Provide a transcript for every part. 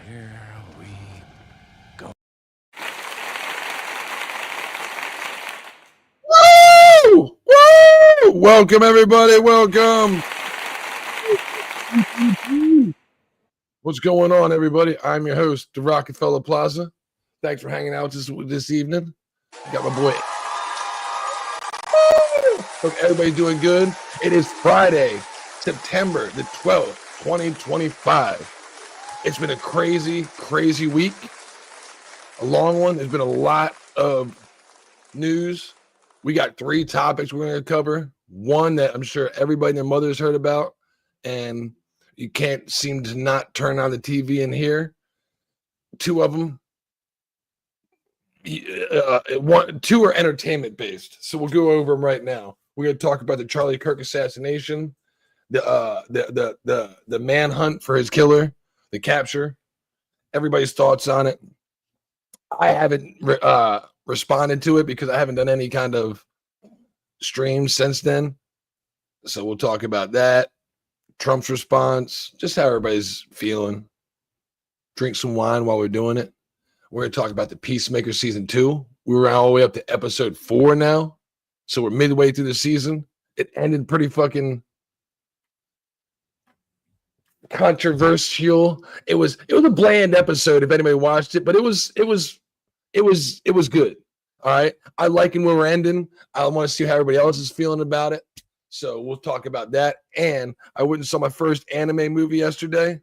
Here we go. Woo! Woo! Welcome, everybody. Welcome. What's going on, everybody? I'm your host, the Rockefeller Plaza. Thanks for hanging out this evening. Got my boy. Hope everybody's doing good. It is Friday, September the 12th, 2025. It's been a crazy, crazy week. A long one. There's been a lot of news. We got 3 topics we're going to cover. One that I'm sure everybody and their mothers heard about, and you can't seem to not turn on the TV and hear. 2 of them. 2 are entertainment based, so we'll go over them right now. We're going to talk about the Charlie Kirk assassination, the manhunt for his killer, the capture, everybody's thoughts on it. I haven't responded to it because I haven't done any kind of stream since then, so we'll talk about that. Trump's response, just how everybody's feeling. Drink some wine while we're doing it. We're going to talk about the Peacemaker season 2. We're all the way up to episode 4 now. So we're midway through the season. It ended pretty fucking controversial. It was a bland episode if anybody watched it, but it was good. All right. I liking where we're ending. I want to see how everybody else is feeling about it. So we'll talk about that. And I went and saw my first anime movie yesterday.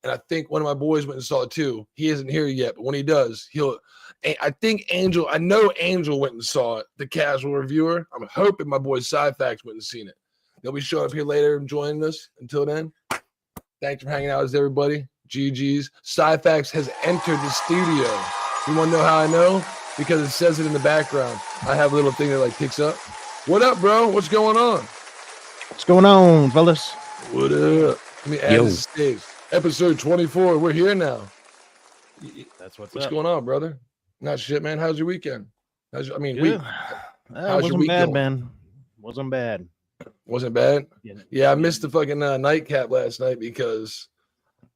And I think one of my boys went and saw it too. He isn't here yet, but when he does, I know Angel went and saw it, the casual reviewer. I'm hoping my boy Sci-Fax went and seen it. They'll be showing up here later and joining us. Until then, thanks for hanging out with everybody. GG's. Sci-Fax has entered the studio. You want to know how I know? Because it says it in the background. I have a little thing that like picks up. What up, bro? What's going on? What's going on, fellas? What up? Let me add this stage. Episode 24. We're here now. That's what's going on, brother? Not shit, man. How's your weekend? How's your week? How's your week bad, man. Wasn't bad. Wasn't bad? Yeah, I missed the fucking nightcap last night because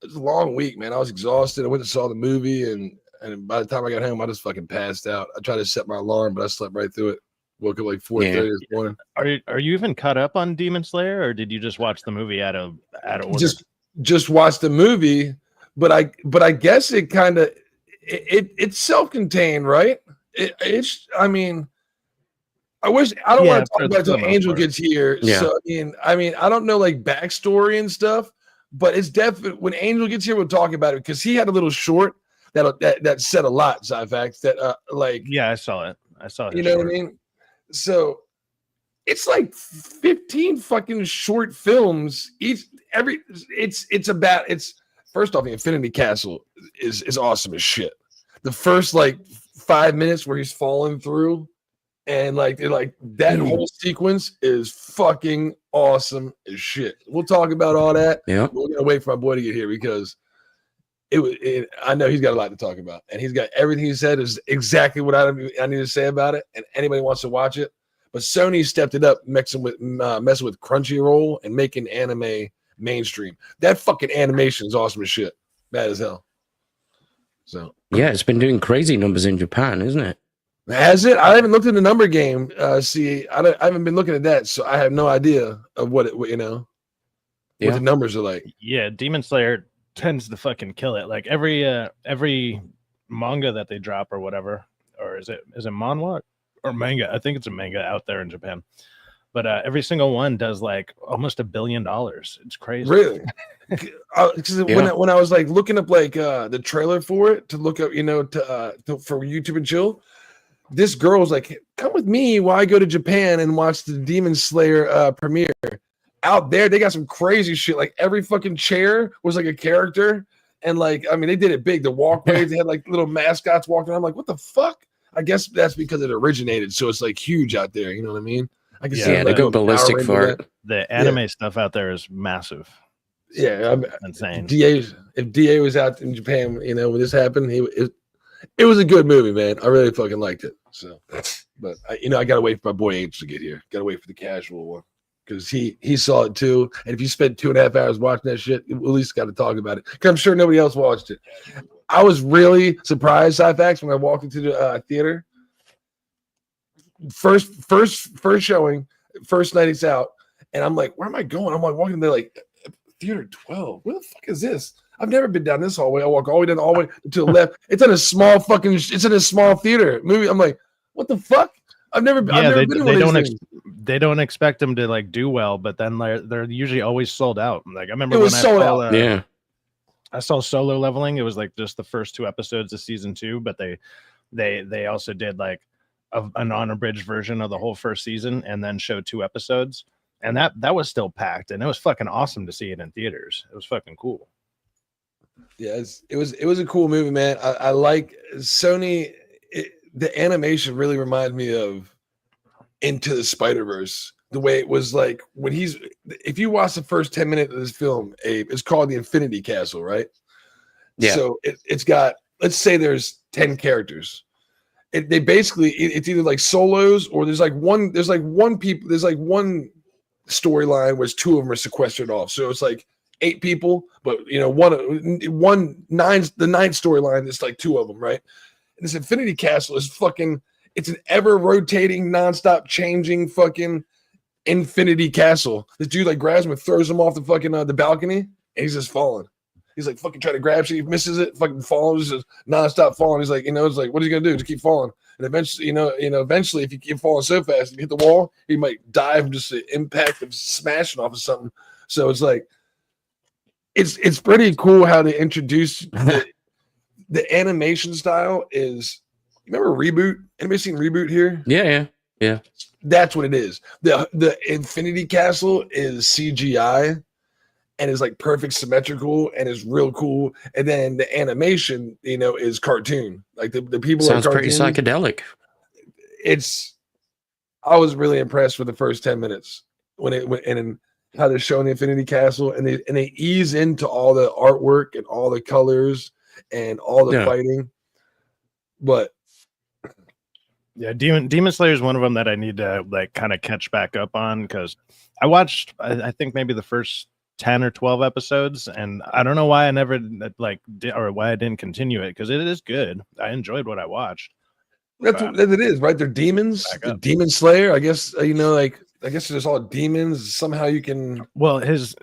it was a long week, man. I was exhausted. I went and saw the movie, and by the time I got home, I just fucking passed out. I tried to set my alarm, but I slept right through it. Woke up like 4:30 this morning. Are you even caught up on Demon Slayer, or did you just watch the movie out of order? Just watch the movie, but I guess it kind of it's self-contained, right? I mean, I don't want to talk about it until Angel gets here. Yeah. So I mean, I don't know like backstory and stuff, but it's definitely when Angel gets here, we'll talk about it because he had a little short that said a lot. Sci-Fact that yeah, I saw it. You know what I mean? So it's like 15 fucking short films. It's first off, the Infinity Castle is awesome as shit. The first like 5 minutes where he's falling through and like that whole sequence is fucking awesome as shit. We'll talk about all that. Yeah. We're gonna wait for my boy to get here because I know he's got a lot to talk about, and he's got everything he said is exactly what I need to say about it. And anybody wants to watch it, but Sony stepped it up, messing with Crunchyroll and making anime mainstream. That fucking animation is awesome as shit, bad as hell. So yeah, it's been doing crazy numbers in Japan, isn't it? Has it? I haven't looked at the number game. I haven't been looking at that, so I have no idea of what the numbers are like. Yeah, Demon Slayer tends to fucking kill it. Like every manga that they drop or whatever, or is it manhwa or manga? I think it's a manga out there in Japan. But every single one does like almost $1 billion. It's crazy. Really? When I was like looking up like the trailer for it to look up, for YouTube and chill, this girl was like, "Come with me while I go to Japan and watch the Demon Slayer premiere." Out there, they got some crazy shit. Like every fucking chair was like a character, and like they did it big. The walkways, they had like little mascots walking around. I'm like, what the fuck? I guess that's because it originated, so it's like huge out there. You know what I mean? I can see they go ballistic for it. The anime stuff out there is massive. Yeah, insane. If DA was out in Japan, when this happened, it was a good movie, man. I really fucking liked it. So, but I gotta wait for my boy H to get here. Gotta wait for the casual one because he saw it too. And if you spent 2.5 hours watching that shit, at least got to talk about it. Because I'm sure nobody else watched it. I was really surprised, Sci-Fax, when I walked into the theater. First showing, first night it's out, and I'm like, where am I going? I'm like walking there like theater 12. Where the fuck is this? I've never been down this hallway. I walk all the way down the hallway to the left. It's in a small theater movie. I'm like, what the fuck? I've never been in one of these things. They don't expect them to like do well, but then they're usually always sold out. Like I remember I saw Solo Leveling. It was like just the first 2 episodes of season 2, but they also did like an unabridged version of the whole first season and then showed 2 episodes, and that was still packed, and it was fucking awesome to see it in theaters. It was fucking cool. Yeah, it was a cool movie, man. I like Sony. The animation really reminded me of Into the Spider-Verse. The way it was like when if you watch the first 10 minutes of this film, Abe, it's called the Infinity Castle, right? Yeah. So it's got, let's say there's 10 characters. They basically, it's either like solos or there's one storyline where 2 of them are sequestered off. So it's like 8 people, but the 9th storyline is like 2 of them, right? And this Infinity Castle is it's an ever rotating, nonstop changing fucking Infinity Castle. This dude like grabs him and throws him off the fucking the balcony, and he's just falling. He's like fucking trying to grab shit, he misses it, fucking falls, just nonstop falling. He's like, it's like, what is he gonna do? Just keep falling. And eventually, eventually, if you keep falling so fast and you hit the wall, he might die from just the impact of smashing off of something. So it's like, it's pretty cool how they introduce the animation style is. Remember Reboot? Anybody seen Reboot here? Yeah. That's what it is. The Infinity Castle is CGI and is like perfect symmetrical and is real cool. And then the animation, is cartoon. Like the people sounds pretty psychedelic. I was really impressed with the first 10 minutes and how they're showing the Infinity Castle and they ease into all the artwork and all the colors and all the fighting. But yeah, Demon Slayer is one of them that I need to like kind of catch back up on because I watched I think maybe the first 10 or 12 episodes, and I don't know why I never why I didn't continue it because it is good. I enjoyed what I watched. That's what it is, right? They're demons. The demon slayer. I guess I guess there's all demons. Somehow you can. Well, his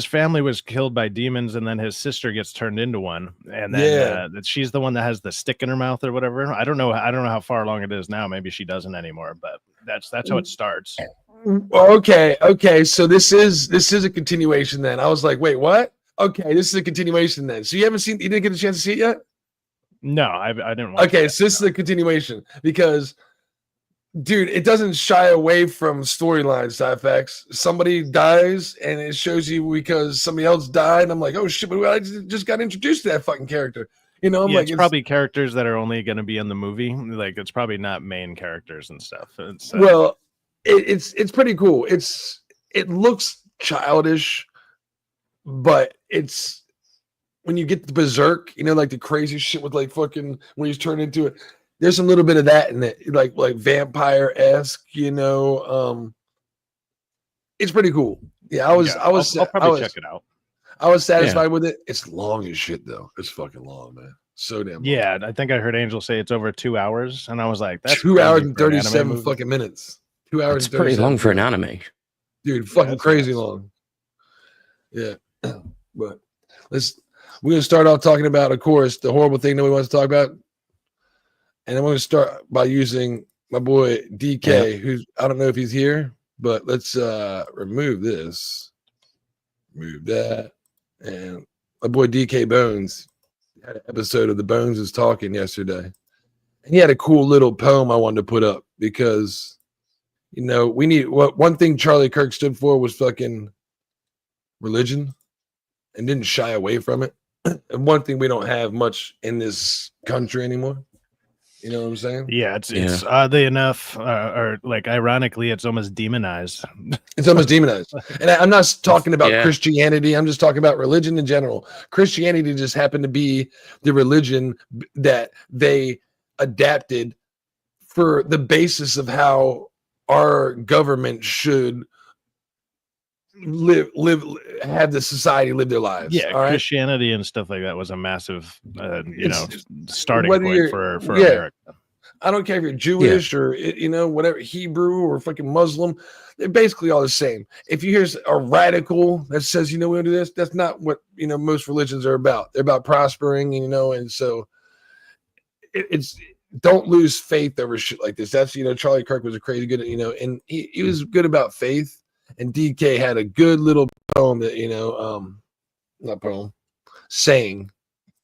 family was killed by demons, and then his sister gets turned into one, and then she's the one that has the stick in her mouth or whatever. I don't know how far along it is now. Maybe she doesn't anymore, but that's how it starts. Okay. So this is a continuation. Then I was like, wait, what? Okay, this is a continuation. Then so you didn't get a chance to see it yet. No, I didn't watch Okay, so this is a continuation because, dude, it doesn't shy away from storyline side effects. Somebody dies and it shows you because somebody else died. And I'm like, oh shit, but I just got introduced to that fucking character. I'm like, it's probably characters that are only going to be in the movie. Like it's probably not main characters and stuff. Well, it's pretty cool. It looks childish, but it's. When you get the berserk, like the crazy shit with like fucking when he's turned into it, there's a little bit of that in it, like vampire-esque, it's pretty cool. Yeah, I'll probably check it out. I was satisfied with it. It's long as shit though. It's fucking long, man. So damn long. Yeah, I think I heard Angel say it's over 2 hours, and I was like, that's 2 hours and 37 fucking minutes. 2 hours. It's pretty long for an anime, dude. Fucking crazy long. Yeah, but we're going to start off talking about, of course, the horrible thing that we want to talk about. And I'm going to start by using my boy DK, who's, I don't know if he's here, but let's remove this. Remove that. And my boy DK Bones had an episode of The Bones is Talking yesterday. And he had a cool little poem I wanted to put up because, one thing Charlie Kirk stood for was fucking religion and didn't shy away from it. And one thing we don't have much in this country anymore. You know what I'm saying? Yeah, it's oddly enough, or like ironically, it's almost demonized. It's almost demonized. And I'm not talking about Christianity. I'm just talking about religion in general. Christianity just happened to be the religion that they adapted for the basis of how our government should have the society live their lives. Yeah, Christianity and stuff like that was a massive starting point for America. I don't care if you're Jewish or whatever, Hebrew or fucking Muslim, they're basically all the same. If you hear a radical that says we want to do this, that's not what most religions are about. They're about prospering, and so it's don't lose faith over shit like this. That's Charlie Kirk was a crazy good and he was good about faith. And DK had a good little poem that not poem, saying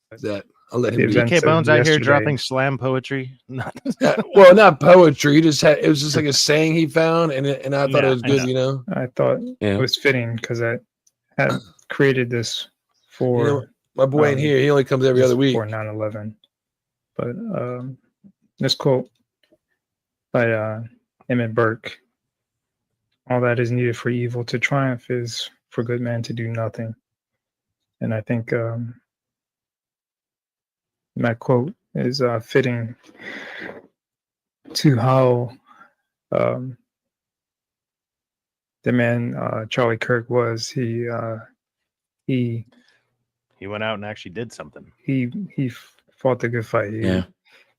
that I'll let him. DK Bones out here dropping slam poetry. Well, not poetry. It was just like a saying he found, and I thought it was good. I thought it was fitting because I had created this for my boy in here. He only comes every other week for 9/11. But this quote by Emmett Burke. All that is needed for evil to triumph is for good men to do nothing. And I think that quote is fitting to how the man Charlie Kirk was. He went out and actually did something. He fought the good fight.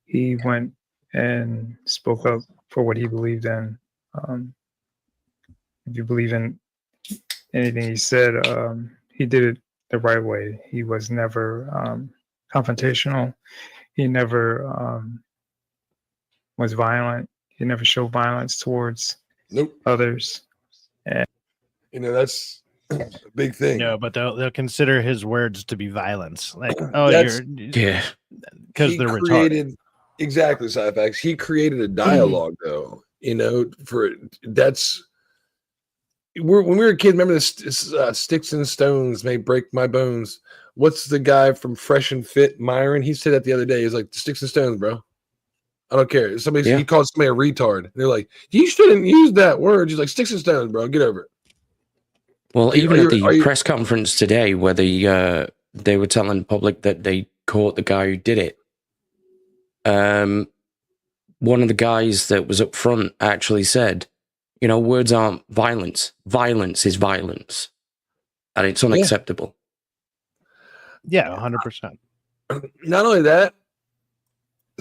He went and spoke up for what he believed in. If you believe in anything he said, he did it the right way. He was never confrontational. He never was violent. He never showed violence towards others. And that's a big thing. No, but they'll consider his words to be violence. Like, because they're retarded. Exactly, side facts. He created a dialogue, though. When we were a kid, remember this sticks and stones may break my bones. What's the guy from Fresh and Fit, Myron? He said that the other day. He's like, sticks and stones, bro. I don't care. He called somebody a retard. They're like, you shouldn't use that word. He's like, sticks and stones, bro. Get over it. Well, even at the press conference today, where they were telling the public that they caught the guy who did it, one of the guys that was up front actually said, words aren't violence. Violence is violence. And it's unacceptable. Yeah, 100%. Not only that,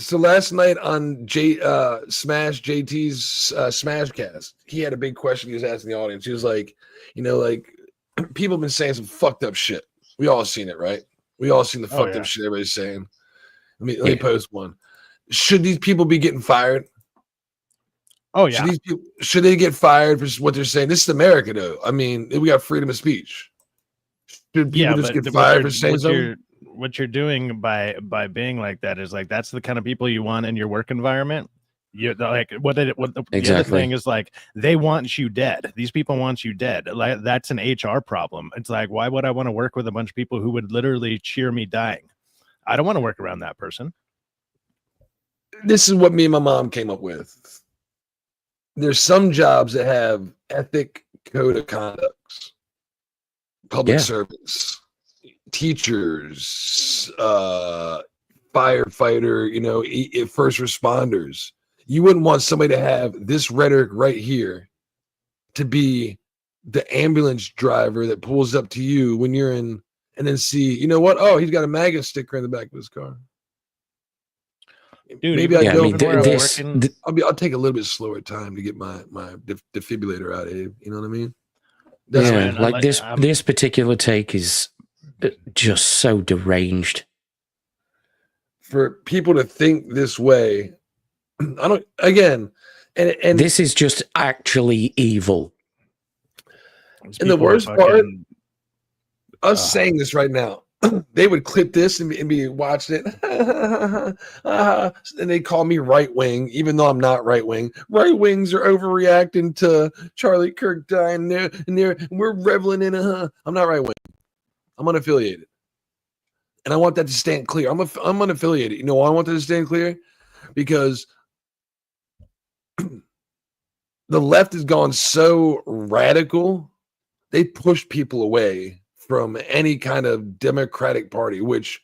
So last night on Smash JT's Smashcast, he had a big question he was asking the audience. He was like, like people have been saying some fucked up shit. We all seen it, right? We all seen the fucked up shit everybody's saying. Let me post one. Should these people be getting fired? Oh yeah. Should they get fired for what they're saying? This is America, though. I mean, we got freedom of speech. Should people just get fired for saying something? What you're doing by being like that is like that's the kind of people you want in your work environment. You're like the other thing is like they want you dead. These people want you dead. Like that's an HR problem. It's like why would I want to work with a bunch of people who would literally cheer me dying? I don't want to work around that person. This is what me and my mom came up with. There's some jobs that have ethic code of conducts, public servants, teachers, firefighter, first responders. You wouldn't want somebody to have this rhetoric right here to be the ambulance driver that pulls up to you when you're in and then see, you know what? Oh, he's got a MAGA sticker in the back of his car. Dude, maybe I'll take a little bit slower time to get my defibrillator out, Abe. You know what I mean? This particular take is just so deranged. For people to think this way, and this is just actually evil. And the worst part, us saying this right now, they would clip this and be watching it, and they call me right wing, even though I'm not right wing. Right wings are overreacting to Charlie Kirk dying, and we're reveling in I'm not right wing. I'm unaffiliated, and I want that to stand clear. I'm unaffiliated. You know why I want that to stand clear? Because the left has gone so radical, they push people away from any kind of Democratic Party, which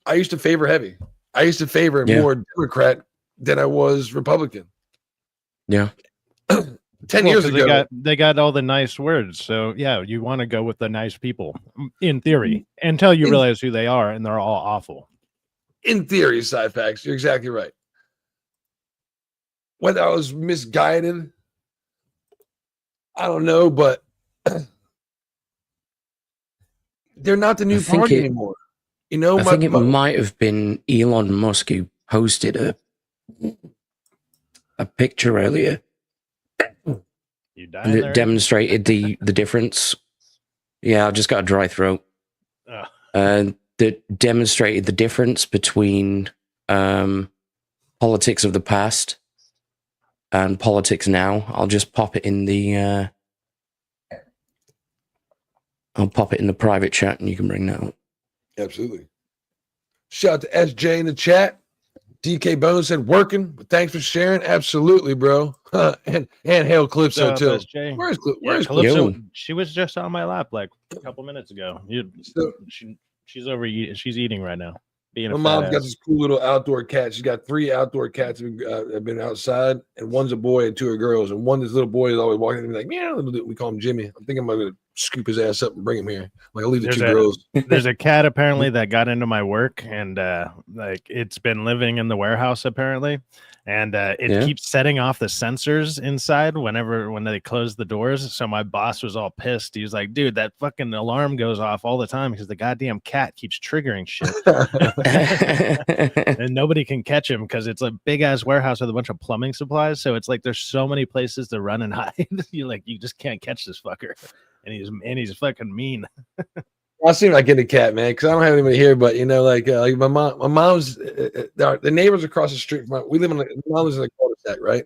I used to favor heavy. I used to favor more Democrat than I was Republican. Yeah. 10 years ago. They got all the nice words. So, yeah, you want to go with the nice people, in theory, until you realize who they are, and they're all awful. In theory, side facts, you're exactly right. Whether I was misguided, I don't know, but they're not the new party anymore. You know, I think it might have been Elon Musk who posted a picture earlier that demonstrated the difference. Yeah, I've just got a dry throat. That demonstrated the difference between politics of the past and politics now. I'll just pop it in the I'll pop it in the private chat and you can bring that up. Absolutely. Shout out to SJ in the chat. DK Bones said working, but thanks for sharing. Absolutely, bro. and Hail Calypso too. SJ. Where's Calypso? She was just on my lap like a couple minutes ago. She's over. She's eating right now. My mom's got this cool little outdoor cat. She's got 3 outdoor cats that have been outside, and one's a boy and 2 are girls. And this little boy is always walking and be like, meow. We call him Jimmy. I'm thinking I'm going to scoop his ass up and bring him here. Like, I'll leave the 2 girls. There's a cat apparently that got into my work, and like it's been living in the warehouse apparently, and it keeps setting off the sensors inside when they close the doors. So my boss was all pissed. He was like, dude, that fucking alarm goes off all the time because the goddamn cat keeps triggering shit. And nobody can catch him because it's a big ass warehouse with a bunch of plumbing supplies. So it's like there's so many places to run and hide. You just can't catch this fucker. And he's fucking mean. I seem like getting a cat, man, because I don't have anybody here. But like my mom's the neighbors across the street from we live in mom lives in a cul-de-sac, right?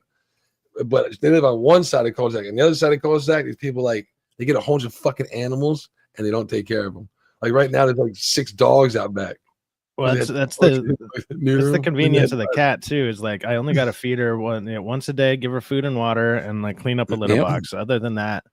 But they live on one side of the cul-de-sac, and the other side of the cul-de-sac, these people they get a whole bunch of fucking animals and they don't take care of them. Like right now, there's like 6 dogs out back. Well, that's the convenience of the cat too. Is like I only got to feed her once a day, give her food and water, and like clean up a litter box. Other than that,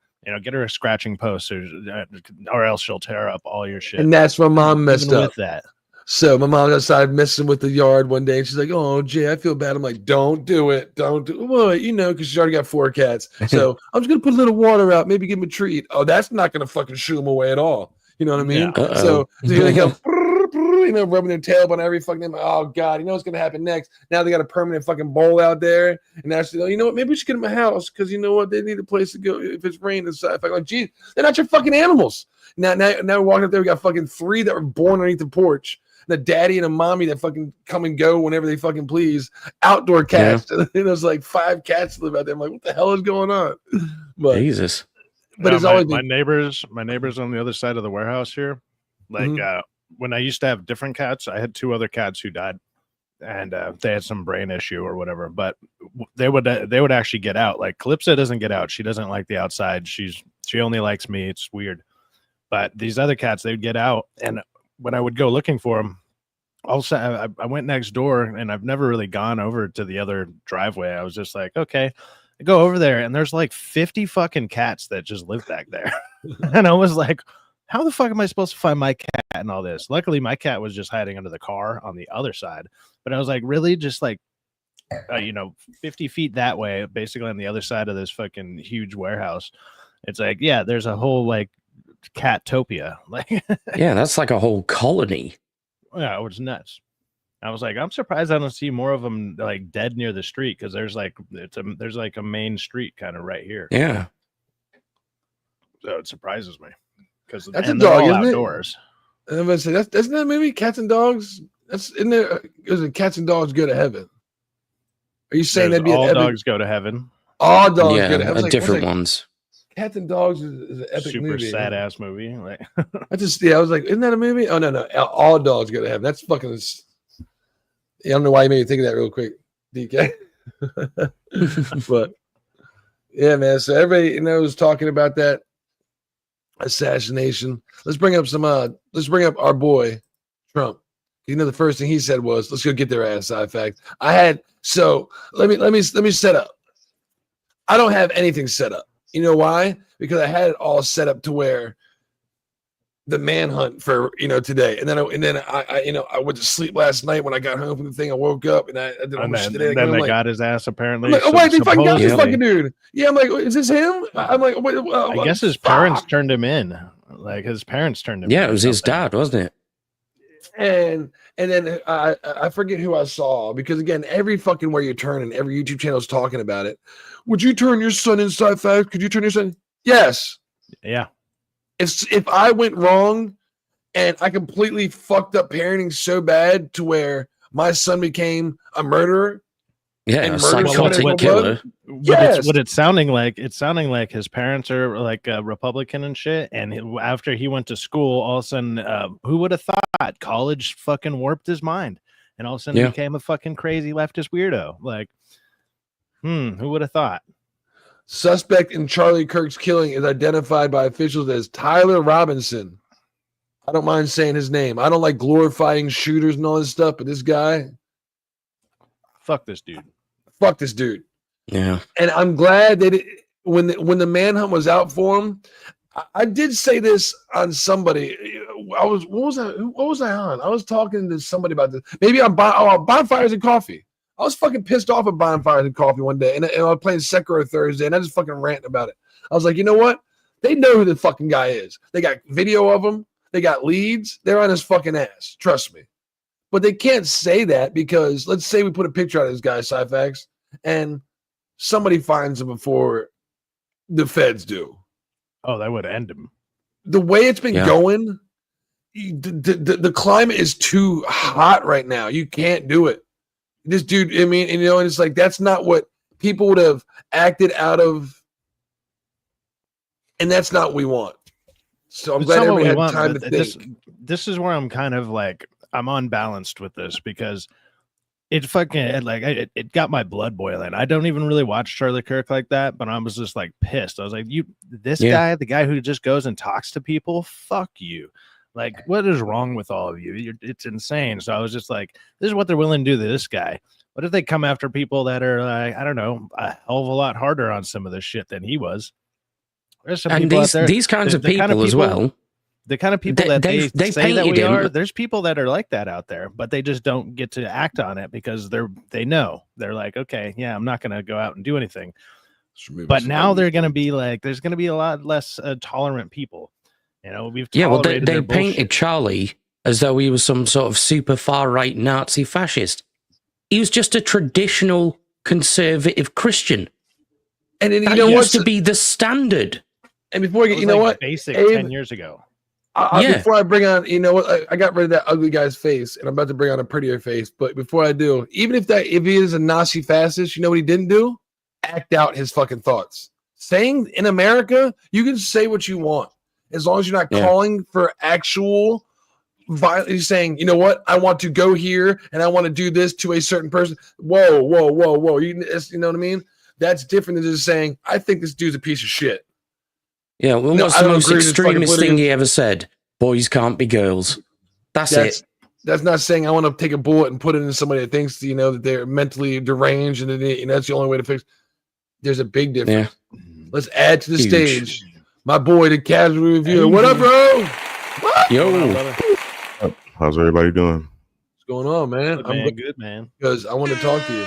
get her a scratching post, or else she'll tear up all your shit. And that's my mom messed up with that. So my mom outside messing with the yard one day, and she's like, "Oh, Jay, I feel bad." I'm like, "Don't do it, don't do it." Well, because she's already got 4 cats. So I'm just gonna put a little water out, maybe give him a treat. Oh, that's not gonna fucking shoo him away at all. You know what I mean? Yeah. So they go. literally rubbing their tail up on every fucking thing. Oh God, you know what's gonna happen next? Now they got a permanent fucking bowl out there, and actually, you know what? Maybe we should get them a house because you know what? They need a place to go if it's raining inside. Like, geez, they're not your fucking animals. Now we're walking up there. We got fucking 3 that were born underneath the porch. And a daddy and a mommy that fucking come and go whenever they fucking please. Outdoor cats. Yeah. And there's like 5 cats live out there. I'm like, what the hell is going on? But, Jesus. But it's always my neighbors on the other side of the warehouse here. Like when I used to have different cats, I had 2 other cats who died, and they had some brain issue or whatever. But they would actually get out. Like Calypso doesn't get out. She doesn't like the outside. She only likes me. It's weird. But these other cats, they would get out, and when I would go looking for them, also I went next door, and I've never really gone over to the other driveway. I was just like, okay, I go over there, and there's like 50 fucking cats that just live back there. And I was like, how the fuck am I supposed to find my cat and all this? Luckily, my cat was just hiding under the car on the other side. But I was like, really? Just like, 50 feet that way, basically on the other side of this fucking huge warehouse. It's like, yeah, there's a whole like Catopia. Like, yeah, that's like a whole colony. Yeah, it was nuts. I was like, I'm surprised I don't see more of them like dead near the street, because there's like a main street kind of right here. Yeah, so it surprises me because that's a dog, isn't outdoors. And I'm gonna say that's not maybe Cats and Dogs. That's in there. Is it Cats and Dogs Go to Heaven? Are you saying that'd be all dogs go to heaven? All dogs go to heaven. Different ones. Cats and Dogs is an epic super movie. Sad ass movie. Like, I was like, isn't that a movie? Oh no, All Dogs Go to Heaven. That's fucking. I don't know why you made me think of that real quick, DK. But yeah, man. So everybody was talking about that assassination. Let's bring up our boy Trump. The first thing he said was, "Let's go get their ass." In fact, let me set up. I don't have anything set up. You know why? Because I had it all set up to where the manhunt for today, and then I went to sleep last night. When I got home from the thing, I woke up and I did all my shit. Then they got his ass apparently. I'm like, oh wait, they fucking got this fucking dude. Yeah, I'm like, is this him? I'm like, wait, I guess his parents turned him in. Like his parents turned him. Yeah, it was his dad, wasn't it? And then I forget who I saw, because again, every fucking where you turn and every YouTube channel is talking about it. Would you turn your son inside facts? Could you turn your son? Yes. Yeah. If I went wrong and I completely fucked up parenting so bad to where my son became a murderer. Yeah, a psychotic killer. Yes. What it's sounding like. It's sounding like his parents are like Republican and shit. And after he went to school, all of a sudden, who would have thought college fucking warped his mind, and all of a sudden became a fucking crazy leftist weirdo? Like, who would have thought? Suspect in Charlie Kirk's killing is identified by officials as Tyler Robinson. I don't mind saying his name. I don't like glorifying shooters and all this stuff, but this guy, fuck this dude. Fuck this dude. Yeah. And I'm glad that when the manhunt was out for him, I did say this on somebody. What was I on? I was talking to somebody about this. Maybe on Bonfires and Coffee. I was fucking pissed off at Bonfires and Coffee one day, and I was playing Sekiro Thursday, and I just fucking ranting about it. I was like, you know what? They know who the fucking guy is. They got video of him. They got leads. They're on his fucking ass. Trust me. But they can't say that, because let's say we put a picture out of this guy, Cyfax, and somebody finds him before the feds do. Oh, that would end him. The way it's been going, the climate is too hot right now. You can't do it. This dude, I mean, and it's like, that's not what people would have acted out of, and that's not what we want. So I'm glad everybody had time to think. This is where I'm kind of like, I'm unbalanced with this, because it fucking it got my blood boiling. I don't even really watch Charlie Kirk like that, but I was just like pissed. I was like, guy, the guy who just goes and talks to people, fuck you. Like, what is wrong with all of you? It's insane. So I was just like, this is what they're willing to do to this guy. What if they come after people that are like, I don't know, a hell of a lot harder on some of this shit than he was? There's some people out there, these kinds of people as well. The kind of people that they say that we are, there's people that are like that out there, but they just don't get to act on it because they know. They're like, okay, yeah, I'm not going to go out and do anything. But now they're going to be like, there's going to be a lot less tolerant people. We've they painted Charlie as though he was some sort of super far-right Nazi fascist. He was just a traditional conservative Christian. And then, that used to be the standard. And before I get, you know what? Basic Abe, 10 years ago. Before I bring on, you know what? I got rid of that ugly guy's face, and I'm about to bring on a prettier face. But before I do, even if he is a Nazi fascist, you know what he didn't do? Act out his fucking thoughts. Saying in America, you can say what you want as long as you're not calling for actual violence. You're saying, you know what? I want to go here and I want to do this to a certain person. Whoa. You know what I mean? That's different than just saying, I think this dude's a piece of shit. Yeah, well, what's the most extremist thing he ever said? Boys can't be girls. That's it. That's not saying I want to take a bullet and put it in somebody that thinks, you know, that they're mentally deranged and that's the only way to fix. There's a big difference. Yeah. Let's add to the stage. My boy, the casual reviewer. What up, bro? What? Yo. How's everybody doing? What's going on, man? I'm good, man. Because I want to talk to you.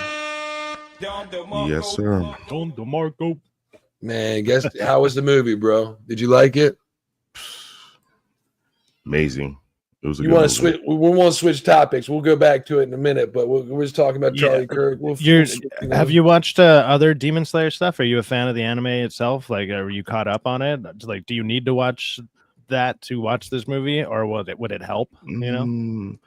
Yes, sir. Don DeMarco. Man, how was the movie, bro? Did you like it? Amazing. It was. We want to switch topics. We'll go back to it in a minute, but we're just talking about Charlie Kirk. Have you watched other Demon Slayer stuff? Are you a fan of the anime itself? Like, are you caught up on it? Like, do you need to watch that to watch this movie, or would it help? You know.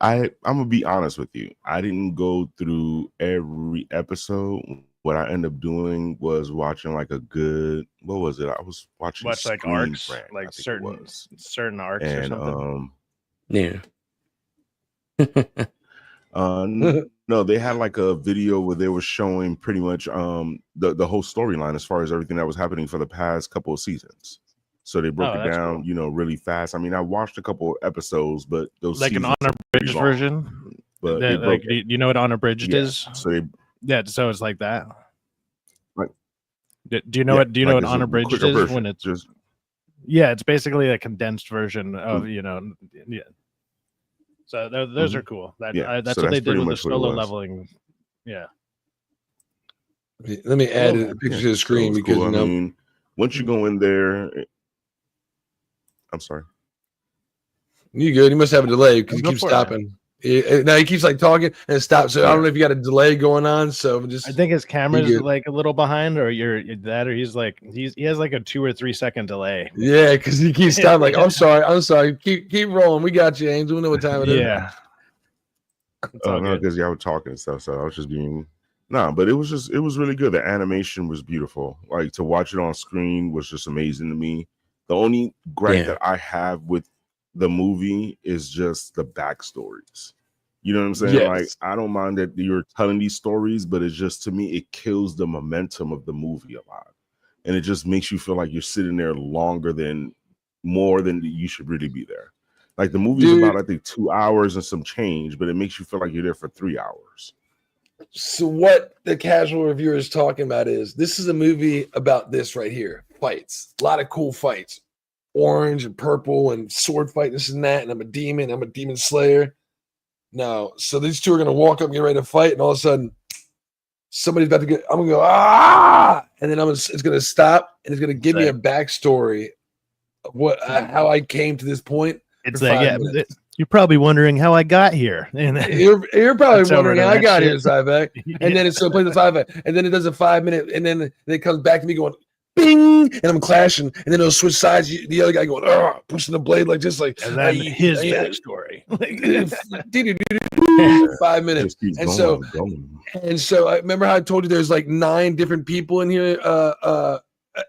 I'm gonna be honest with you. I didn't go through every episode. What I ended up doing was watching like a good. What was it? I was watching like arcs, like certain arcs or something. Yeah. No, they had like a video where they were showing pretty much the whole storyline as far as everything that was happening for the past couple of seasons. So they broke it down, cool. You know, really fast. I mean, I watched a couple of episodes, but those like an unabridged version. But like, do you know what unabridged is? So so it's like that. Like, do you know what unabridged is? Version. When it's just it's basically a condensed version of So those are cool. That's what they did with the solo leveling. Yeah. Let me add a picture to the screen because cool. I mean, once you go in there. I'm sorry. You good? You must have a delay because you keep stopping. Now he keeps like talking and it stops. So I don't know if you got a delay going on. So I think his camera's like a little behind, or he's like he has like a 2 or 3 second delay. Yeah, because he keeps stopping. Like I'm sorry. Keep rolling. We got you, Angel. We know what time it is. Yeah. Oh no, because y'all were talking and stuff. So I was just being but it was really good. The animation was beautiful. Like to watch it on screen was just amazing to me. The only gripe that I have with the movie is just the backstories. You know what I'm saying? Yes. Like, I don't mind that you're telling these stories, but it's just, to me, it kills the momentum of the movie a lot. And it just makes you feel like you're sitting there more than you should really be there. Like the movie is about, I think, 2 hours and some change, but it makes you feel like you're there for 3 hours. So what the casual reviewer is talking about is this is a movie about this right here. Fights. A lot of cool fights. Orange and purple and sword fight, this and that. And I'm a demon slayer. No. So these two are going to walk up and get ready to fight. And all of a sudden, somebody's about to I'm going to go, ah! And then it's going to stop. And it's going to give me a backstory of how I came to this point. It's like, you're probably wondering how I got here. And you're probably wondering how I got here, Cyback. And then it's going to play the 5-minute. And then it does a 5-minute. And then it comes back to me going, bing, and I'm clashing, and then it'll switch sides. The other guy going, pushing the blade like just like, and then his backstory, 5 minutes. And so I remember how I told you there's like 9 different people in here.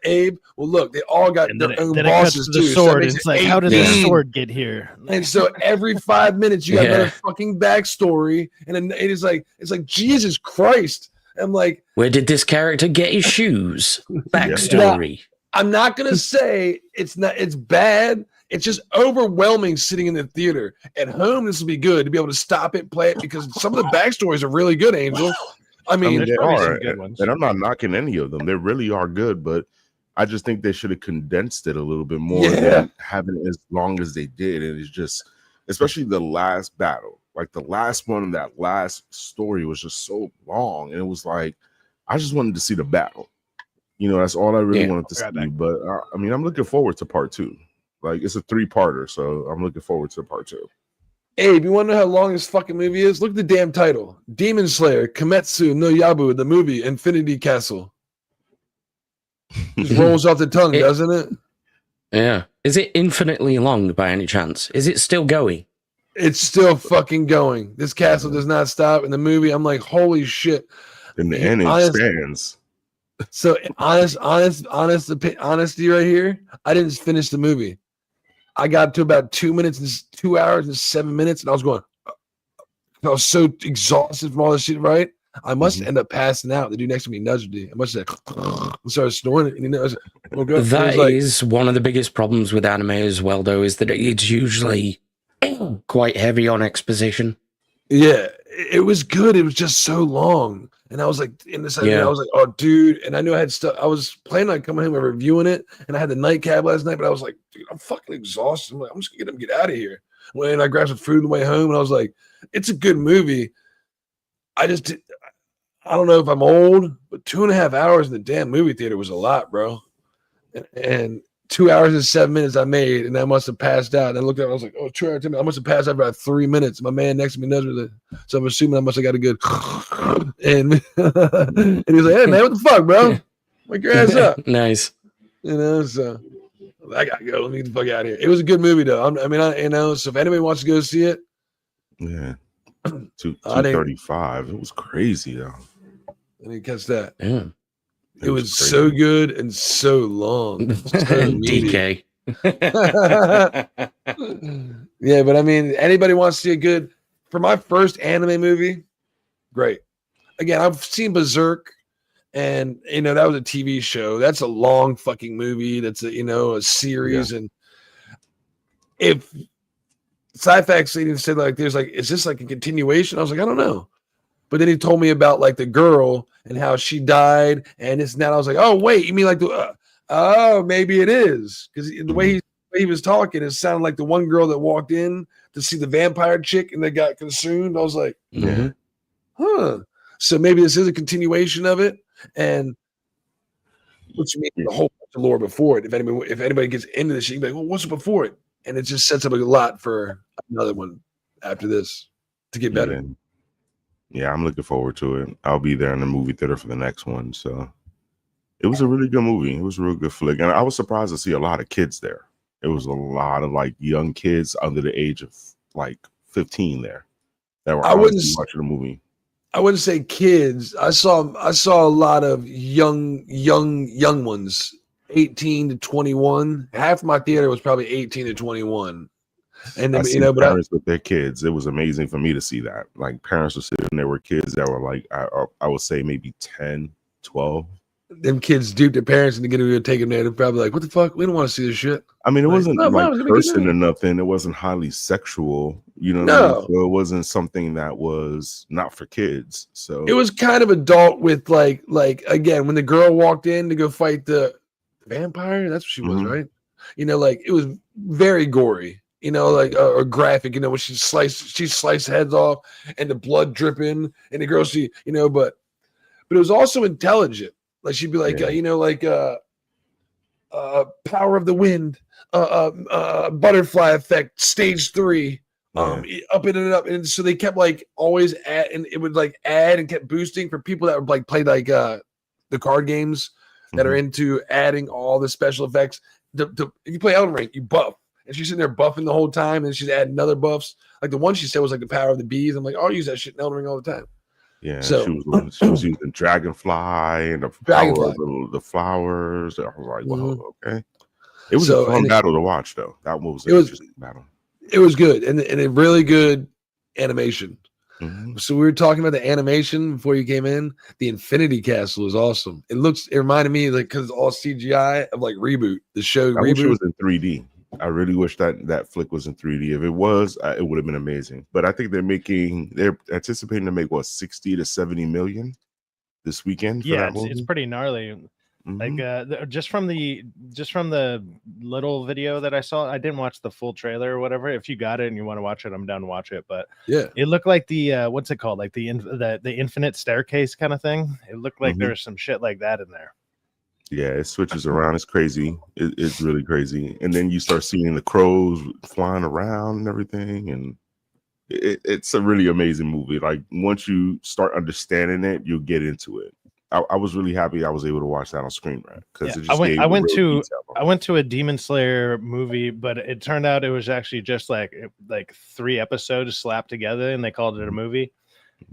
Abe, well, look, they all got their own bosses too. Sword. So it's like, how did this sword get here? And so every 5 minutes, you got another fucking backstory, and then it's like Jesus Christ. I'm like, where did this character get his shoes? Backstory. Now, I'm not gonna say it's bad. It's just overwhelming sitting in the theater. At home, this will be good to be able to stop it, play it, because some of the backstories are really good, Angel. I mean they are, and I'm not knocking any of them. They really are good, but I just think they should have condensed it a little bit more than having it as long as they did. And it's just, especially the last battle. Like the last one, that last story was just so long, and it was like I just wanted to see the battle. You know, that's all I really wanted to see. But I mean, I'm looking forward to part 2. Like it's a 3-parter, so I'm looking forward to part 2. Abe, you want to know how long this fucking movie is? Look at the damn title. Demon Slayer, Kimetsu no Yabu, the movie, Infinity Castle. Just rolls off the tongue, doesn't it? Yeah. Is it infinitely long by any chance? Is it still going? It's still fucking going. This castle does not stop. In the movie, I'm like, holy shit. In the end, it expands. So honesty right here. I didn't finish the movie. I got to about 2 hours and 7 minutes, and I was going. I was so exhausted from all this shit. Right, I must end up passing out. The dude next to me nudged me. I must have started snoring. And that is one of the biggest problems with anime as well, though, is that it's usually quite heavy on exposition. Yeah, it was good. It was just so long. And I was like, I was like, oh, dude. And I knew I had stuff. I was planning on coming home and reviewing it. And I had the nightcap last night, but I was like, dude, I'm fucking exhausted. I'm like, I'm just going to get out of here. When I grabbed some food on the way home, and I was like, it's a good movie. I don't know if I'm old, but 2.5 hours in the damn movie theater was a lot, bro. And 2 hours and 7 minutes I made, and I must have passed out. And I looked at it, I was like, oh, 2 hours, I must have passed out about 3 minutes. My man next to me knows me, so I'm assuming I must have got a good. And he's like, hey, man, what the fuck, bro? Wake your ass up. Nice. So I got to go. Let me get the fuck out of here. It was a good movie, though. So if anybody wants to go see it. Yeah. 235. It was crazy, though. I didn't catch that. Yeah. It was so good and so long. DK. Yeah, but I mean, anybody wants to see a good, for my first anime movie, great. Again, I've seen Berserk, and that was a TV show. That's a long fucking movie. That's a series, and if Sci-Fax said like, there's like, is this like a continuation? I was like, I don't know. But then he told me about like the girl and how she died and this and that. I was like, oh wait, you mean like maybe it is, because the way he was talking, it sounded like the one girl that walked in to see the vampire chick and they got consumed. I was like, huh. So maybe this is a continuation of it, and which means the whole lore before it. If anybody gets into this, you can be like, well, what's before it? And it just sets up a lot for another one after this to get better. Yeah, I'm looking forward to it. I'll be there in the movie theater for the next one. So it was a really good movie. It was a real good flick. And I was surprised to see a lot of kids there. It was a lot of like young kids under the age of like 15 there that were watching the movie. I wouldn't say kids. I saw a lot of young ones, 18 to 21. Half my theater was probably 18 to 21. And then, parents with their kids, it was amazing for me to see that. Like parents were sitting there with kids that were like, I would say maybe 10, 12. Them kids duped their parents and to get them to take them there. They're probably like, what the fuck? We don't want to see this shit. I mean, it wasn't like cursing or nothing. It wasn't highly sexual. You know what I mean? So it wasn't something that was not for kids. So it was kind of adult with like again, when the girl walked in to go fight the vampire, that's what she was, right? Like it was very gory. Or graphic, when she sliced heads off and the blood dripping and the girl but it was also intelligent. Like she'd be like, power of the wind, butterfly effect, stage 3, up and up. And so they kept like always and it would like add and kept boosting for people that would like play like the card games that are into adding all the special effects. If you play Elden Ring, you buff. And she's sitting there buffing the whole time, and she's adding other buffs. Like the one she said was like the power of the bees. I'm like, I'll use that shit in Elden Ring all the time. Yeah, so she was using dragonfly and the power of the flowers. I was like, well, okay. It was a fun battle to watch, though. That was an interesting battle. It was good, and a really good animation. So we were talking about the animation before you came in. The Infinity Castle is awesome. It reminded me like because it's all CGI of like Reboot, the show. I wish it was in 3D. I really wish that flick was in 3D. If it was, it would have been amazing. But I think they're anticipating to make 60 to 70 million this weekend. It's pretty gnarly. Like just from the little video that I saw, I didn't watch the full trailer or whatever. If you got it and you want to watch it, I'm down to watch it. But yeah, it looked like the what's it called, like the infinite staircase kind of thing. It looked like there was some shit like that in there. Yeah, it switches around. It's crazy. It's really crazy. And then you start seeing the crows flying around and everything. And It's a really amazing movie. Like once you start understanding it, you'll get into it. I was really happy I was able to watch that on Screen Rant because it just I went to a Demon Slayer movie, but it turned out it was actually just like 3 episodes slapped together, and they called it a movie.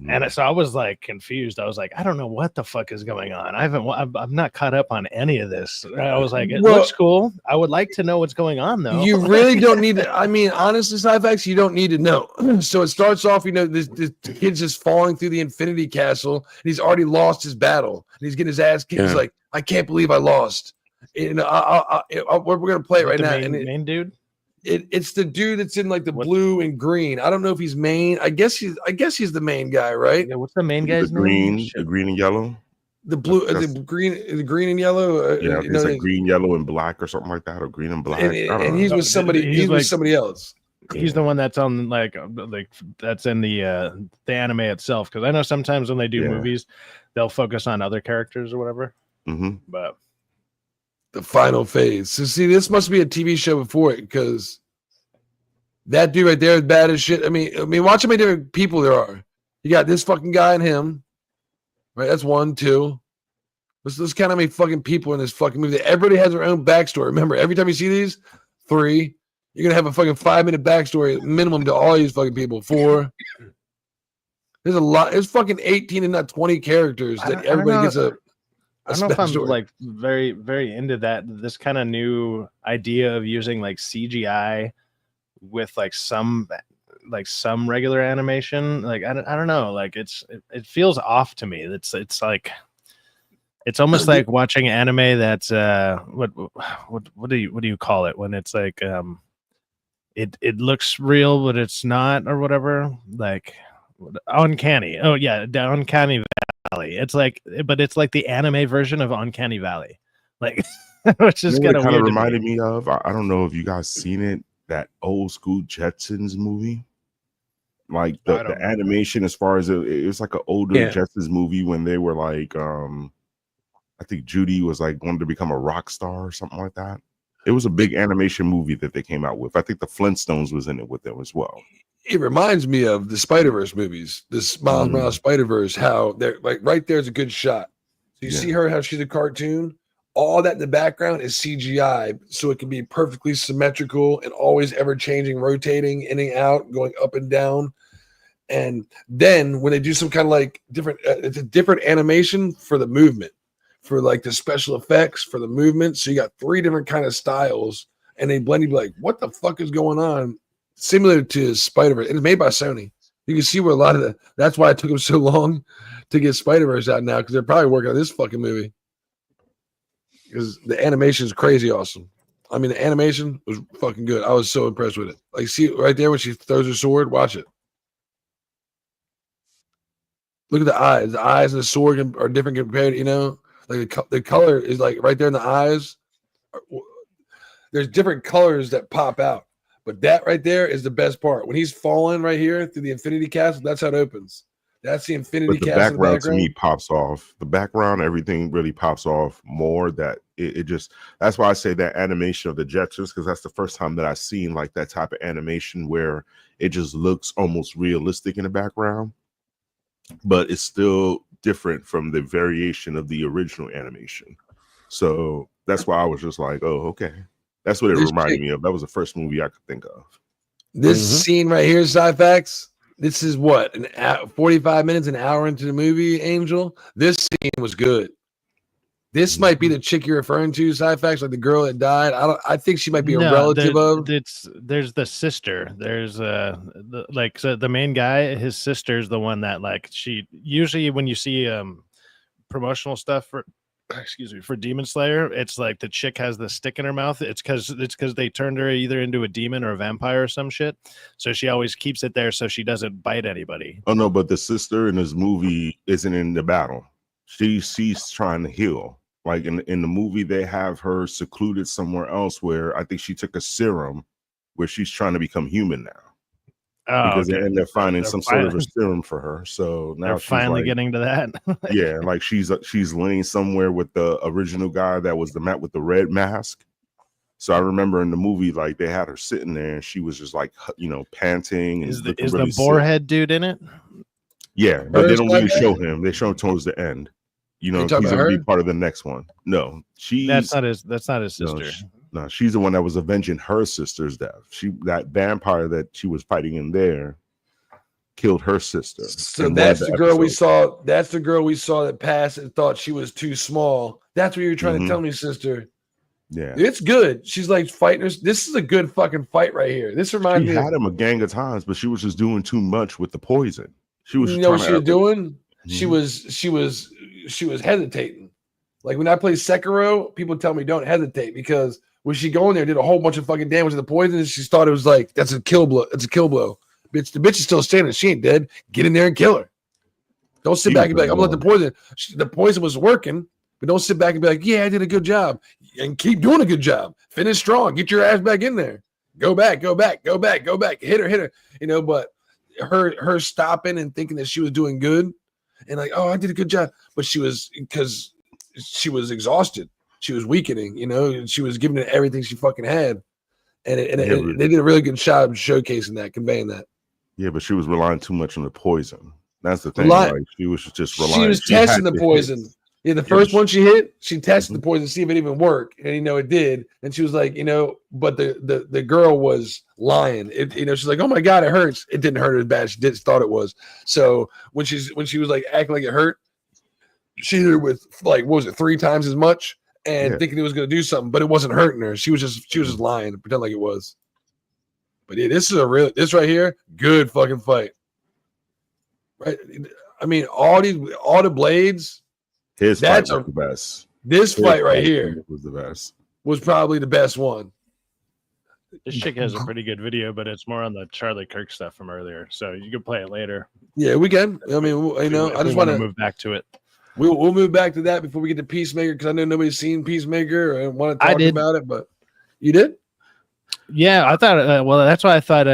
And so I was like confused. I was like, I don't know what the fuck is going on. I'm not caught up on any of this. I was like, it looks cool. I would like to know what's going on though. You really don't need to. I mean, honestly, sci-fi, you don't need to know. So it starts off, this kid's just falling through the Infinity Castle, and he's already lost his battle, and he's getting his ass kicked. He's like, I can't believe I lost. We're gonna play it right now. Main dude. It's the dude that's in like the blue and green. I don't know if he's main. I guess he's the main guy, right? Yeah, what's the main guy's name? The green and yellow. The blue, the green and yellow. It's like green, yellow, and black, or something like that, or green and black. And he's with somebody. He's with somebody else. He's the one that's on like that's in the anime itself. Because I know sometimes when they do movies, they'll focus on other characters or whatever. But the final phase. So see, this must be a TV show before it, because that dude right there is bad as shit. I mean, watch how many different people there are. You got this fucking guy and him, right? That's 1, 2. Let's count how many fucking people in this fucking movie. Everybody has their own backstory. Remember, every time you see these, 3, you're gonna have a fucking 5-minute backstory minimum to all these fucking people. 4. There's a lot. There's fucking 18 and not 20 characters that everybody gets a. I don't know if I'm like very, very into this kind of new idea of using like CGI with like some regular animation. Like I don't know. Like it feels off to me. It's like it's almost like watching anime that's what do you call it when it's like it looks real but it's not or whatever, like uncanny. Oh yeah, the Uncanny Valley. It's like, but it's like the anime version of Uncanny Valley, like which is kind of reminded me of. I don't know if you guys seen it, that old school Jetsons movie. Like the animation, as far as it was like an older Jetsons movie when they were like, I think Judy was like wanted to become a rock star or something like that. It was a big animation movie that they came out with. I think the Flintstones was in it with them as well. It reminds me of the Spider-Verse movies, this Miles Morales Spider-Verse, how they're like right there's a good shot. So you see her, how she's a cartoon, all that in the background is CGI, so it can be perfectly symmetrical and always ever changing, rotating in and out, going up and down. And then when they do some kind of like different, it's a different animation for the movement, for like the special effects, for the movement. So you got 3 different kind of styles, and they blend. You be like, what the fuck is going on? Similar to Spider-Verse. It's made by Sony. You can see where a lot of that's why it took them so long to get Spider-Verse out now, because they're probably working on this fucking movie. Because the animation is crazy awesome. I mean, the animation was fucking good. I was so impressed with it. Like, see right there when she throws her sword? Watch it. Look at the eyes. The eyes and the sword are different compared, like the color is like right there in the eyes. There's different colors that pop out. But that right there is the best part. When he's falling right here through the Infinity Castle, that's how it opens. That's the Infinity Castle. The background to me pops off. The background, everything really pops off more. That it just, that's why I say that animation of the Jetsons, because that's the first time that I've seen like that type of animation where it just looks almost realistic in the background, but it's still different from the variation of the original animation. So that's why I was just like, oh, okay. That's what it reminded me of. That was the first movie I could think of. This scene right here, Sci-Fax, this is what, 45 minutes, an hour into the movie, Angel. This scene was good. This might be the chick you're referring to, Sci-Fax, like the girl that died. I think she might be a relative of. There's the sister. There's so the main guy, his sister's the one that like she usually when you see promotional stuff for Demon Slayer, it's like the chick has the stick in her mouth. It's because they turned her either into a demon or a vampire or some shit. So she always keeps it there so she doesn't bite anybody. Oh no, but the sister in this movie isn't in the battle. She's trying to heal. Like in the movie, they have her secluded somewhere else where I think she took a serum where she's trying to become human now. Oh, because they end up finding some sort of a serum for her. So now they're finally getting to that. Yeah, like she's laying somewhere with the original guy that was the mat with the red mask. So I remember in the movie, like they had her sitting there and she was just like, you know, panting. And Is the really boarhead dude in it? Yeah, but they don't really show him. They show him towards the end. You know, he's gonna be part of the next one. No, that's not his sister. No, she's the one that was avenging her sister's death. That vampire that she was fighting in there killed her sister. So that's the girl we saw. That's the girl we saw that passed and thought she was too small. That's what you're trying to tell me, sister. Yeah, it's good. She's like fighting her. This is a good fucking fight right here. This reminds me. She had him a gang of times, but she was just doing too much with the poison. She was. You know what she was doing? She was hesitating. Like when I play Sekiro, people tell me don't hesitate because when she go in there, did a whole bunch of fucking damage to the poison, and she thought it was like that's a kill blow. It's a kill blow. Bitch, the bitch is still standing. She ain't dead. Get in there and kill her. Don't sit back and be like, I'm gonna let the poison. The poison was working. But don't sit back and be like, yeah, I did a good job. And keep doing a good job. Finish strong. Get your ass back in there. Go back. Hit her. You know, but her stopping and thinking that she was doing good and like, oh, I did a good job. But she was, because she was exhausted. She was weakening, you know, she was giving it everything she fucking had. And they did a really good job showcasing that, conveying that. Yeah, but she was relying too much on the poison. That's the thing. Like, she was just relying. She was testing the poison. Yeah, the first one she hit, she tested the poison to see if it even worked, and you know it did. And she was like, you know, but the girl was lying. You know, she's like, oh my god, it hurts. It didn't hurt as bad. She thought it was. So when she was like acting like it hurt, she hit her with like what was it, 3 times as much, and thinking it was going to do something, but it wasn't hurting her. She was just lying, pretend like it was. But yeah, this is right here, good fucking fight. Right? I mean, all the blades. His fight was the best. This fight right here was the best. Was probably the best one. This chick has a pretty good video, but it's more on the Charlie Kirk stuff from earlier, so you can play it later. Yeah, we can. I mean, you know, I just want to move back to it. We'll move back to that before we get to Peacemaker because I know nobody's seen Peacemaker and want to talk about it. But you did? Yeah, I thought. Well, that's why I thought.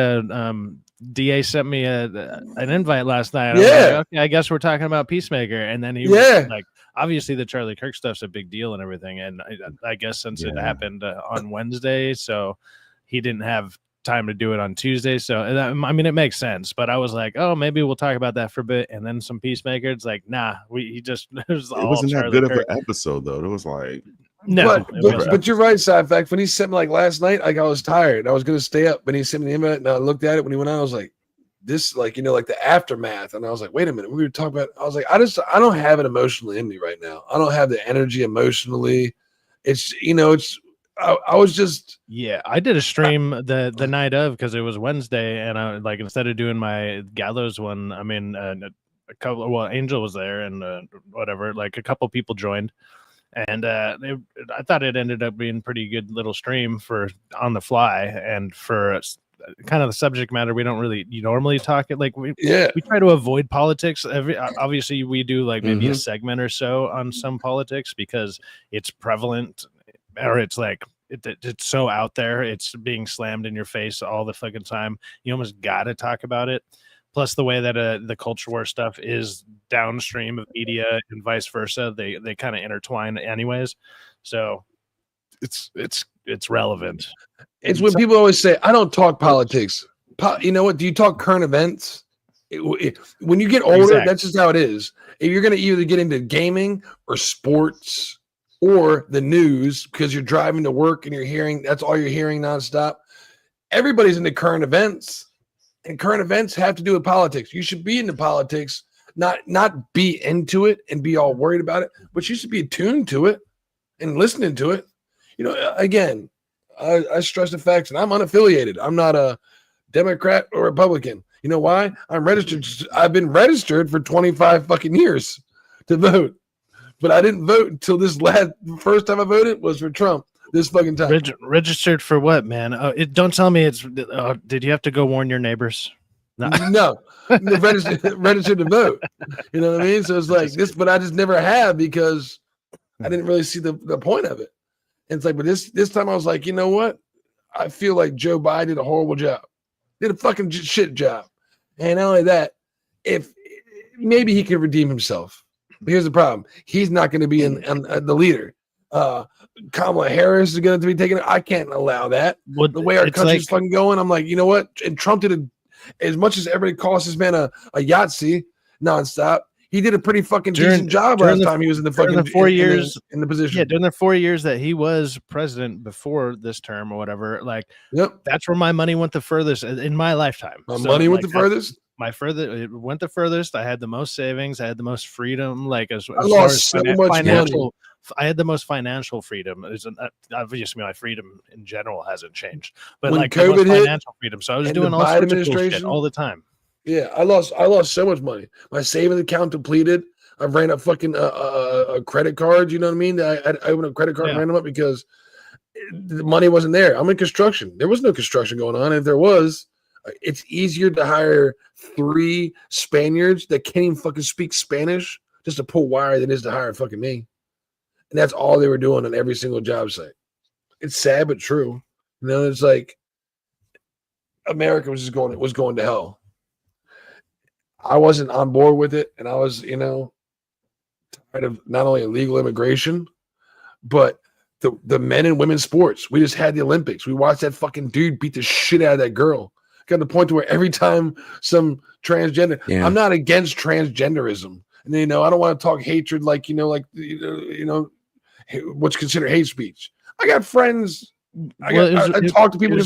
DA sent me an invite last night. Yeah. Like, okay, I guess we're talking about Peacemaker, and then he was like, obviously the Charlie Kirk stuff's a big deal and everything, and I guess since it happened on Wednesday, so he didn't have time to do it on Tuesday. So I mean, it makes sense. But I was like, oh, maybe we'll talk about that for a bit, and then some Peacemaker. It's like, nah, it wasn't that good of an episode though. It was like. No, but you're right, side fact. When he sent me like last night, like I was tired. I was gonna stay up, but he sent me the invite, and I looked at it when he went on. I was like, "This, like, you know, like the aftermath." And I was like, "Wait a minute." We were talking about. I was like, I don't have it emotionally in me right now. I don't have the energy emotionally. It's, you know, it's. I was just. Yeah, I did a stream the night of because it was Wednesday, and I like instead of doing my Gallows one, I mean, a couple. Well, Angel was there, and whatever. Like a couple people joined. And I thought it ended up being pretty good little stream for on the fly and for kind of the subject matter. We don't really normally talk it like we try to avoid politics. Obviously we do like maybe a segment or so on some politics because it's prevalent or it's like it's so out there. It's being slammed in your face all the fucking time. You almost got to talk about it. Plus the way that the culture war stuff is downstream of media and vice versa, they kind of intertwine anyways. So it's relevant. It's when people always say, I don't talk politics. You know what? Do you talk current events? When you get older, that's just how it is. If you're going to either get into gaming or sports or the news because you're driving to work and that's all you're hearing nonstop. Everybody's into current events. And current events have to do with politics. You should be into politics, not be into it and be all worried about it, but you should be attuned to it and listening to it. You know, again, I stress the facts, and I'm unaffiliated. I'm not a Democrat or Republican. You know why? I'm registered. I've been registered for 25 fucking years to vote, but I didn't vote until first time I voted was for Trump. This fucking time. Registered for what, man? Don't tell me it's. Did you have to go warn your neighbors? No, registered to vote. You know what I mean? So it's like this, but I just never have because I didn't really see the point of it. And it's like, but this time I was like, you know what? I feel like Joe Biden did a horrible job. Did a fucking shit job. And not only that, if maybe he could redeem himself. But here's the problem: he's not going to be the leader. Kamala Harris is going to be taken. I can't allow that. Well, the way our country's fucking going, I'm like, you know what? And Trump did as much as everybody calls this man a Yahtzee nonstop. He did a pretty fucking decent job last time he was in the fucking 4 years in the position. Yeah, during the 4 years that he was president before this term or whatever, like, that's where my money went the furthest in my lifetime. My money went the furthest. It went the furthest. I had the most savings. I had the most freedom. Like as I lost so much financial. money. I had the most financial freedom. Obviously, my freedom in general hasn't changed, but when like COVID hit, financial freedom. So I was doing all sorts of cool shit all the time. Yeah, I lost so much money. My savings account depleted. I ran up fucking credit cards. You know what I mean? I opened a credit card and ran them up because the money wasn't there. I'm in construction. There was no construction going on. If there was, it's easier to hire 3 Spaniards that can't even fucking speak Spanish just to pull wire than it is to hire fucking me. And that's all they were doing on every single job site. It's sad but true. You know, it's like America was going to hell. I wasn't on board with it, and I was, you know, tired of not only illegal immigration, but the men and women's sports. We just had the Olympics. We watched that fucking dude beat the shit out of that girl. Got to the point to where every time some transgender, I'm not against transgenderism, and you know, I don't want to talk hatred like what's considered hate speech. I got friends. I talk to people.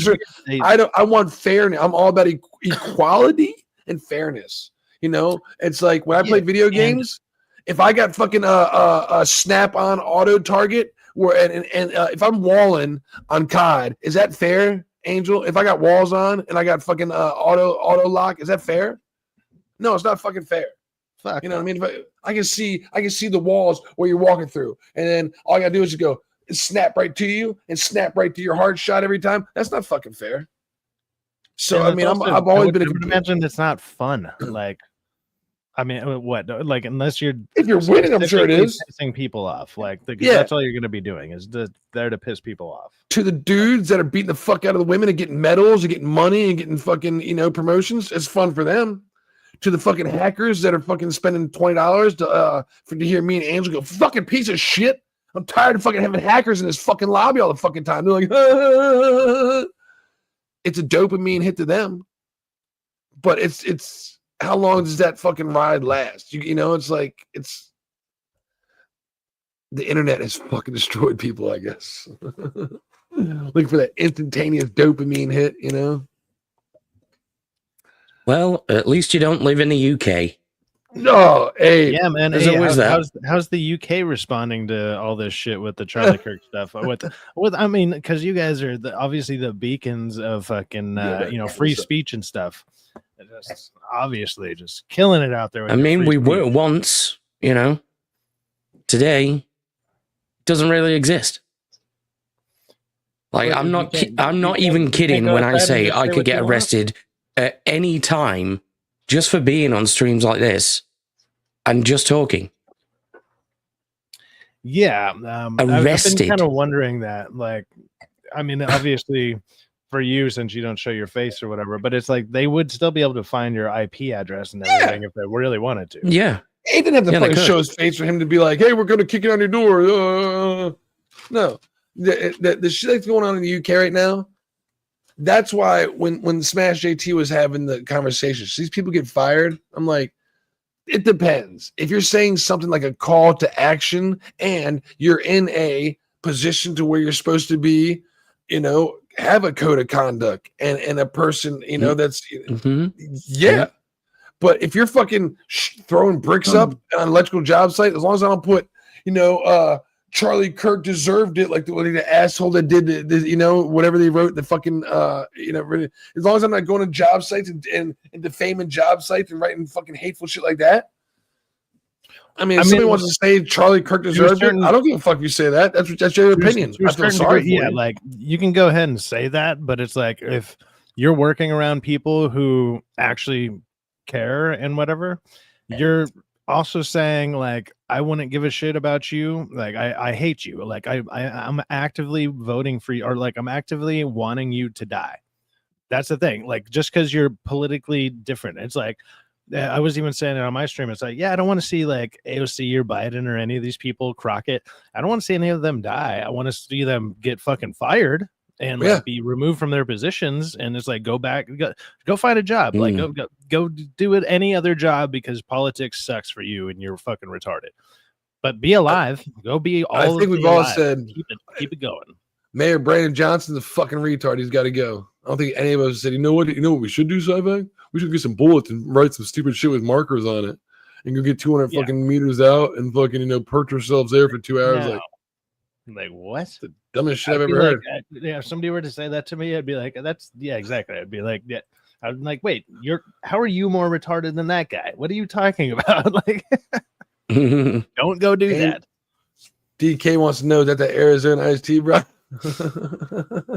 I want fairness. I'm all about equality and fairness. You know, it's like when I play video games, if I got fucking a snap-on auto target where and if I'm walling on COD, is that fair, Angel? If I got walls on and I got fucking auto lock, is that fair? No, it's not fucking fair. Fuck, you know what I mean? If I can see the walls where you're walking through, and then all I gotta do is just go and snap right to you and snap right to your hard shot every time. That's not fucking fair. So I mean, I've always been. I would imagine it's not fun. Like, I mean, what? Like, unless you're if you're winning, I'm sure it is pissing people off. Like, that's all you're going to be doing is there to piss people off. To the dudes that are beating the fuck out of the women and getting medals and getting money and getting fucking promotions, it's fun for them. To the fucking hackers that are fucking spending $20 to hear me and Angel go fucking piece of shit. I'm tired of fucking having hackers in this fucking lobby all the fucking time. They're like, it's a dopamine hit to them, but it's how long does that fucking ride last? You know, it's like it's the internet has fucking destroyed people, I guess. Looking for that instantaneous dopamine hit, you know. Well, at least you don't live in the UK. No, hey, yeah, man. Hey, how's the UK responding to all this shit with the Charlie Kirk stuff? I mean, because you guys are obviously the beacons of fucking free speech and stuff. Just obviously just killing it out there. I mean, we were once, you know. Today doesn't really exist. Like, I'm not even kidding when I say I could get arrested at any time just for being on streams like this and just talking. Yeah. Arrested. I've been kind of wondering that. Like, I mean, obviously for you, since you don't show your face or whatever, but it's like they would still be able to find your IP address and everything if they really wanted to. Yeah. He didn't have to fucking show his face for him to be like, hey, we're going to kick it on your door. No. The shit that's going on in the UK right now, that's why when Smash JT was having the conversations, these people get fired. I'm like, it depends. If you're saying something like a call to action and you're in a position to where you're supposed to be, you know, have a code of conduct and a person, you know, that's But if you're fucking throwing bricks up on an electrical job site, as long as I don't put, you know, Charlie Kirk deserved it, like the asshole that did you know, whatever they wrote, the fucking you know, really, as long as I'm not going to job sites and defaming job sites and writing fucking hateful shit like that. I mean, if somebody wants to say Charlie Kirk deserved it, I don't give a fuck if you say that. That's your opinion. I feel sorry for you. Like, you can go ahead and say that, but it's like if you're working around people who actually care and whatever, you're also saying like, I wouldn't give a shit about you. Like, I hate you. Like, I'm actively voting for you, or like I'm actively wanting you to die. That's the thing. Like, just because you're politically different, it's like I was even saying it on my stream. It's like, yeah, I don't want to see like AOC or Biden or any of these people, Crockett. I don't want to see any of them die. I want to see them get fucking fired and like, be removed from their positions. And it's like, go back, go find a job. Like go do it any other job because politics sucks for you and you're fucking retarded. But be alive. Go be all. I think we've all said keep it going. Mayor Brandon Johnson's a fucking retard. He's got to go. I don't think any of us said, you know what we should do, Cyvac? We should get some bullets and write some stupid shit with markers on it and go get 200 fucking meters out and fucking, perch ourselves there for 2 hours. Like what? The dumbest shit I've ever heard. If somebody were to say that to me, I'd be like, exactly. I'd be like, yeah. I'm like, wait, how are you more retarded than that guy? What are you talking about? Like, don't go do that. DK wants to know that the Arizona iced tea, bro.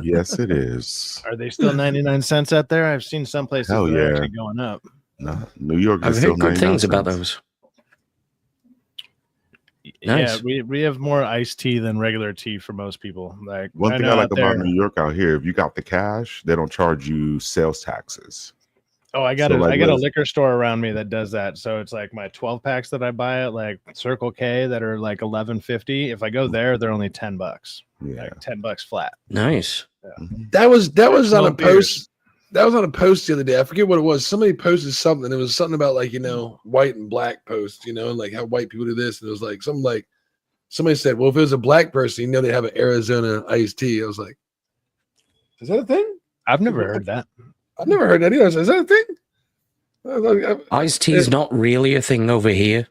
Yes, it is. Are they still 99 cents out there? I've seen some places they're actually going up. No, New York. I've heard good things about those. Nice. Yeah, we have more iced tea than regular tea for most people. Like one thing I like about New York out here, if you got the cash, they don't charge you sales taxes. Oh, I got a liquor store around me that does that. So it's like my 12 packs that I buy at like Circle K that are like $11.50. If I go there, they're only $10. Yeah, like $10 flat. Nice. Yeah. That was on a post. That was on a post the other day. I forget what it was. Somebody posted something. It was something about like, white and black post, and like how white people do this. And it was like something like somebody said, well, if it was a black person, they have an Arizona iced tea. I was like, is that a thing? I've never heard that. I've never heard that either. Is that a thing? Iced tea is not really a thing over here.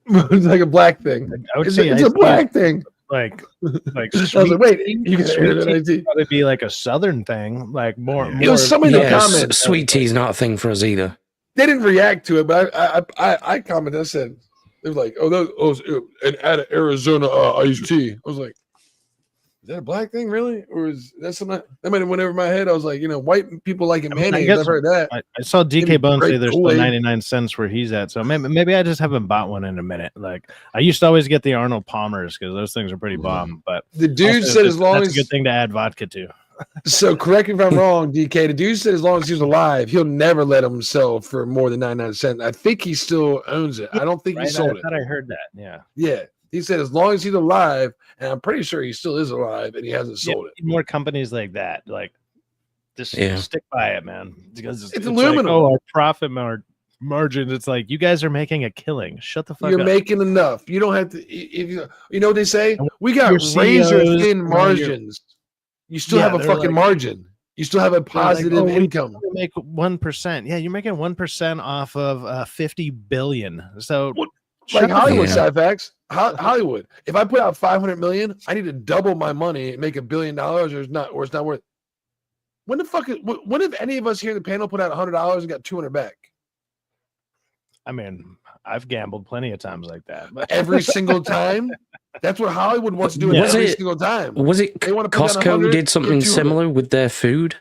It's like a black thing. I would say it's a black thing. Like I was like, wait, you can probably be like a southern thing, like more. It was somebody in the comments. Sweet tea is not a thing for us either. They didn't react to it, but I commented. I said, they were like, an out of Arizona iced tea. I was like, is that a black thing, really, or is that something that might have went over my head? I was like, white people like mayonnaise. I've heard that. I saw DK Bones say there's still 99 cents where he's at, so maybe I just haven't bought one in a minute. Like I used to always get the Arnold Palmers because those things are pretty bomb. But the dude said as long as a good thing to add vodka to. So correct me if I'm wrong, DK. The dude said as long as he's alive, he'll never let him sell for more than 99 cents. I think he still owns it. I don't think he sold it. I thought I heard that. Yeah. Yeah. He said as long as he's alive, and I'm pretty sure he still is alive, and he hasn't sold it. More companies like that, like just stick by it, man. Because it's aluminum. Like, our profit margins. It's like you guys are making a killing. Shut the fuck up. You're making enough. You don't have to. If you know what they say? We got razor thin margins. You still have a fucking margin. You still have a positive income. You make 1%. Yeah, you're making 1% off of 50 billion. So. Like Hollywood side facts. Hollywood. If I put out 500 million, I need to double my money and make $1 billion, or it's not worth. When if any of us here in the panel put out $100 and got 200 back? I mean, I've gambled plenty of times like that. But every single time. That's what Hollywood wants to do every single time. Was it Costco did something similar with their food?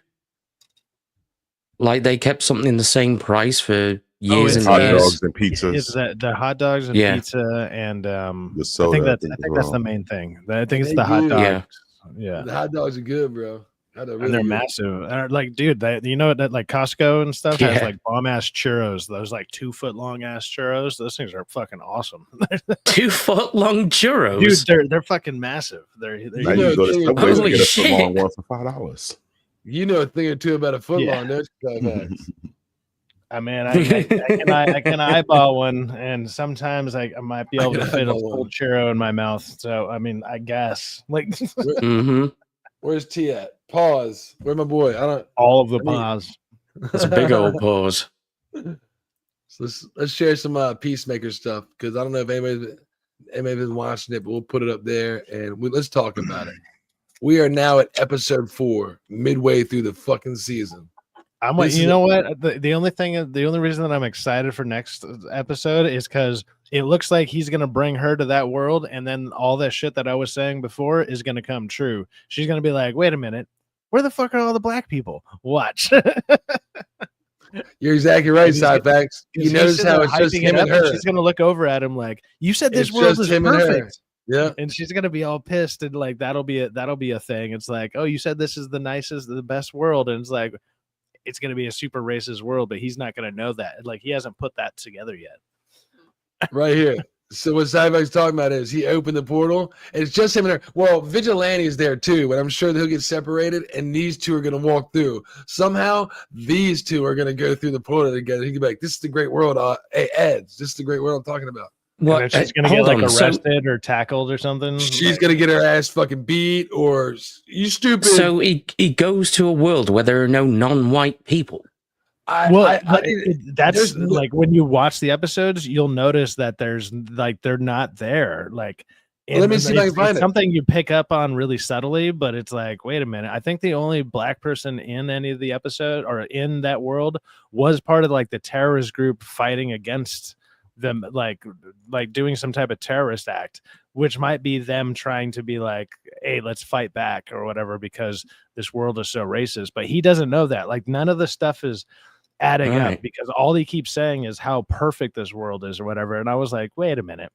Like they kept something the same price for years and hot years. Dogs and pizzas. It's the hot dogs and pizza and the soda. I think that's the main thing. I think it's the hot dogs. Yeah. The hot dogs are good, bro. And they're massive. Like, dude, that like Costco and stuff has like bomb ass churros. Those like 2 foot long ass churros. Those things are fucking awesome. 2 foot long churros, dude. They're fucking massive. They're you go to Subway and get a foot long one for $5. You know a thing or two about a foot long, don't you? I mean, I can eyeball one, and sometimes I might be able to fit a full churro in my mouth. So, I mean, I guess like. Where's T at? Pause. Where my boy? All of the pause. That's a big old pause. So let's share some Peacemaker stuff because I don't know if anybody's been watching it, but we'll put it up there and let's talk about it. We are now at episode 4, midway through the fucking season. You know what? The only reason that I'm excited for next episode is because it looks like he's gonna bring her to that world, and then all that shit that I was saying before is gonna come true. She's gonna be like, "Wait a minute, where the fuck are all the black people?" Watch. You're exactly right, side facts. You notice how it's just him and her. She's gonna look over at him like, "You said this world is perfect." Yeah, and she's gonna be all pissed, and like that'll be a thing. It's like, "Oh, you said this is the nicest, the best world," and it's like. it's going to be a super racist world, but he's not going to know that. Like, he hasn't put that together yet. Right here. So what Cyber's talking about is he opened the portal, and it's just him and her. Well, Vigilante is there too, but I'm sure they'll get separated, and these two are going to walk through. Somehow, these two are going to go through the portal together. He can be like, "This is the great world, hey, Eds. This is the great world I'm talking about." Well, she's going to get like arrested or tackled or something. She's going to get her ass fucking beat, or you stupid. So he goes to a world where there are no non-white people. That's like when you watch the episodes, you'll notice that there's like they're not there. Like, let me see if I can find it. Something you pick up on really subtly, but it's like, wait a minute. I think the only black person in any of the episode or in that world was part of like the terrorist group fighting against them, like doing some type of terrorist act, which might be them trying to be like, hey, let's fight back or whatever because this world is so racist. But he doesn't know that. Like, none of the stuff is adding up because all he keeps saying is how perfect this world is or whatever. And I was like, wait a minute,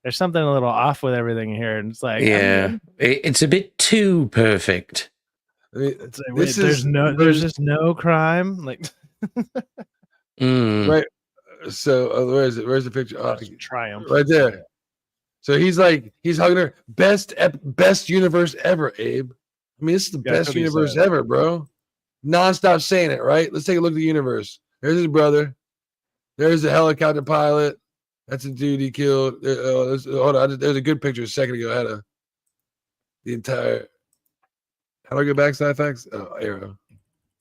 there's something a little off with everything here. And it's like, yeah, it's a bit too perfect. I mean, it's like, wait, there's just no crime. Like, right. So where is it? Where's the picture? Oh, Triumph right there. So he's hugging her. Best universe ever, Abe. I mean, this is the best universe ever, bro. Non-stop saying it, right? Let's take a look at the universe. There's his brother. There's the helicopter pilot. That's a dude he killed. Hold on. There's a good picture a second ago. I had the entire. How do I go back, Sci-Fax? Oh, arrow.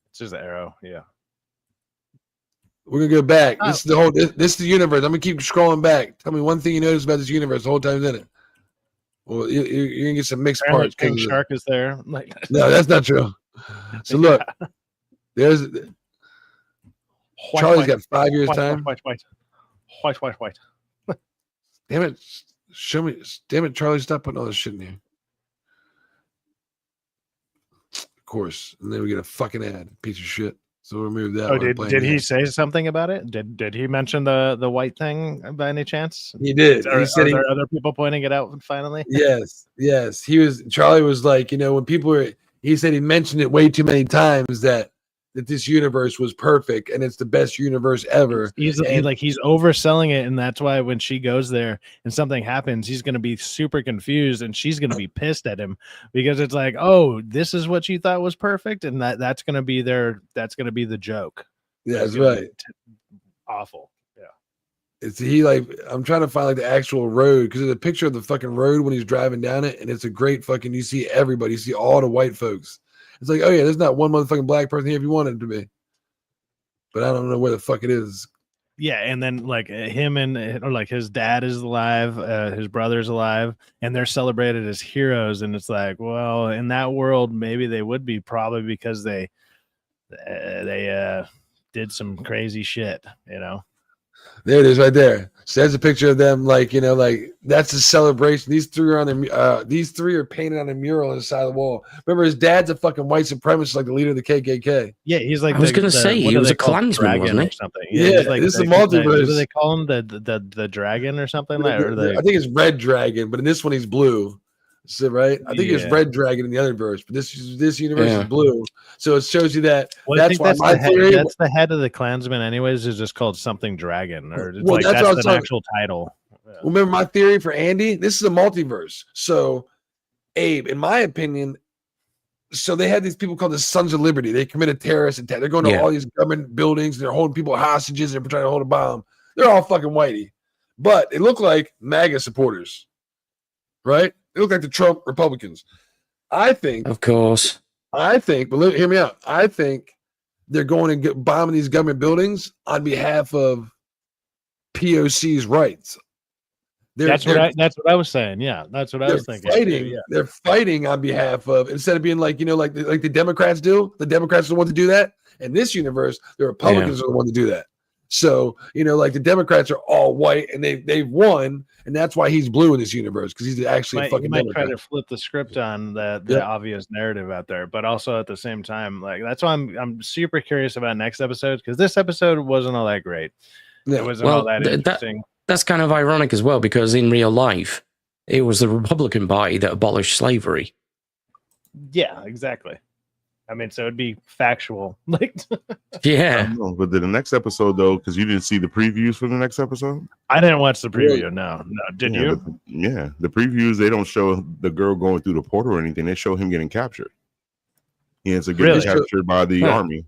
It's just the arrow. Yeah. We're gonna go back. This is the whole. This is the universe. I'm gonna keep scrolling back. Tell me one thing you notice about this universe the whole time in it. Well, you're gonna get some mixed parts. King Shark is there. Like, no, that's not true. So look, there's Charlie's got 5 years time. White. Damn it! Show me. Damn it, Charlie! Stop putting all this shit in here. Of course, and then we get a fucking ad. Piece of shit. So we'll remove that. Oh, did he say something about it? Did he mention the white thing by any chance? He did. He said there other people pointing it out finally? Yes. Charlie was like, when people were, he said he mentioned it way too many times that this universe was perfect and it's the best universe ever. He's overselling it, and that's why when she goes there and something happens, he's going to be super confused and she's going to be pissed at him because it's like, oh, this is what you thought was perfect, and that's going to be the joke. Yeah, that's right. Awful. Yeah. I'm trying to find like the actual road because there's a picture of the fucking road when he's driving down it, and it's a great fucking. You see everybody, you see all the white folks. It's like, oh yeah, there's not one motherfucking black person here if you wanted it to be. But I don't know where the fuck it is. Yeah, and then like him or like his dad is alive, his brother's alive, and they're celebrated as heroes. And it's like, well, in that world, maybe they would be probably because they did some crazy shit, There it is, right there. So there's a picture of them, like that's a celebration. These three are painted on a mural on the side of the wall. Remember, his dad's a fucking white supremacist, like the leader of the KKK. Yeah, he's like. I was going to say he was a Klansman, wasn't he? Or something. Yeah, like this is a multiverse. What do they call him? The dragon or something? I think it's Red Dragon, but in this one he's blue. So right, I think it's Red Dragon in the other verse, but this universe is blue. So it shows you that. Well, that's why my theory. That's the head of the Klansman, anyways. Is just called something Dragon, or that's the actual title. Yeah. Remember my theory for Andy? This is a multiverse. So, Abe, in my opinion, so they had these people called the Sons of Liberty. They committed terrorist attack. They're going to all these government buildings. And they're holding people hostages. And they're trying to hold a bomb. They're all fucking whitey, but they look like MAGA supporters, right? They look like the Trump Republicans. I think, of course. But hear me out. I think they're going to bombing these government buildings on behalf of POC's rights. That's what I was saying. Yeah, that's what I was thinking. They're fighting on behalf of, instead of being like the Democrats do. The Democrats are the one to do that. In this universe, the Republicans are the one to do that. So, like the Democrats are all white and they've won, and that's why he's blue in this universe, because he's actually a fucking Democrat. Try to flip the script on the obvious narrative out there, but also at the same time, like that's why I'm super curious about next episode, because this episode wasn't all that great. Yeah. It wasn't all that interesting. That's kind of ironic as well, because in real life, it was the Republican Party that abolished slavery. Yeah, exactly. I mean, so it'd be factual. Like, yeah. But the next episode, though, because you didn't see the previews for the next episode. I didn't watch the preview. No. Did you? The previews, they don't show the girl going through the portal or anything. They show him getting captured. He ends up getting captured by the army.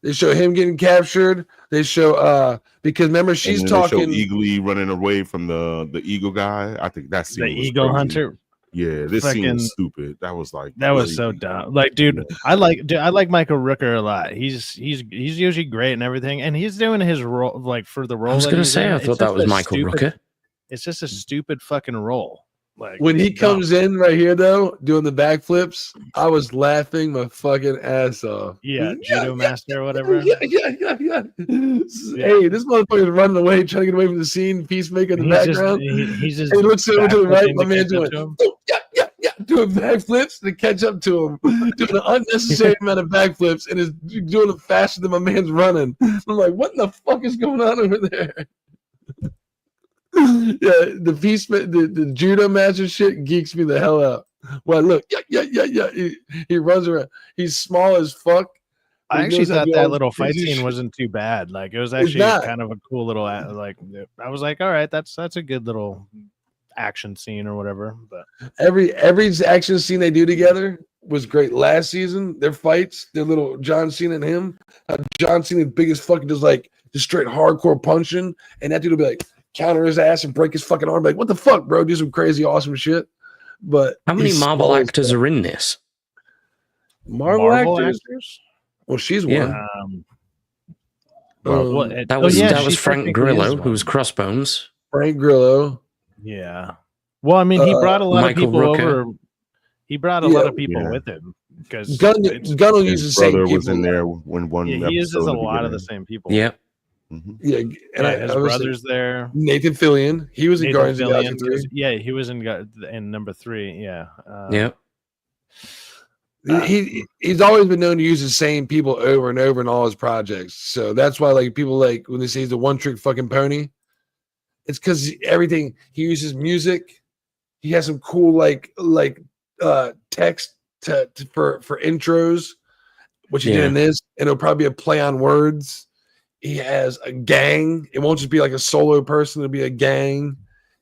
They show him getting captured. They show because remember she's talking. Eagly running away from the eagle guy. I think that's the eagle crazy. Hunter. Yeah, this scene was stupid. That was so dumb. Like, dude, I like Michael Rooker a lot. He's usually great and everything, and he's doing his role like for the role. I was gonna say, I thought that was Michael Rooker. It's just a stupid fucking role. Like when he comes in right here though, doing the backflips, I was laughing my fucking ass off. Yeah, judo master or whatever. Yeah. Hey, this motherfucker's running away, trying to get away from the scene. Peacemaker in the background. He looks over to the right. My man's doing, doing backflips to catch up to him, doing an unnecessary amount of backflips, and is doing it faster than my man's running. I'm like, what in the fuck is going on over there? Yeah, the judo master shit geeks me the hell out. Well, look, he runs around. He's small as fuck. I actually thought that little fight scene wasn't too bad. Like, it was actually kind of a cool little like. I was like, all right, that's a good little action scene or whatever. But every action scene they do together was great. Last season, their fights, their little John Cena and him. John Cena, big as fucking, just straight hardcore punching, and that dude will be like, counter his ass and break his fucking arm. Like, what the fuck, bro? Do some crazy, awesome shit. But how many Marvel actors are in this? Marvel actors? Well, she's one. That was Frank Grillo, who was Crossbones. Frank Grillo. Yeah. Well, I mean, he brought a lot of people over. He brought a lot of people with him because Gunn will use the same people. Was in there when one. Yeah, he uses a lot of the same people. Yep. Mm-hmm. Yeah, and his brother's there. Nathan Fillion, he was in Guardians of the Galaxy 3. Yeah, he was in number 3. Yeah. Yep. He's always been known to use the same people over and over in all his projects. So that's why people when they say he's a one-trick fucking pony, it's because everything he uses music. He has some cool text for intros, which he did in this, and it'll probably be a play on words. He has a gang. It won't just be like a solo person. It'll be a gang.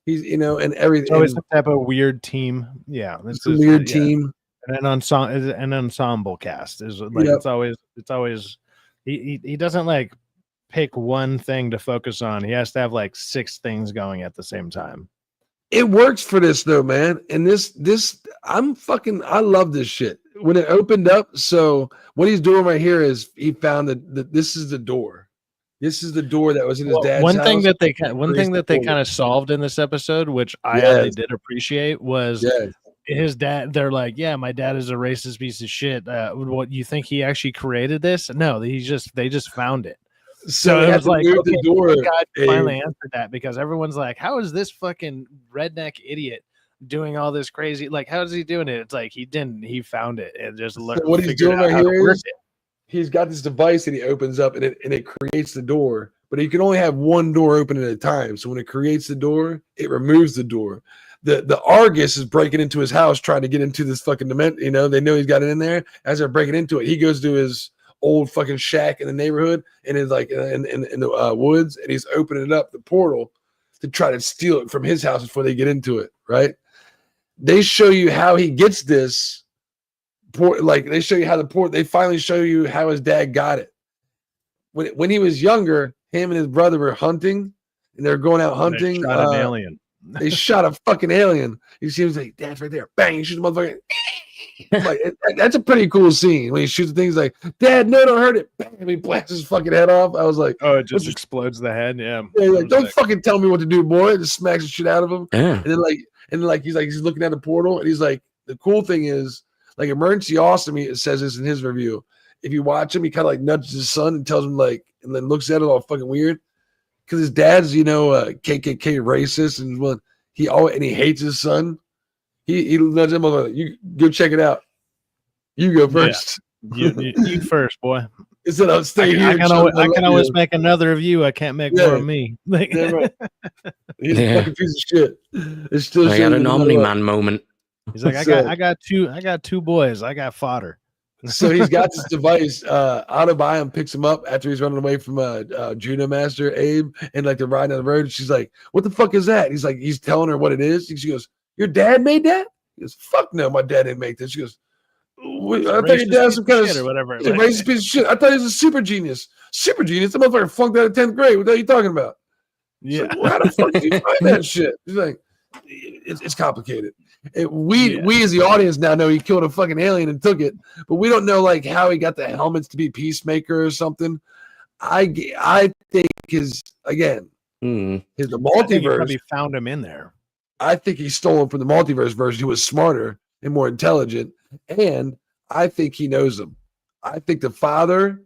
He's, and everything. It's always some type of weird team. Yeah. It's a weird team. And an ensemble cast is like, it's always, he doesn't pick one thing to focus on. He has to have 6 things going at the same time. It works for this though, man. And I love this shit. When it opened up, so what he's doing right here is he found that this is the door. This is the door that was in his dad's house. One thing that they kind of solved in this episode, which I really did appreciate, was his dad. They're like, yeah, my dad is a racist piece of shit. What, you think he actually created this? No, they just found it. So it was like, okay, the door. God finally answered that, because everyone's like, how is this fucking redneck idiot doing all this crazy? Like, how is he doing it? It's like he didn't. He found it and just learned. So what he's doing right here is he's got this device that he opens up and it creates the door, but he can only have one door open at a time. So when it creates the door, it removes the door. The Argus is breaking into his house, trying to get into this fucking dimension. They know he's got it in there. As they're breaking into it, he goes to his old fucking shack in the neighborhood and is like in the woods, and he's opening up the portal to try to steal it from his house before they get into it. Right? They show you how he gets this. They show you how they finally show you how his dad got it. When he was younger, him and his brother were hunting, and they're going out hunting. They shot an alien. They shot a fucking alien. You see him say, "Dad's right there!" Bang! He shoots the motherfucker. That's a pretty cool scene when he shoots the things like, "Dad, no, don't hurt it!" Bang! And he blasts his fucking head off. I was like, "Oh, it just explodes the head." Yeah. Don't fucking tell me what to do, boy. It just smacks the shit out of him. Yeah. And then he's looking at the portal, and he's like, the cool thing is, Emergency Awesome, it says this in his review. If you watch him, he kind of nudges his son and tells him and then looks at it all fucking weird, because his dad's KKK racist, and he hates his son. He nudges him over. You go check it out. You go first. Yeah. You first, boy. Instead of staying here. I can always make another of you. I can't make more of me. Yeah, right. He's a fucking piece of shit. It's still. I got an Omni-Man moment. He's like, I got two boys. I got fodder. So he's got this device. Autobiome picks him up after he's running away from Judo Master Abe, and like they're riding on the road. She's like, "What the fuck is that?" He's like, he's telling her what it is. She goes, "Your dad made that?" He goes, "Fuck no, my dad didn't make that." She goes, "I thought your dad was some kind of or whatever. Racist piece of shit. I thought he was a super genius. Super genius. The motherfucker flunked out of 10th grade. What are you talking about?" Yeah. Like, well, how the fuck did you find that shit? He's like, it's complicated. We as the audience now know he killed a fucking alien and took it, but we don't know like how he got the helmets to be Peacemaker or something. I think his the multiverse probably found him in there. I think he stole him from the multiverse version. He was smarter and more intelligent, and I think he knows him. I think the father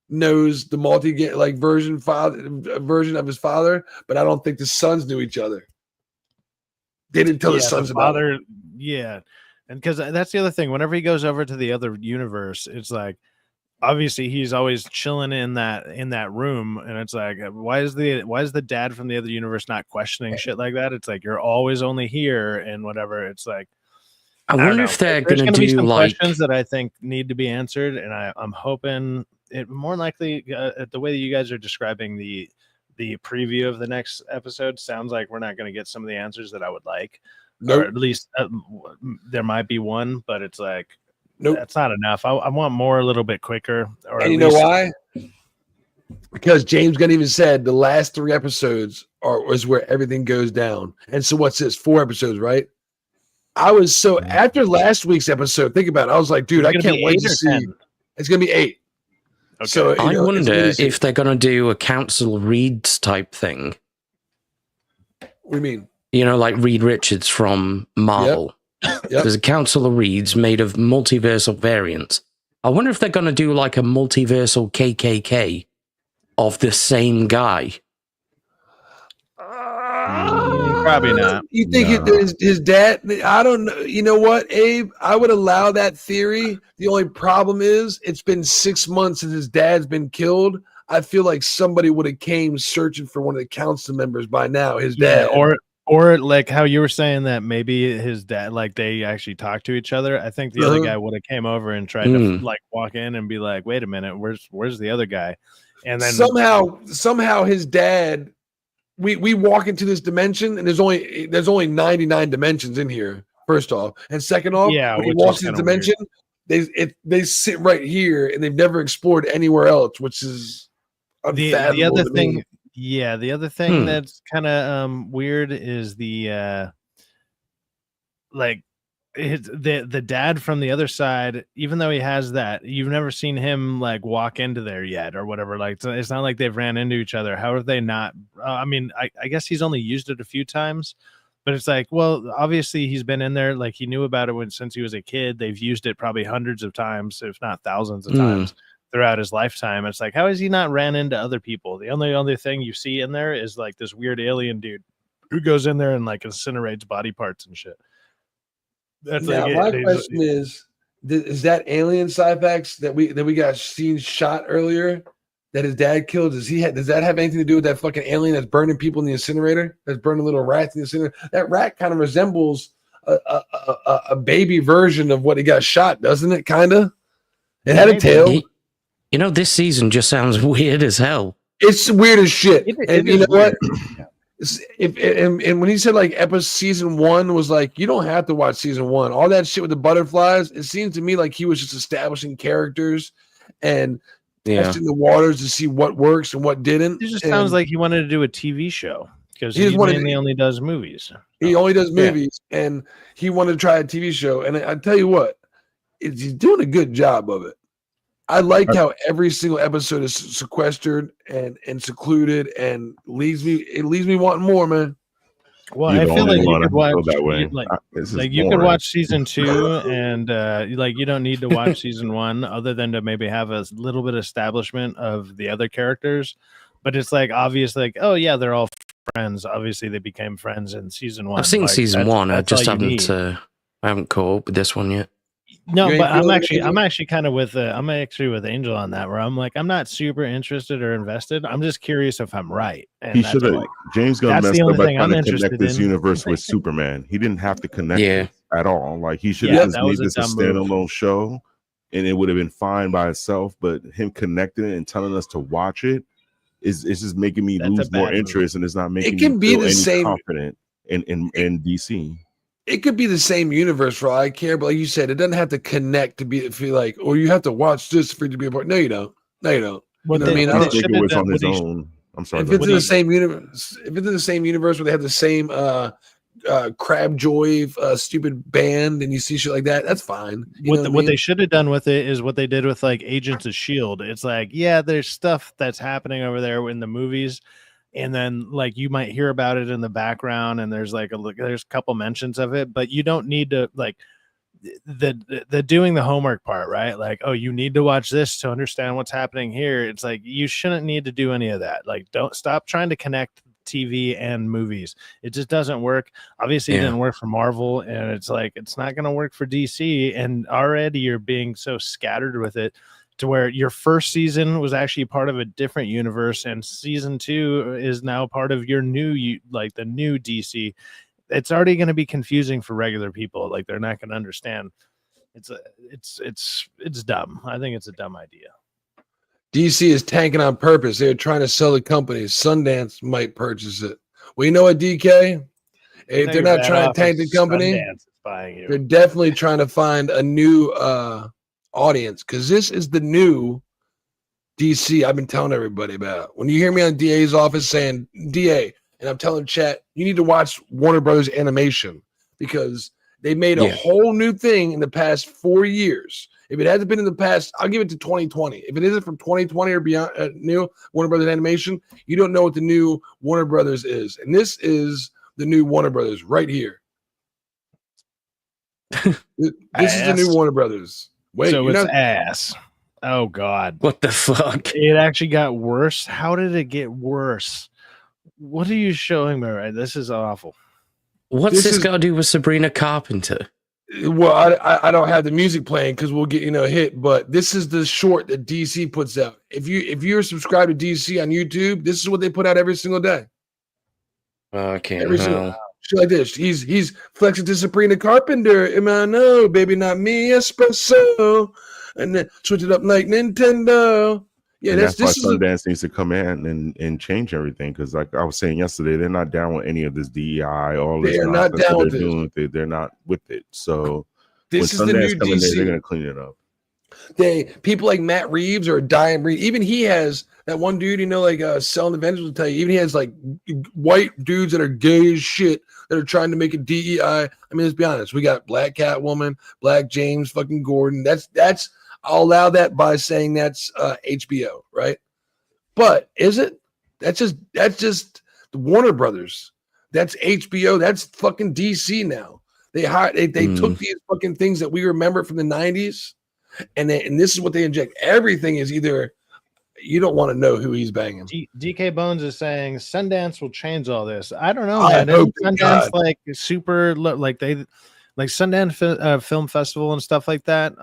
knows the version of his father, but I don't think the sons knew each other. They didn't tell the sons about it. Yeah, and because that's the other thing. Whenever he goes over to the other universe, it's like obviously he's always chilling in that room, and it's like why is the dad from the other universe not questioning shit like that? It's like you're always only here and whatever. It's like I wonder if they're going to do be some like questions that I think need to be answered, and I'm hoping it more likely the way that you guys are describing the preview of the next episode sounds like we're not going to get some of the answers that I would like. Nope. Or at least there might be one, but it's like that's not enough. I want more a little bit quicker. Or and you know why? Because James Gunn even said the last 3 episodes is where everything goes down. And so what's this? 4 episodes, right? I was so after last week's episode, think about it. I was like, dude, I can't wait to see. 10? It's gonna be 8. Okay. So I wonder if they're gonna do a Council Reeds type thing. What do you mean? You know, like Reed Richards from Marvel. Yep. There's a Council of Reeds made of multiversal variants. I wonder if they're gonna do like a multiversal KKK of the same guy. Probably not. You think his dad? I don't know. You know what, Abe? I would allow that theory. The only problem is it's been 6 months since his dad's been killed. I feel like somebody would have came searching for one of the council members by now. His dad, or like how you were saying that maybe his dad, like they actually talked to each other. I think the other guy would have came over and tried to like walk in and be like, "Wait a minute, where's the other guy?" And then somehow his dad. We walk into this dimension and there's only 99 dimensions in here. First off, and second off, when he walks into dimension, they sit right here and they've never explored anywhere else, which is the other thing. Me. Yeah, the other thing that's kind of weird is the the dad from the other side, even though he has that, you've never seen him like walk into there yet or whatever. Like, so it's not like they've ran into each other. How have they not? I mean, I guess he's only used it a few times, but it's like, well, obviously he's been in there. Like he knew about it since he was a kid. They've used it probably hundreds of times, if not thousands of times throughout his lifetime. It's like, how has he not ran into other people? The only other thing you see in there is like this weird alien dude who goes in there and like incinerates body parts and shit. That's now, my question is that alien Cyphax that we got seen shot earlier that his dad killed? Does that have anything to do with that fucking alien that's burning people in the incinerator? That's burning little rats in the incinerator. That rat kind of resembles a baby version of what he got shot, doesn't it? Kind of. It had a tail. You know, this season just sounds weird as hell. It's weird as shit. And you know what? And when he said like season 1 was like, you don't have to watch season 1. All that shit with the butterflies, it seems to me like he was just establishing characters and testing the waters to see what works and what didn't. It just sounds like he wanted to do a TV show because he mainly only does movies. He only does movies, and he wanted to try a TV show. And I tell you what, he's doing a good job of it. I like how every single episode is sequestered and secluded and leaves me wanting more, man. Well, I feel like you could watch that way. Like you could watch season 2 and like you don't need to watch season 1 other than to maybe have a little bit of establishment of the other characters. But it's like obvious, like, oh yeah, they're all friends. Obviously, they became friends in season 1. I've seen season 1. I just haven't caught up with this one yet. No, but I'm actually kind of with I'm actually with Angel on that, where I'm like, I'm not super interested or invested. I'm just curious if I'm right. And he should have. Like, James Gunn messed up by trying to connect this universe with Superman. He didn't have to connect it at all. Like he should have just made this a standalone show and it would have been fine by itself. But him connecting it and telling us to watch it is just making me lose more interest, and it's not making me feel any confident in DC. It could be the same universe for all I care, but like you said, it doesn't have to connect to feel like, or you have to watch this for it to be important. No, you don't. No, you don't. What you know they, what I mean? Take it on his own. I'm sorry. If it's in the same universe, where they have the same Crab Joy stupid band, and you see shit like that, that's fine. What they should have done with it is what they did with like Agents of S.H.I.E.L.D. It's like, yeah, there's stuff that's happening over there in the movies, and then like you might hear about it in the background, and there's a couple mentions of it, but you don't need to like the doing the homework part, right? Like, oh, you need to watch this to understand what's happening here. It's like you shouldn't need to do any of that. Like, don't stop trying to connect TV and movies. It just doesn't work. Obviously, it didn't work for Marvel, and it's like it's not going to work for DC. And already you're being so scattered with it to where your first season was actually part of a different universe, and season 2 is now part of your new, like the new DC. It's already going to be confusing for regular people. Like they're not going to understand. It's dumb. I think it's a dumb idea. DC is tanking on purpose. They're trying to sell the company. Sundance might purchase it. Well, you know what, DK? If they're not trying to tank the company, they're definitely trying to find a new audience, because this is the new DC I've been telling everybody about. When you hear me on DA's office saying, DA, and I'm telling chat, you need to watch Warner Brothers Animation, because they made a whole new thing in the past 4 years. If it hasn't been in the past, I'll give it to 2020. If it isn't from 2020 or beyond, new Warner Brothers Animation, you don't know what the new Warner Brothers is. And this is the new Warner Brothers right here. This is the new Warner Brothers. Wait, so it's ass. Oh, God. What the fuck? It actually got worse. How did it get worse? What are you showing me right? This is awful. What's this got to do with Sabrina Carpenter? Well, I don't have the music playing because we'll get hit, but this is the short that DC puts out. If you're subscribed to DC on YouTube, this is what they put out every single day. Okay, every single shit like this. He's flexing to Sabrina Carpenter. No, baby, not me, espresso, and then switch it up like Nintendo. Yeah, that's why Sundance needs to come in and change everything, because like I was saying yesterday, they're not down with any of this DEI. All this they're not down with it. They're not with it. So this is the new DC. They're going to clean it up. People like Matt Reeves or Diane Reeves, even he has that one dude, like Selling the Vengeance will tell you, even he has like white dudes that are gay as shit that are trying to make it DEI. I mean, let's be honest. We got Black Catwoman, Black James fucking Gordon. That's I'll allow that by saying that's HBO, right? But is it? That's just the Warner Brothers. That's HBO. That's fucking DC now. They took these fucking things that we remember from the 90s, and this is what they inject. Everything is either you don't want to know who he's banging. DK Bones is saying Sundance will change all this. I don't know. Man. Sundance like super like Sundance Film Festival and stuff like that.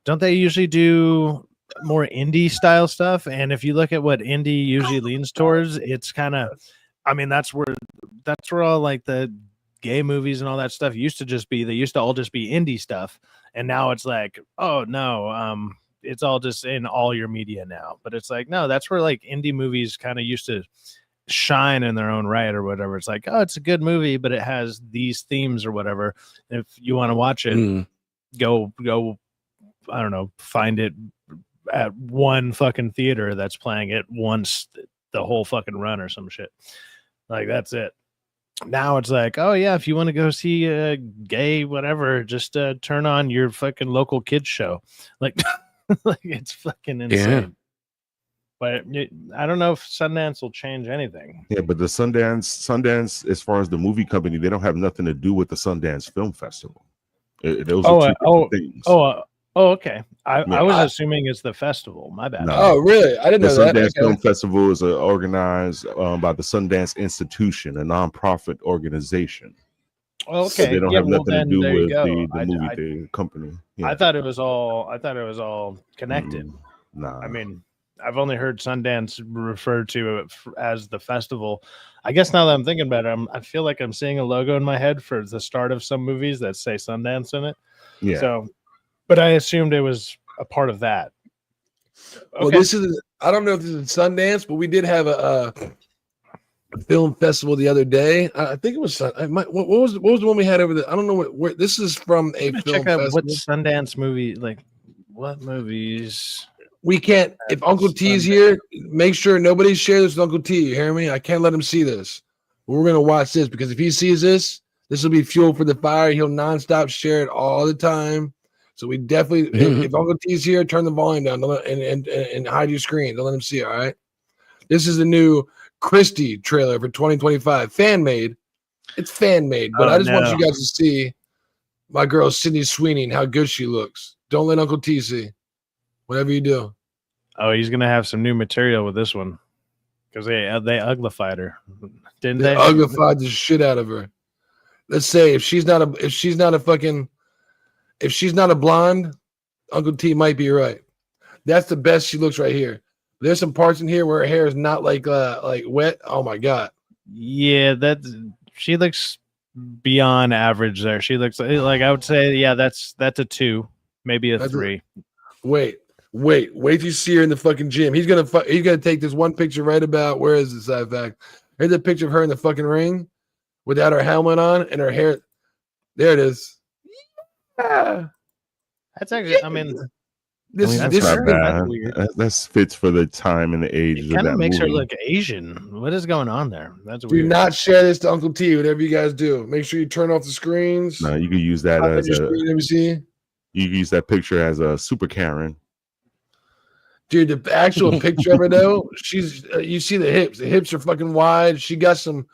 Don't they usually do more indie style stuff? And if you look at what indie usually leans towards, it's kind of, I mean, that's where all like the gay movies and all that stuff used to just be. They used to all just be indie stuff, and now it's like, oh no, it's all just in all your media now. But it's like, no, that's where like indie movies kind of used to shine in their own right or whatever. It's like, oh, it's a good movie, but it has these themes or whatever. If you want to watch it, go. I don't know, find it at one fucking theater that's playing it once the whole fucking run or some shit. Like, that's it. Now it's like, oh yeah, if you want to go see a gay whatever, just turn on your fucking local kids show. Like, like it's fucking insane. Yeah. But I don't know if Sundance will change anything. Yeah, but the Sundance, as far as the movie company, they don't have nothing to do with the Sundance Film Festival. Those are two things. Oh, okay. I was assuming it's the festival. My bad. No. Oh, really? I didn't know that. The Sundance Film Festival is organized by the Sundance Institution, a nonprofit organization. Okay. So they don't have nothing to do with the movie company. Yeah. I thought it was all connected. Nah. I mean, I've only heard Sundance referred to as the festival. I guess now that I'm thinking about it, I feel like I'm seeing a logo in my head for the start of some movies that say Sundance in it. Yeah. So But I assumed it was a part of that. Well, this is, I don't know if this is Sundance, but we did have a film festival the other day. I think it was, what was the one we had over there? I don't know where this is from. A film check out festival. what Sundance movie, like what movies. We can't, if Uncle T's here, make sure nobody shares this with Uncle T. You hear me? I can't let him see this. We're going to watch this because if he sees this, this will be fuel for the fire. He'll nonstop share it all the time. So we definitely, if Uncle T's here, turn the volume down and hide your screen. Don't let him see it, all right? This is the new Christie trailer for 2025. Fan made. It's fan made, but I just want you guys to see my girl Sydney Sweeney and how good she looks. Don't let Uncle T see. Whatever you do. Oh, he's gonna have some new material with this one because they uglified her, didn't they? Uglified the shit out of her. Let's say if she's not a blonde, Uncle T might be right. That's the best she looks right here. There's some parts in here where her hair is not like wet. Oh my god. Yeah, she looks beyond average there. She looks like I would say, yeah, that's a 2, maybe a 3. Wait till you see her in the fucking gym. He's gonna take this one picture right about, where is this side fact? Here's a picture of her in the fucking ring without her helmet on and her hair. There it is. Yeah. That's actually, I mean, that's not bad. That fits for the time and the age. It kind of makes her look Asian. What is going on there? That's weird. Do not share this to Uncle T. Whatever you guys do, make sure you turn off the screens. No, you can use that as let me see. You can use that picture as a super Karen. Dude, the actual picture of her though, she's you see the hips. The hips are fucking wide. She got some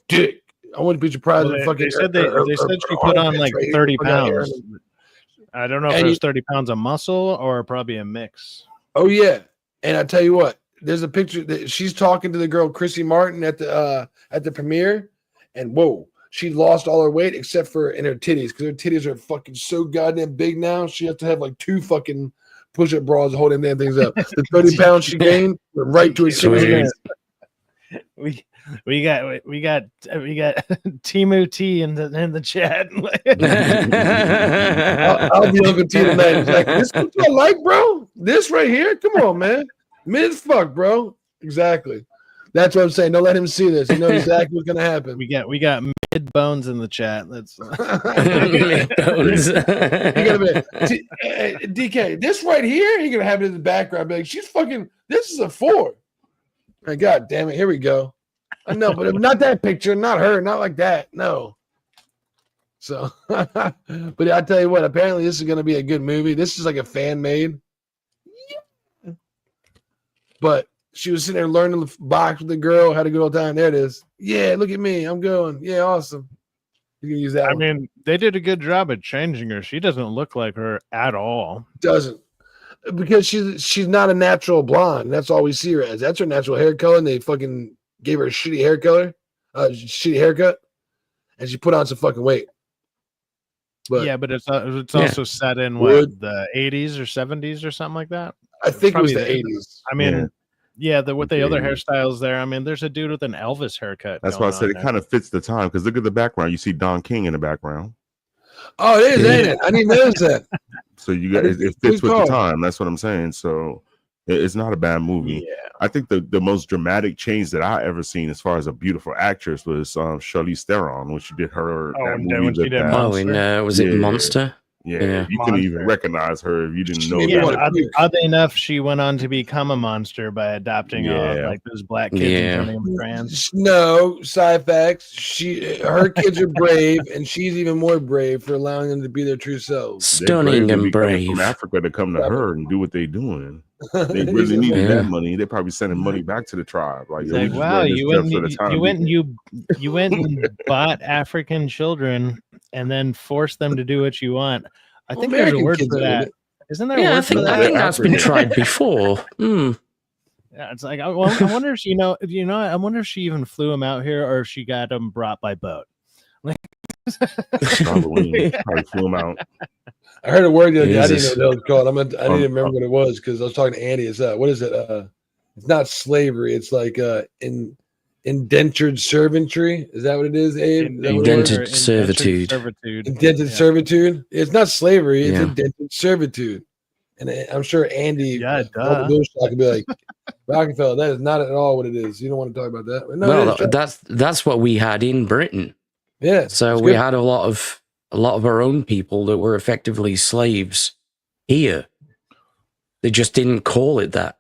dick. I wouldn't be surprised if fucking. They said she put on like 30 pounds. I don't know if it was 30 pounds of muscle or probably a mix. Oh yeah, and I tell you what, there's a picture that she's talking to the girl Chrissy Martin at the premiere, and whoa, she lost all her weight except for in her titties because her titties are fucking so goddamn big now. She has to have like 2 fucking push-up bras holding damn things up. The 30 pounds she gained went right to her titties. We got Timu T in the chat. I'll be Uncle T tonight. It's like, this what you like, bro? This right here? Come on, man. Mid as fuck, bro. Exactly. That's what I'm saying. Don't let him see this. You know exactly what's gonna happen. We got mid bones in the chat. Let's mid bones. DK, this right here, he gonna have it in the background. Be like, she's fucking. This is a 4. My God damn it! Here we go. I know, but not that picture, not her, not like that. No. So, but I tell you what. Apparently, this is gonna be a good movie. This is like a fan made. Yeah. But she was sitting there learning the box with the girl, had a good old time. There it is. Yeah, look at me. I'm going. Yeah, awesome. You can use that. I mean, they did a good job at changing her. She doesn't look like her at all. Doesn't. Because she's not a natural blonde. That's all we see her as. That's her natural hair color, and they fucking gave her a shitty hair color, shitty haircut, and she put on some fucking weight. But yeah, but it's also set in what, the 80s or 70s or something like that. I think it was the 80s. I mean, with the other hairstyles there. I mean, there's a dude with an Elvis haircut. That's why I said it kind of fits the time because look at the background. You see Don King in the background. Oh, it is, ain't it? I didn't notice that. So you got it fits with the time. That's what I'm saying. So it's not a bad movie. Yeah. I think the most dramatic change that I ever seen as far as a beautiful actress was Charlize Theron when she did her that movie. Was it Monster? Yeah, you couldn't even recognize her if you didn't know. Yeah, oddly enough, she went on to become a monster by adopting like those black kids and turning them trans. No, side facts. Her kids are brave, and she's even more brave for allowing them to be their true selves. Stunning and brave from Africa to come to her and do what they're doing. They really needed that money. They're probably sending money back to the tribe. Like wow, you went and bought African children and then forced them to do what you want. I think there's a word for that. Isn't there a word for that? I think that's been tried before. Yeah, it's like I wonder if I wonder if she even flew him out here or if she got him brought by boat. Like probably flew him out. I heard a word the other day. I didn't know what it was called. I didn't remember what it was because I was talking to Andy. It's what is it? It's not slavery. It's like Indentured servantry. Is that what it is, Abe? Indentured servitude. Indentured servitude. It's not slavery. It's indentured servitude. And I'm sure Andy could be like, Rockefeller, that is not at all what it is. You don't want to talk about that. No, well, that's what we had in Britain. Yeah. So we had a lot of our own people that were effectively slaves here. They just didn't call it that.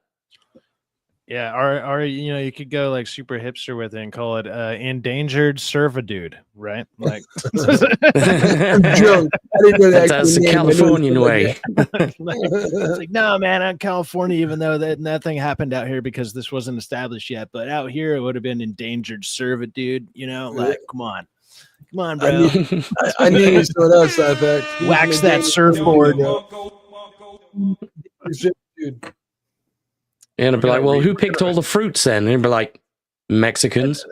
Yeah, or you know, you could go like super hipster with it and call it endangered servitude, right? Like that's the Californian way. It's like, no, man, I'm California, even though nothing happened out here because this wasn't established yet. But out here, it would have been endangered servitude. You know, like, come on, bro. I need you to know that. Wax that surfboard. Dude. And I'd be like, well, who picked all the fruits then? And it'd be like, Mexicans.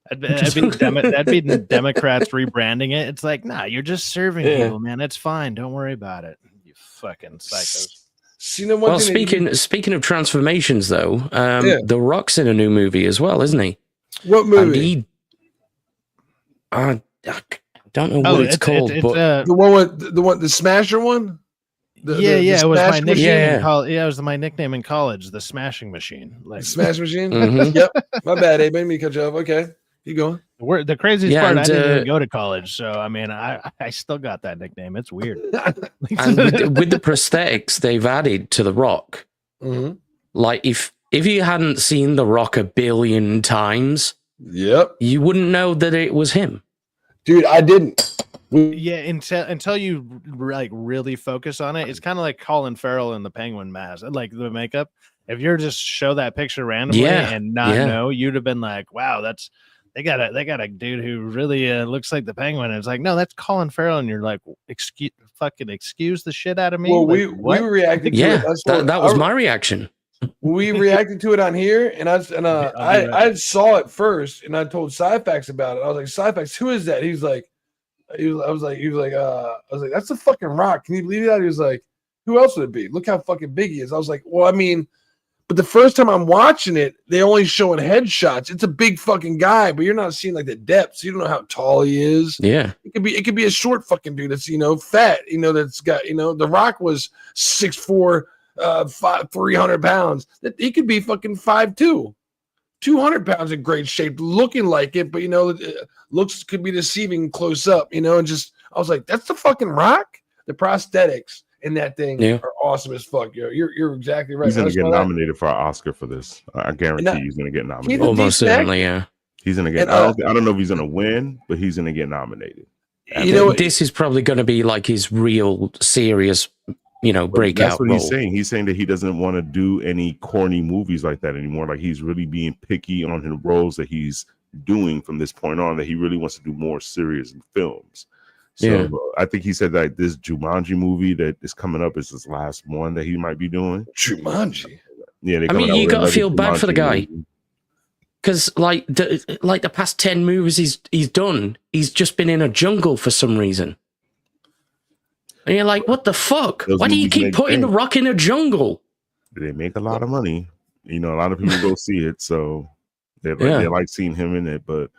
That'd be the Democrats rebranding it. It's like, nah, you're just serving people, man. It's fine. Don't worry about it. You fucking psychos. Well, speaking of transformations, though, The Rock's in a new movie as well, isn't he? What movie? I don't know what it's called, but the Smasher one. It was my nickname. It was my nickname in college, the Smashing Machine. Like Smash Machine. Mm-hmm. Yep. My bad. It made me cut you off. Okay, keep going. The craziest part, I didn't even go to college, so I mean, I still got that nickname. It's weird. And with the prosthetics they've added to The Rock, like if you hadn't seen The Rock a billion times, you wouldn't know that it was him. Dude, I didn't. Yeah, until you like really focus on it, it's kind of like Colin Farrell in the Penguin mask, like the makeup. If you're just show that picture randomly and not know, you'd have been like, "Wow, they got a dude who really looks like the Penguin." And it's like, no, that's Colin Farrell, and you're like, excuse the shit out of me. Well, like, we reacted. To it. That was my reaction. We reacted to it on here, and I saw it first, and I told Syfax about it. I was like, Syfax, who is that? He's like. I was like, that's the fucking Rock. Can you believe that? He was like, who else would it be? Look how fucking big he is. I was like, well, I mean, but the first time I'm watching it, they only showing headshots. It's a big fucking guy, but you're not seeing like the depths. You don't know how tall he is. Yeah, it could be a short fucking dude that's fat. That's got The Rock was 6'4", 300 pounds. He could be fucking 5'2". 200 pounds in great shape, looking like it, but looks could be deceiving close up, and just I was like, that's the fucking Rock. The prosthetics in that thing are awesome as fuck. You're exactly right. He's gonna get nominated for an Oscar for this. I guarantee he's gonna get nominated. Almost certainly, yeah. He's gonna get. I don't know if he's gonna win, but he's gonna get nominated. This is probably gonna be like his real serious. Breakout. That's what he's saying. He's saying that he doesn't want to do any corny movies like that anymore. Like he's really being picky on the roles that he's doing from this point on. That he really wants to do more serious films. So I think he said that this Jumanji movie that is coming up is his last one that he might be doing. Jumanji. Yeah, I mean, you gotta feel bad for the guy because like the past 10 movies he's done, he's just been in a jungle for some reason. And you're like, what the fuck? Why do you keep putting The Rock in a jungle? They make a lot of money. A lot of people go see it, so they like seeing him in it. But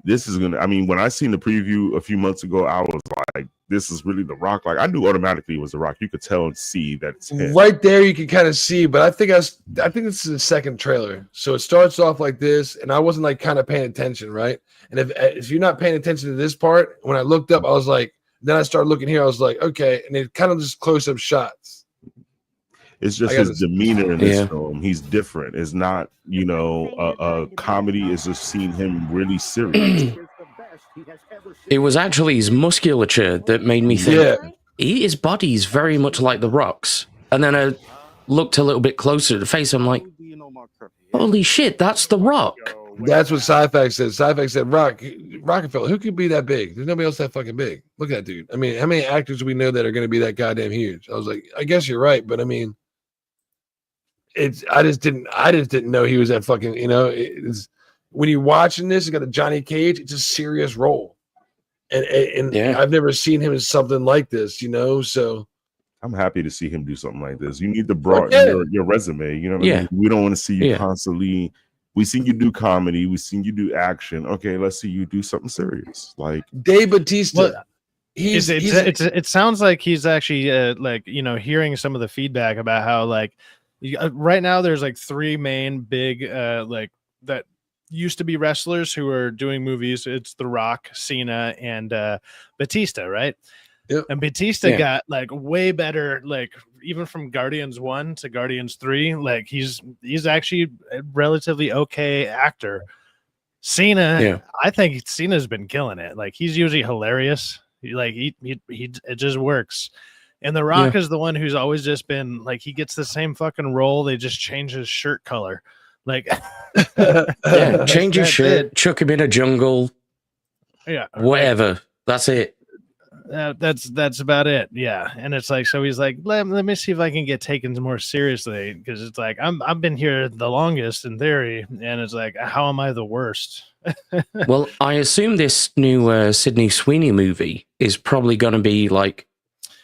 this is gonna. I mean, when I seen the preview a few months ago, I was like, "This is really The Rock." Like, I knew automatically it was The Rock. You could tell and see that it's him. Right there. You can kind of see, but I think this is the second trailer. So it starts off like this, and I wasn't like kind of paying attention, right? And if you're not paying attention to this part, when I looked up, I was like. Then I started looking here. I was like, okay, and it kind of just close-up shots. It's just his demeanor in this film. He's different. It's not, a comedy. It's just seeing him really serious. It was actually his musculature that made me think his body is very much like The Rock's. And then I looked a little bit closer to the face. I'm like, holy shit, that's The Rock. That's what Syfax said. Syfax said, Rockefeller, who could be that big? There's nobody else that fucking big. Look at that dude. I mean, how many actors do we know that are going to be that goddamn huge? I was like, I guess you're right, but I mean, I just didn't know he was that fucking, when you're watching this, you got a Johnny Cage, it's a serious role. And I've never seen him as something like this, so. I'm happy to see him do something like this. You need to broaden your resume, what I mean? We don't want to see you constantly We seen you do comedy. We seen you do action. Okay, let's see you do something serious. Like Dave Bautista. Well, it sounds like he's actually like, you know, hearing some of the feedback about how like right now there's like 3 main big like that used to be wrestlers who are doing movies. It's The Rock, Cena, and Batista, right? Yep. And Batista got like way better, like even from Guardians 1 to Guardians 3. Like he's actually a relatively okay actor. Cena, I think Cena's been killing it. Like he's usually hilarious. He it just works. And The Rock is the one who's always just been like, he gets the same fucking role. They just change his shirt color. Like, change his shirt, chuck him in a jungle. Yeah. Whatever. That's it. That's about it. Yeah. And it's like, so he's like, let me see if I can get taken more seriously. Because it's like, I've been here the longest in theory. And it's like, how am I the worst? Well, I assume this new Sydney Sweeney movie is probably going to be like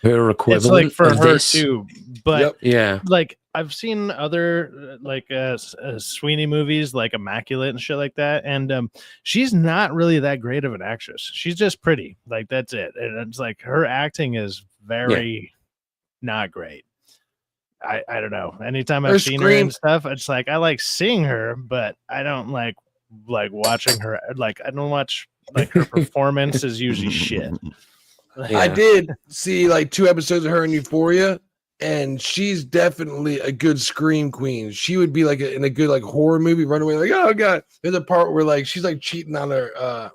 her equivalent. It's like for her this. too. But yeah, like I've seen other like Sweeney movies like Immaculate and shit like that, and she's not really that great of an actress. She's just pretty, like that's it. And it's like her acting is very not great. I don't know. Anytime I've seen her and stuff, it's like I like seeing her, but I don't like watching her. Like I don't watch like her performance is usually shit. I did see like 2 episodes of her in Euphoria. And she's definitely a good scream queen. She would be like in a good like horror movie, run away like, oh god. There's a part where like she's like cheating on her.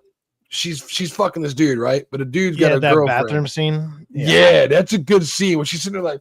She's fucking this dude, right? But the dude's got a girlfriend. Bathroom scene. Yeah, that's a good scene when she's sitting there like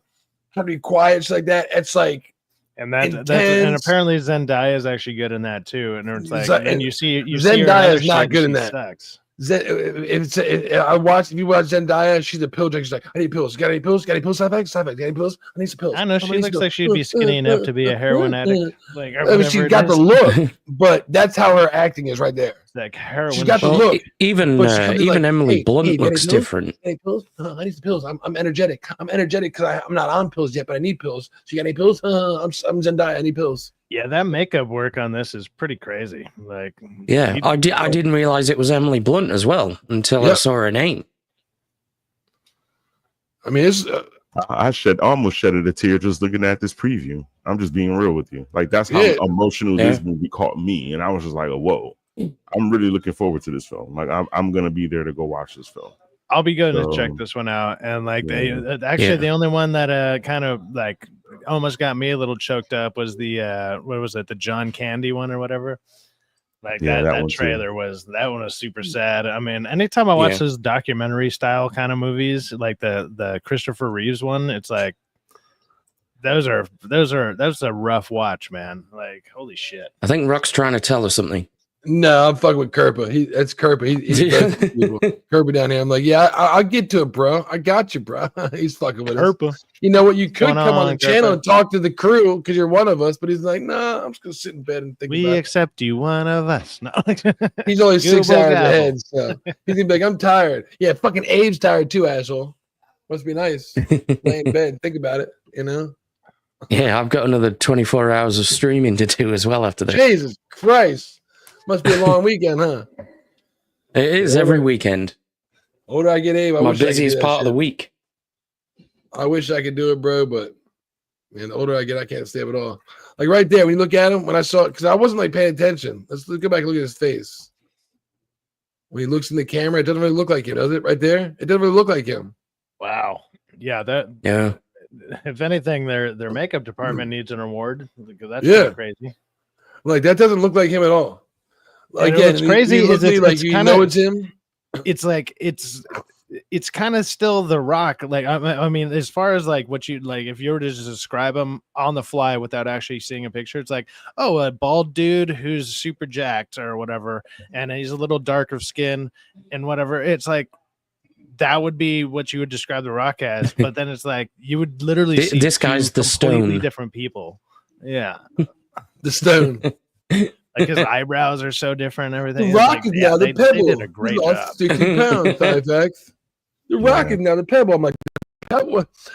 trying to be quiet, she's like that. It's like, and that's and apparently Zendaya is actually good in that too. And it's like, and you see Zendaya is not good in that. Sucks. I watched. If you watch Zendaya, she's a pill drinker. She's like, I need pills. Got any pills? Got any pills? Side effects? Got any pills? I need some pills. I know she looks like she'd be skinny enough to be a heroin addict. Like she's got the look, but that's how her acting is right there. Like heroin. She's got the look. Even like, Emily Blunt looks different. Any pills? I need some pills. I'm energetic. I'm energetic because I'm not on pills yet, but I need pills. So you got any pills? I'm Zendaya. I need pills. Yeah, that makeup work on this is pretty crazy. Like, yeah, I didn't realize it was Emily Blunt as well until I saw her name. I mean, it's I almost shedded a tear just looking at this preview. I'm just being real with you. Like that's how emotional this movie caught me, and I was just like, whoa. I'm really looking forward to this film. Like I'm gonna be there to go watch this film. I'll be going to check this one out. And like the only one that kind of like almost got me a little choked up was the what was it, the John Candy one or whatever. Like that trailer that one was super sad. I mean, anytime I watch those documentary style kind of movies, like the Christopher Reeves one, it's like that's a rough watch, man. Like holy shit. I think Rock's trying to tell us something. No, I'm fucking with Kerpa. That's Kerpa. He's Kerpa down here. I'm like, yeah, I'll get to it, bro. I got you, bro. He's fucking with Kerpa. Us. You know what? You could come on the channel and talk to the crew because you're one of us. But he's like, nah, I'm just gonna sit in bed and think. We accept you, one of us. No, he's only 6 hours ahead, so he's gonna be like, I'm tired. Yeah, fucking Abe's tired too, asshole. Must be nice. Lay in bed, think about it. You know. Yeah, I've got another 24 hours of streaming to do as well after this. Jesus Christ. Must be a long weekend, huh? It is every weekend. Older I get, Abe, my busiest part of the week. I wish I could do it, bro, but man, the older I get, I can't stay up at all. Like right there, when you look at him, when I saw it, because I wasn't like paying attention. Let's go back and look at his face. When he looks in the camera, it doesn't really look like him, does it? Right there, it doesn't really look like him. Wow. Yeah. If anything, their makeup department needs an award because that's kind of crazy. Like that doesn't look like him at all. Again, what's crazy is it's you know it's him. It's like it's kind of still The Rock. Like I mean, as far as like what you like, if you were to just describe him on the fly without actually seeing a picture, it's like, oh, a bald dude who's super jacked or whatever, and he's a little dark of skin and whatever. It's like that would be what you would describe The Rock as, but then it's like you would literally see this guy's the Stone. Different people. Yeah, the Stone. Like his eyebrows are so different and everything. The Rock is now the Pebble. They did a great job. 60 pounds, The Rock is now the Pebble. I'm like,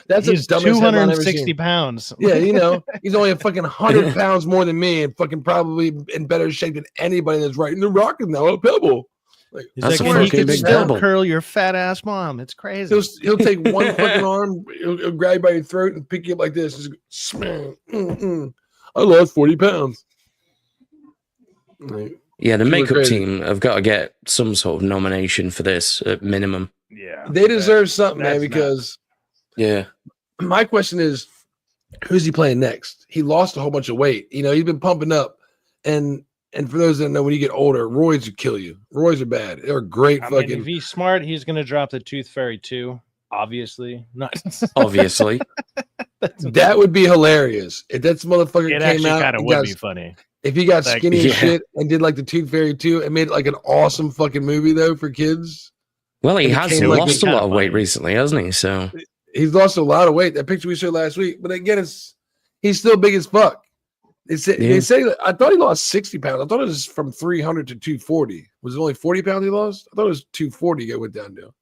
That's he's the dumbest headline I've ever 260 seen. pounds. Yeah, you know, he's only a fucking 100 pounds more than me, and fucking probably in better shape than anybody that's writing the Rock now a pebble. Like, he's like, and he can still curl your fat ass mom. It's crazy. He'll take one fucking arm, he'll grab you by your throat and pick you up like this. Just, smack, I lost 40 pounds. Like, yeah, the makeup team have got to get some sort of nomination for this at minimum. Yeah, they deserve something, man. Because my question is, who's he playing next? He lost a whole bunch of weight. You know, he's been pumping up, and for those that know, when you get older, roids will kill you. Roids are bad. They're great. If he's smart, he's gonna drop the Tooth Fairy 2. Obviously, not obviously. That would be hilarious if that motherfucker came out. Kind of would be funny if he got skinny as shit and did like the Tooth Fairy 2 and made like an awesome fucking movie though for kids. Well, he has lost a lot of weight recently, hasn't he? So he's lost a lot of weight. That picture we showed last week, but again, he's still big as fuck. They say I thought he lost 60 pounds. I thought it was from 300 to 240. Was it only 40 pounds he lost? I thought it was 240 it went down to.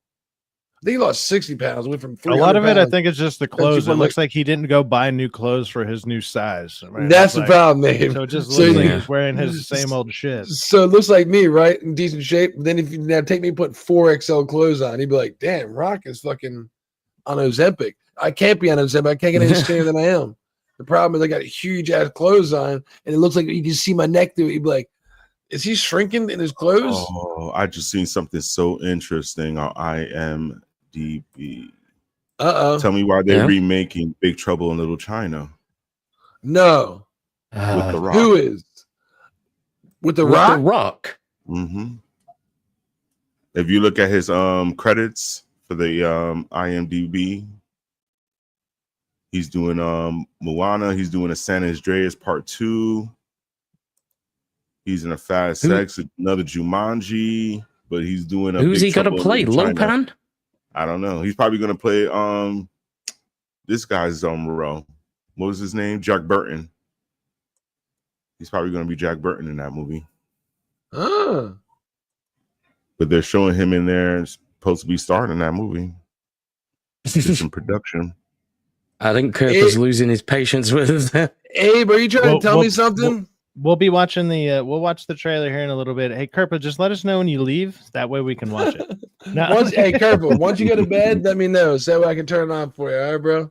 I think he lost 60 pounds. Went from 300 a lot of it, pounds. I think it's just the clothes. It looks like he didn't go buy new clothes for his new size. Right? That's the problem, man. So it just looks like he's wearing his same old shit. So it looks like me, right? In decent shape. Then if you now take me put 4XL clothes on, he'd be like, damn, Rock is fucking on Ozempic. I can't be on Ozempic. I can't get any skinnier than I am. The problem is I got huge ass clothes on, and it looks like you can see my neck through it. You'd be like, is he shrinking in his clothes? Oh, I just seen something so interesting on IMDb. Tell me why they're remaking Big Trouble in Little China. No. With The Rock. Who is? With The Rock? The Rock. Mm-hmm. If you look at his credits for the IMDb, he's doing Moana. He's doing a San Andreas Part 2. He's in a Fast Sex, another Jumanji, but he's doing a. Who's he gonna play? Lopan? I don't know. He's probably gonna play this guy's role. What was his name? Jack Burton. He's probably gonna be Jack Burton in that movie. But they're showing him in there and supposed to be starring in that movie. It's in production. I think Kirk is losing his patience with us. Abe, are you trying to tell me something? We'll be watching we'll watch the trailer here in a little bit. Hey, Kerpa, just let us know when you leave. That way we can watch it. Hey, Kerpa, once you go to bed, let me know so I can turn it on for you. All right, bro?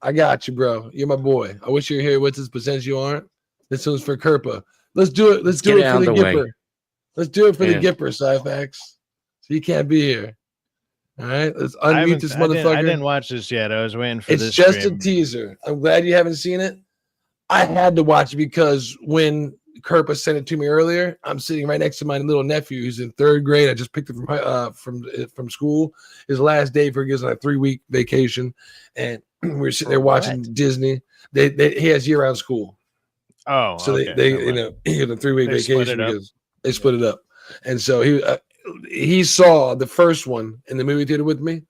I got you, bro. You're my boy. I wish you were here with us, but since you aren't, this one's for Kerpa. Let's do it. Let's do it for the Gipper. Let's do it for the Gipper, Cyfax. So you can't be here. All right, let's unmute this motherfucker. I didn't watch this yet. I was waiting for this. It's just a teaser. I'm glad you haven't seen it. I had to watch it because when Kerpa sent it to me earlier, I'm sitting right next to my little nephew who's in 3rd grade. I just picked him from school. His last day for he goes on a 3-week vacation, and we were sitting there watching Disney. He has year-round school. Oh, so they you know, he had a 3-week vacation because they split it up, and so he saw the first one in the movie theater with me,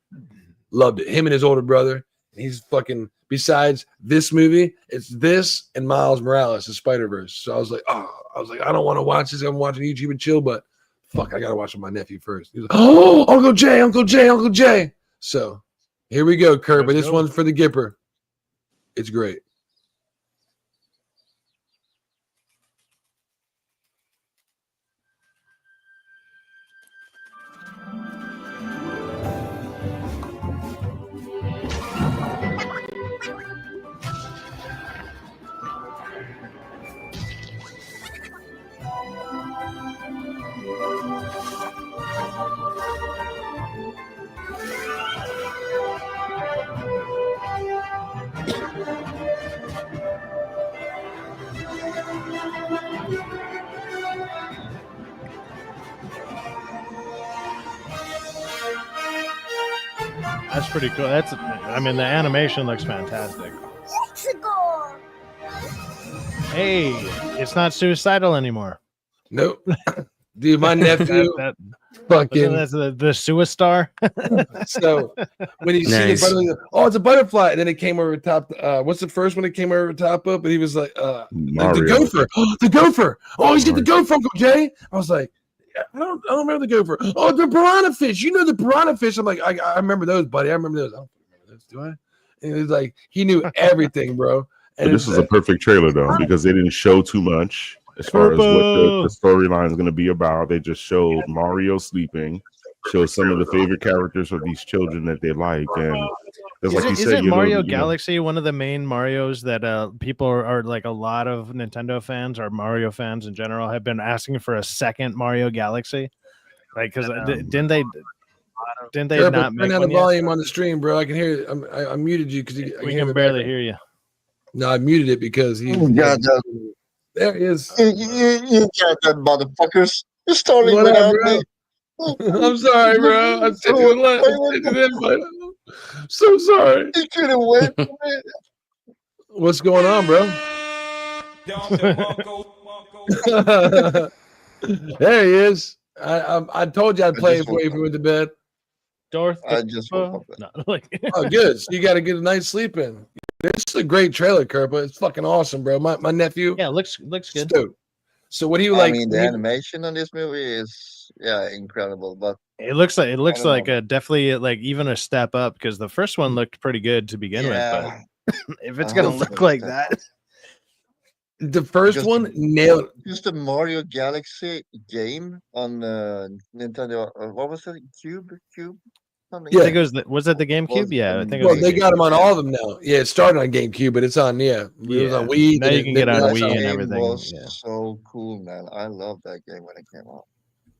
loved it. Him and his older brother. He's fucking. Besides this movie, it's this and Miles Morales, the Spider-Verse. So I was like, I don't want to watch this. I'm watching YouTube and chill, but fuck, I gotta watch with my nephew first. He's like, oh, Uncle Jay. So here we go, Kurt. But this one's for the Gipper. It's great. That's pretty cool. I mean, the animation looks fantastic. Hey, it's not suicidal anymore. Nope. Dude, my nephew fucking that's the Suistar. So when he seen it, it's a butterfly, and then it came over the top. What's the first one that came over the top up? And he was like, the gopher. The gopher. Oh, he's got the gopher, Uncle Jay. I was like, I don't remember the gopher. Oh, the piranha fish. You know the piranha fish. I'm like, I remember those, buddy. I remember those. I don't remember those. this? Do I? And it's like he knew everything, bro. And but this was a perfect trailer though, because they didn't show too much as far as what the storyline is going to be about. They just showed Mario sleeping, showed some of the favorite characters of these children that they like, and isn't Mario Galaxy one of the main Marios that people are like a lot of Nintendo fans or Mario fans in general have been asking for a second Mario Galaxy? Like, because didn't they not make turn down one the volume on the stream, bro? I can hear it. I muted you because we can barely hear you. No, I muted it because he. Yeah, there he is. You got that, motherfuckers. You're starting What without up, bro? me. I'm sorry, bro. I sent you the invite. I'm so sorry. You could have went. What's going on, bro? There he is. I told you I'd play it for you if you went to bed. Darth. I just woke up. No, like, oh, good. So you got to get a night's sleep in. This is a great trailer, Kerpa. It's fucking awesome, bro. My nephew. Yeah, looks good. Stoked. So what do you like? I mean, the animation on this movie is incredible, but it looks like a definitely like even a step up because the first one looked pretty good to begin with. But if it's gonna look like that, the first one nailed. Just the Mario Galaxy game on Nintendo. What was it? Cube. Yeah, I think it was it the GameCube? Yeah, I think. Well, they got them on all of them now. Yeah, it started on GameCube, but it's on it was on Wii. Now you can get on Wii and everything. Was so cool, man. I love that game when it came out.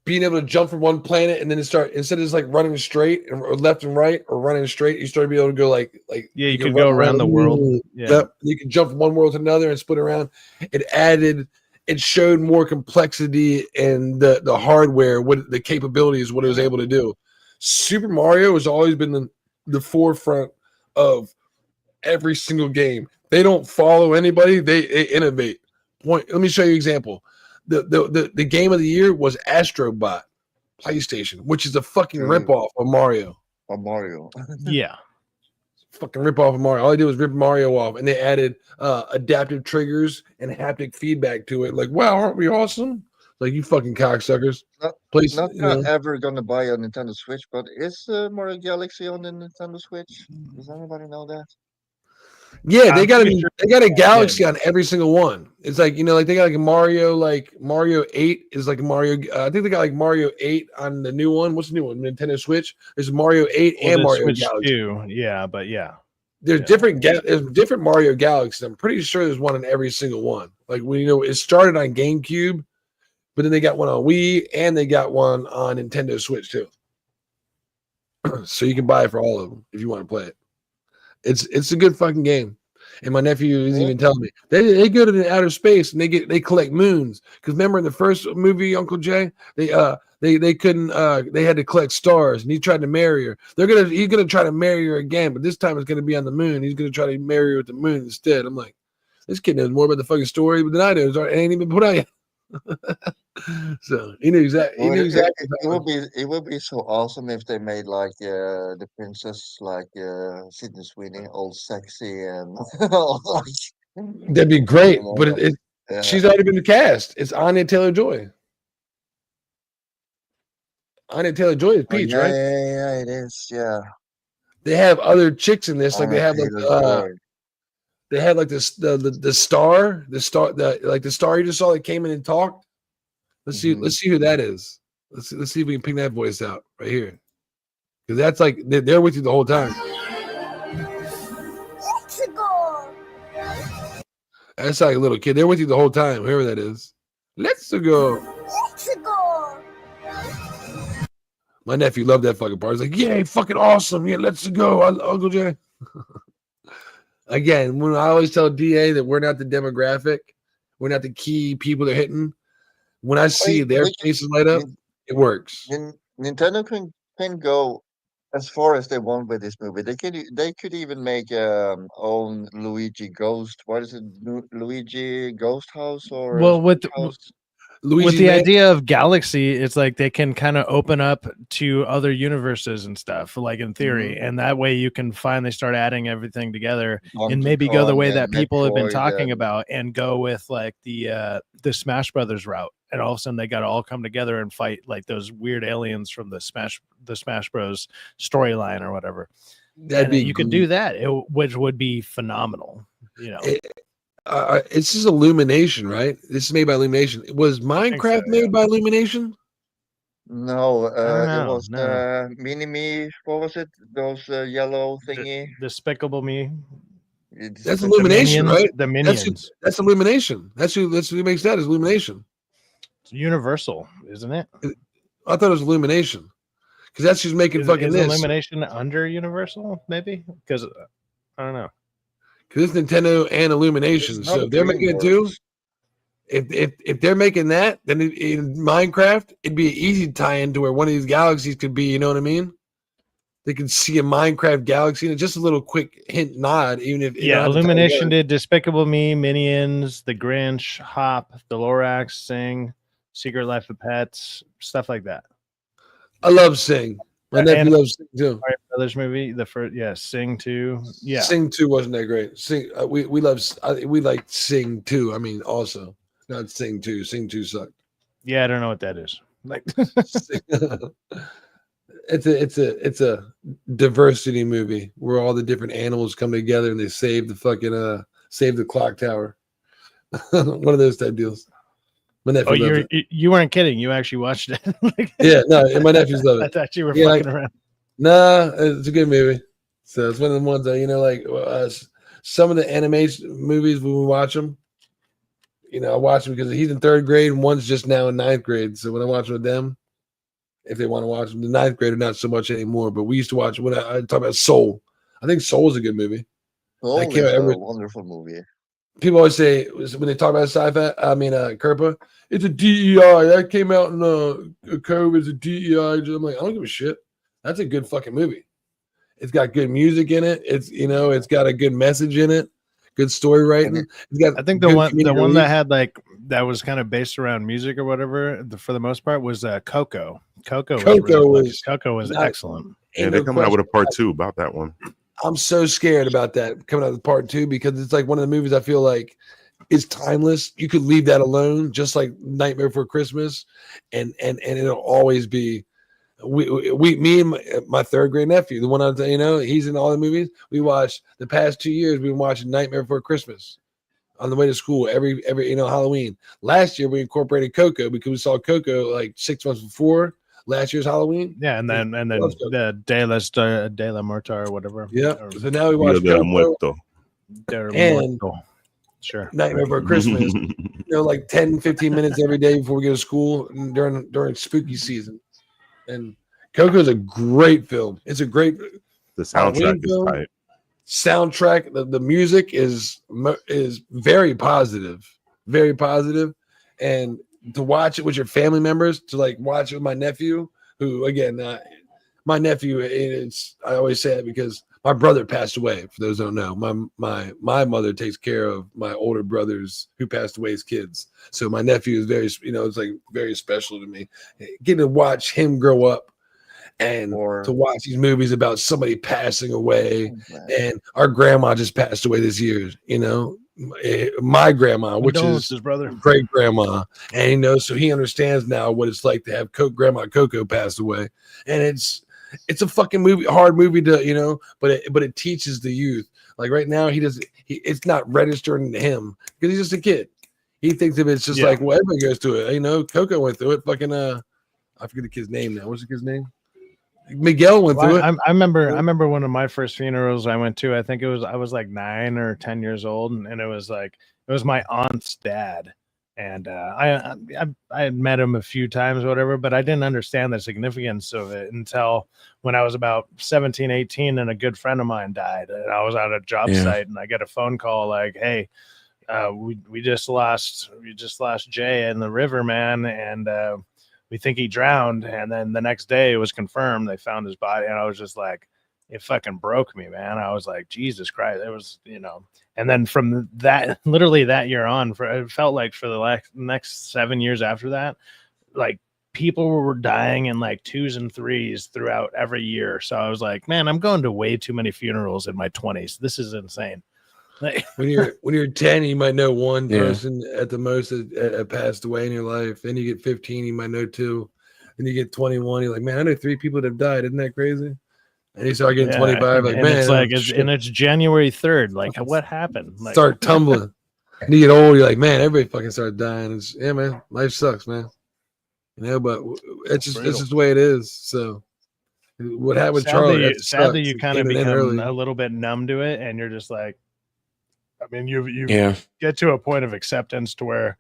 Being able to jump from one planet and then instead of just like running straight or left and right or running straight, you start to be able to go like you could go around the world. Yeah, yep. You can jump from one world to another and split around. It showed more complexity and the hardware, what the capabilities, what it was able to do. Super Mario has always been the forefront of every single game. They don't follow anybody. They innovate. Let me show you an example. The game of the year was Astro Bot, PlayStation, which is a fucking ripoff of Mario. Yeah. Fucking ripoff of Mario. All they did was rip Mario off, and they added adaptive triggers and haptic feedback to it. Like, wow, aren't we awesome? Like, you fucking cocksuckers. Not ever gonna buy a Nintendo Switch, but is Mario Galaxy on the Nintendo Switch? Does anybody know that? Yeah, they got a Galaxy on every single one. It's like, like they got like Mario 8 is like Mario. I think they got like Mario 8 on the new one. What's the new one? Nintendo Switch. There's Mario 8 and Mario Switch Galaxy. 2. Yeah, but yeah. There's different Mario Galaxies. I'm pretty sure there's one in every single one. Like it started on GameCube, but then they got one on Wii and they got one on Nintendo Switch too. So you can buy it for all of them if you want to play it. It's a good fucking game. And my nephew is even telling me they go to the outer space and they collect moons. Because remember in the first movie, Uncle Jay, they couldn't they had to collect stars and he tried to marry her. He's gonna try to marry her again, but this time it's gonna be on the moon. He's gonna try to marry her with the moon instead. I'm like, this kid knows more about the fucking story than I do. It ain't even been put out yet. So he knew exactly. It would be so awesome if they made like the princess like Sydney Sweeney, all sexy and that'd be great. But she's already been cast. It's Anya Taylor-Joy. Anya Taylor-Joy is Peach, right? Yeah, it is. Yeah. They have other chicks in this. Like they have like they had like the star you just saw that came in and talked. Let's see who that is. Let's see if we can pick that voice out right here. Because that's like they're with you the whole time. Let's go. That's like a little kid. They're with you the whole time, whoever that is. Let's go. Let's go. My nephew loved that fucking part. He's like, yay, fucking awesome. Yeah, let's go, Uncle Jay. Again, when I always tell DA that we're not the demographic, we're not the key people they're hitting. When I see their faces light up, it works. Nintendo can go as far as they want with this movie. They could even make own Luigi Ghost. What is it, Luigi Ghost House or? Well, with the idea of Galaxy, it's like they can kind of open up to other universes and stuff, like in theory, and that way you can finally start adding everything together and maybe go the way that people have been talking about and go with like the Smash Brothers route. And all of a sudden they got to all come together and fight like those weird aliens from the Smash Bros storyline or whatever. You could do that, which would be phenomenal. You know, it's just Illumination, right? This is made by Illumination. Was Minecraft made by Illumination? No, it know, was no. Mini-Me. What was it? Those yellow thingy. Despicable Me. That's Illumination, right? The Minions. That's Illumination. That's who makes that is Illumination. It's Universal, isn't it? I thought it was Illumination. Because that's who's making fucking this. Illumination under Universal, maybe? Because I don't know. Because it's Nintendo and Illumination, so they're making it too. If they're making that, then in Minecraft, it'd be an easy tie-in to where one of these galaxies could be. You know what I mean? They could see a Minecraft galaxy, and just a little quick hint nod. Even if Illumination did Despicable Me, Minions, The Grinch, Hop, The Lorax, Sing, Secret Life of Pets, stuff like that. I love Sing. My nephew loves Sing too. Mario Brothers movie, the first, Sing 2. Yeah, Sing 2 wasn't that great. Sing, we like Sing 2. I mean, also not Sing 2. Sing 2 sucked. Yeah, I don't know what that is. Like, it's a diversity movie where all the different animals come together and they save the clock tower. One of those type deals. My nephew you weren't kidding. You actually watched it. Yeah, no, and my nephews love it. I thought you were fucking around. Nah, it's a good movie. So it's one of the ones that, some of the animation movies when we watch them, I watch them because he's in 3rd grade and one's just now in 9th grade. So when I watch with them, if they want to watch them, the 9th grade are not so much anymore. But we used to watch when I talk about Soul. I think Soul is a good movie. Soul is a wonderful movie. People always say when they talk about sci-fi, Kerpa, it's a DEI that came out in COVID. It's a DEI. I'm like, I don't give a shit. That's a good fucking movie. It's got good music in it. It's got a good message in it. Good story writing. I think the one that had that was kind of based around music or whatever for the most part was Coco. Coco was excellent. And they're coming out with a part 2 about that one. I'm so scared about that coming out of part 2 because it's like one of the movies I feel like is timeless. You could leave that alone, just like Nightmare Before Christmas, and it'll always be. Me and my 3rd grade nephew, the one he's in all the movies. We watched the past 2 years. We've been watching Nightmare Before Christmas on the way to school every Halloween. Last year we incorporated Coco because we saw Coco like 6 months before last year's Halloween. Yeah, and then the De La Muerta or whatever. Yeah. So now we watch Coco. And sure. Nightmare Before Christmas. 10, 15 minutes every day before we go to school during spooky season. And Coco is a great film. It's a great. The soundtrack is tight. Soundtrack. The music is very positive, and to watch it with your family members, to watch it with my nephew, who again, my nephew is. I always say it because my brother passed away. For those who don't know, my mother takes care of my older brothers who passed away as kids. So my nephew is very, it's like very special to me. Getting to watch him grow up and to watch these movies about somebody passing away. And our grandma just passed away this year. My grandma, which is his brother, great grandma, and so he understands now what it's like to have Grandma Coco pass away, and it's a fucking hard movie to, but it teaches the youth. Like right now, it's not registering to him because he's just a kid. He thinks of it's just like, well, everybody goes through it. Coco went through it. Fucking, I forget the kid's name now. What's the kid's name? Miguel went through it. I remember one of my first funerals I went to. I think I was like 9 or 10 years old, and it was my aunt's dad. And I had met him a few times or whatever, but I didn't understand the significance of it until when I was about 17, 18, and a good friend of mine died. And I was at a job site, and I get a phone call like, "Hey, we just lost Jay in the river, man, and we think he drowned." And then the next day, it was confirmed they found his body, and I was just like, it fucking broke me, man. I was like, Jesus Christ, it was, And then from that, literally that year on, it felt like for the next 7 years after that, like people were dying in like 2s and 3s throughout every year. So I was like, man, I'm going to way too many funerals in my 20s. This is insane. When you're 10, you might know one person at the most that passed away in your life. Then you get 15, you might know 2. Then you get 21, you're like, man, I know 3 people that have died. Isn't that crazy? And you start getting 25, like, and man. It's like, it's January 3rd. Like, what happened? Like, start tumbling. And you get old, you're like, man, everybody fucking started dying. It's, yeah, man, life sucks, man. You know, but it's just the way it is. So what happened with Charlie? Sadly, you kind of become a little bit numb to it, and you're just like, I mean, you get to a point of acceptance to where,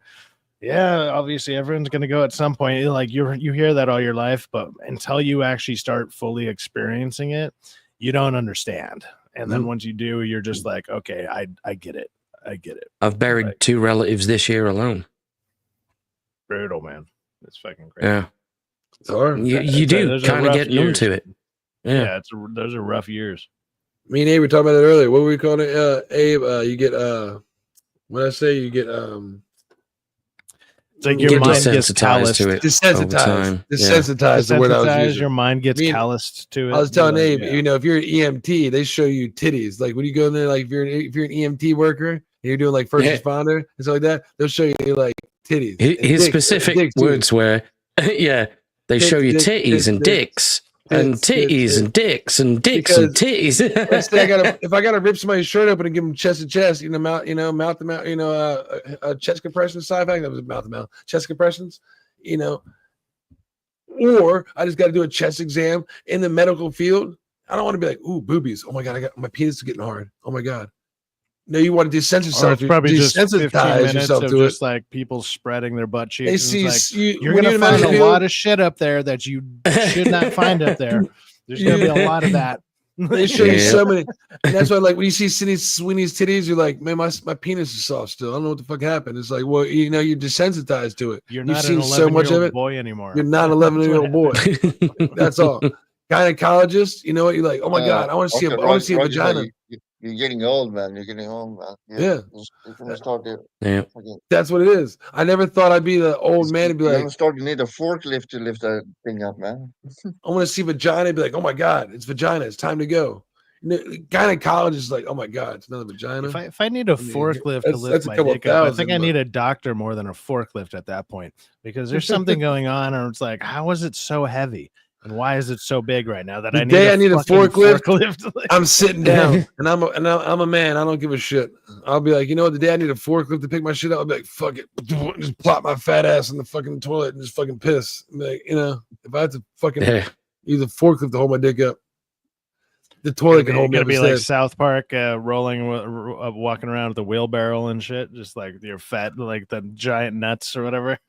yeah, obviously everyone's going to go at some point. Like you hear that all your life, but until you actually start fully experiencing it, you don't understand. And then once you do, you're just like, okay, I get it. I get it. I've buried 2 relatives this year alone. Brutal, man. It's fucking crazy. Yeah. It's hard. You do kind of get numb to it. Yeah. Those are rough years. Me and Abe were talking about that earlier. What were we calling it? Abe, you get what I say? You get it's like your mind gets calloused to it. Desensitized. Desensitized. The word I was using. Your mind gets calloused to it. I was telling Abe, you know, if you're an EMT, they show you titties. Like when you go in there, like if you're an EMT worker and you're doing like first responder and stuff like that, they'll show you like titties. His specific words were, they show you titties and dicks. And titties and dicks and dicks and titties. Let's say if I gotta rip somebody's shirt open and give them chest to chest, mouth to mouth, chest compression side effect. That was mouth to mouth, chest compressions, or I just got to do a chest exam in the medical field. I don't want to be like, ooh, boobies. Oh my god, my penis is getting hard. Oh my god. No, you want to desensitize. Probably just 15 minutes of just like people spreading their butt cheeks. They see you're going to find a lot of shit up there that you should not find up there. There's going to be a lot of that. They show you so many, and that's why, like, when you see Sweeney's titties, you're like, man, my penis is soft still. I don't know what the fuck happened. It's like, well, you're desensitized to it. You've seen so much of it. Boy anymore. You're not an 11-year-old boy. That's all. Gynecologist, you know what? You're like, oh my god, I want to see a vagina. You're getting old, man. You're getting old, man. Yeah. You're gonna start there. Yeah. That's what it is. I never thought I'd be the old man and be like, you need a forklift to lift that thing up, man. I want to see vagina and be like, oh my god, it's vagina. It's time to go. Gynecologist is like, oh my god, it's another vagina. If I need a forklift to lift my dick up, I think I need a doctor more than a forklift at that point, because there's something going on, and it's like, how is it so heavy? And why is it so big right now that I need a forklift? I'm sitting down, and I'm a man. I don't give a shit. I'll be like, you know what? The day I need a forklift to pick my shit up, I'll be like, fuck it, just plop my fat ass in the fucking toilet and just fucking piss. Like, if I have to fucking use a forklift to hold my dick up, the toilet can hold me up. Be like South Park, walking around with a wheelbarrow and shit, just like your fat, like the giant nuts or whatever.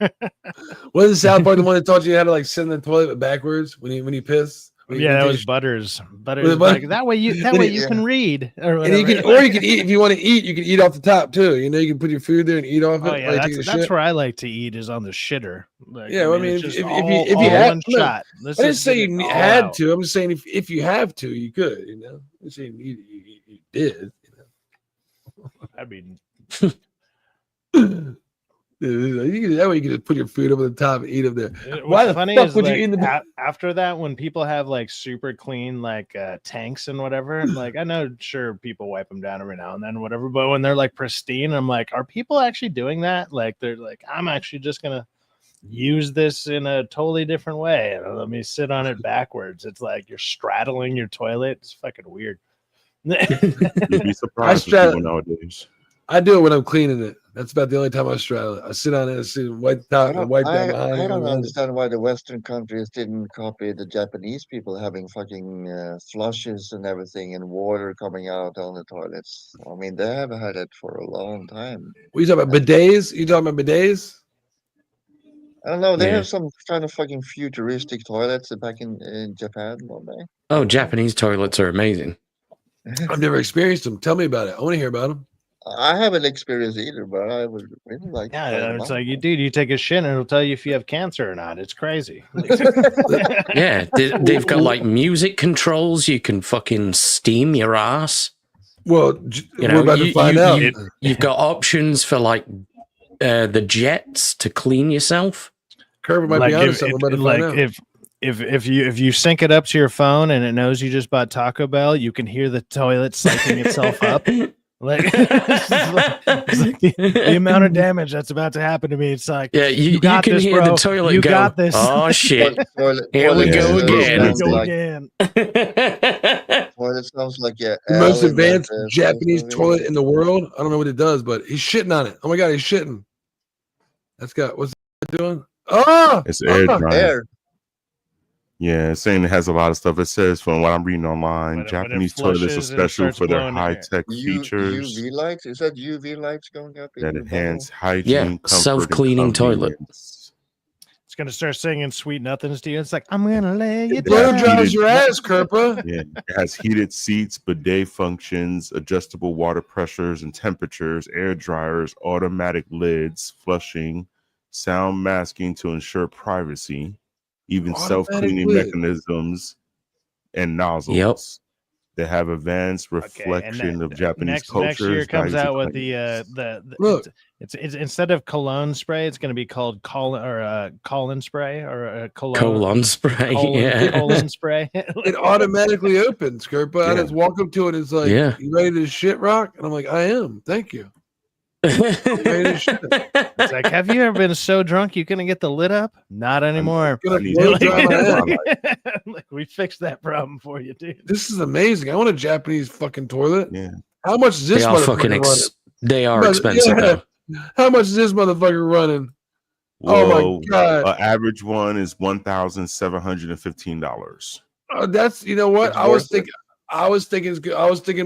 Wasn't South Park the one that taught you how to like sit in the toilet but backwards when you piss? That was Butters. Like, that way you can read, or you can eat if you want to eat. You can eat off the top too. You can put your food there and eat off it. Oh yeah, that's where I like to eat, is on the shitter. Like, yeah, I mean, if you had one shot. I didn't say you had to. I'm just saying if you have to, you could. I'm saying you did. I mean. That way you can just put your food over the top and eat up there. Why the fuck would you eat in the after that, when people have like super clean like tanks and whatever, like I know sure people wipe them down every now and then, whatever, but when they're like pristine, I'm like, are people actually doing that? Like they're like, I'm actually just gonna use this in a totally different way and let me sit on it backwards. It's like you're straddling your toilet. It's fucking weird. You'd be surprised with people nowadays. I do it when I'm cleaning it. That's about the only time I straddle it. I sit on it and sit wipe top and wipe down behind. I don't understand why the Western countries didn't copy the Japanese people having fucking flushes and everything and water coming out on the toilets. I mean, they have had it for a long time. What are you talking about? Bidets? You talking about bidets? I don't know. They have some kind of fucking futuristic toilets back in Japan one day. Oh, Japanese toilets are amazing. I've never experienced them. Tell me about it. I want to hear about them. I haven't experienced either, but I would really like. Yeah, it's like you take a shit and it'll tell you if you have cancer or not. It's crazy. Yeah, they've got like music controls. You can fucking steam your ass. Well, we're about to find out. You've got options for like the jets to clean yourself. Kirby might be honest. We're about to find out. If you sync it up to your phone and it knows you just bought Taco Bell, you can hear the toilet psyching itself up. Like, it's like the amount of damage that's about to happen to me. It's like, yeah, you got can this, hear bro. the toilet You go, got this. oh shit, here we go again. Toilet sounds like The most advanced Japanese toilet in the world. I don't know what it does, but he's shitting on it. Oh my god, he's shitting. That's got what's it doing? Oh, it's air dryer. Air. Yeah, it's saying it has a lot of stuff. It says from what I'm reading online, Japanese toilets are special for their high-tech features. UV lights? Is that UV lights going up in that the enhance bottle? hygiene, Yeah, comfort, self-cleaning toilet. It's gonna start singing sweet nothings to you. It's like, I'm gonna lay you blow down. dries your ass, Kerpa. Yeah, it has heated seats, bidet functions, adjustable water pressures and temperatures, air dryers, automatic lids, flushing, sound masking to ensure privacy, even self-cleaning mechanisms and nozzles. Yep. They have advanced reflection of Japanese culture. Next year comes out with the look. It's instead of cologne spray, it's going to be called colon spray or colon spray. Colon spray. It automatically opens, Kerpa. I just walk up to it. It's like, you ready to shit, Rock? And I'm like, I am. Thank you. It's like, have you ever been so drunk you couldn't get the lid up? Not anymore. Like, we fixed that problem for you, dude. This is amazing. I want a Japanese fucking toilet. Yeah. How much is this motherfucker running? They are expensive though. How much is this motherfucker running? Whoa, oh my god! An average one is $1,715. That's you know what I was thinking. I was thinking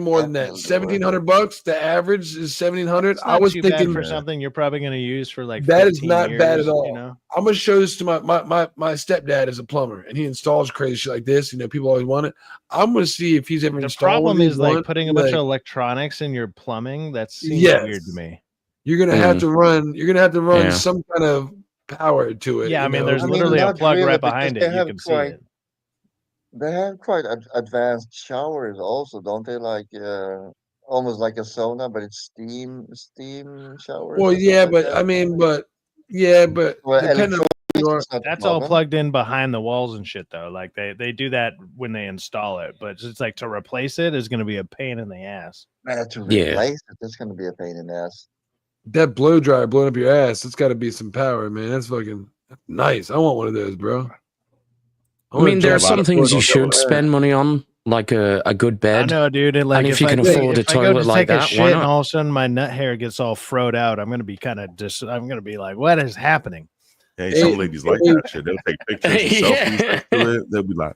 more than that. $1,700. The average is $1,700. I was thinking for something you're probably going to use for like that is not years, bad at all. You know? I'm gonna show this to my stepdad is a plumber and he installs crazy shit like this. You know, people always want it. I'm gonna see if he's ever installed. The problem is like putting a bunch of electronics in your plumbing. That seems weird to me. You're gonna have to run. You're gonna have to run some kind of power to it. Yeah, I mean, there's literally a plug right behind it. You can see it. They have quite advanced showers also, don't they? Like almost like a sauna, but it's steam showers. Well, yeah, but I mean, but depending on that's all plugged in behind the walls and shit though. Like they do that when they install it, but it's like to replace it is going to be a pain in the ass. To replace it, that's going to be a pain in the ass. That blow dryer blowing up your ass, it's got to be some power, man. That's fucking nice. I want one of those, bro. I mean, there are some things you should spend money on, like a good bed. I know, dude. And if you can afford a toilet like that, why not? And all of a sudden my nut hair gets all froed out. I'm gonna be I'm gonna be like, what is happening? Hey, some ladies like that shit. They'll take pictures and selfies next to it. They'll be like,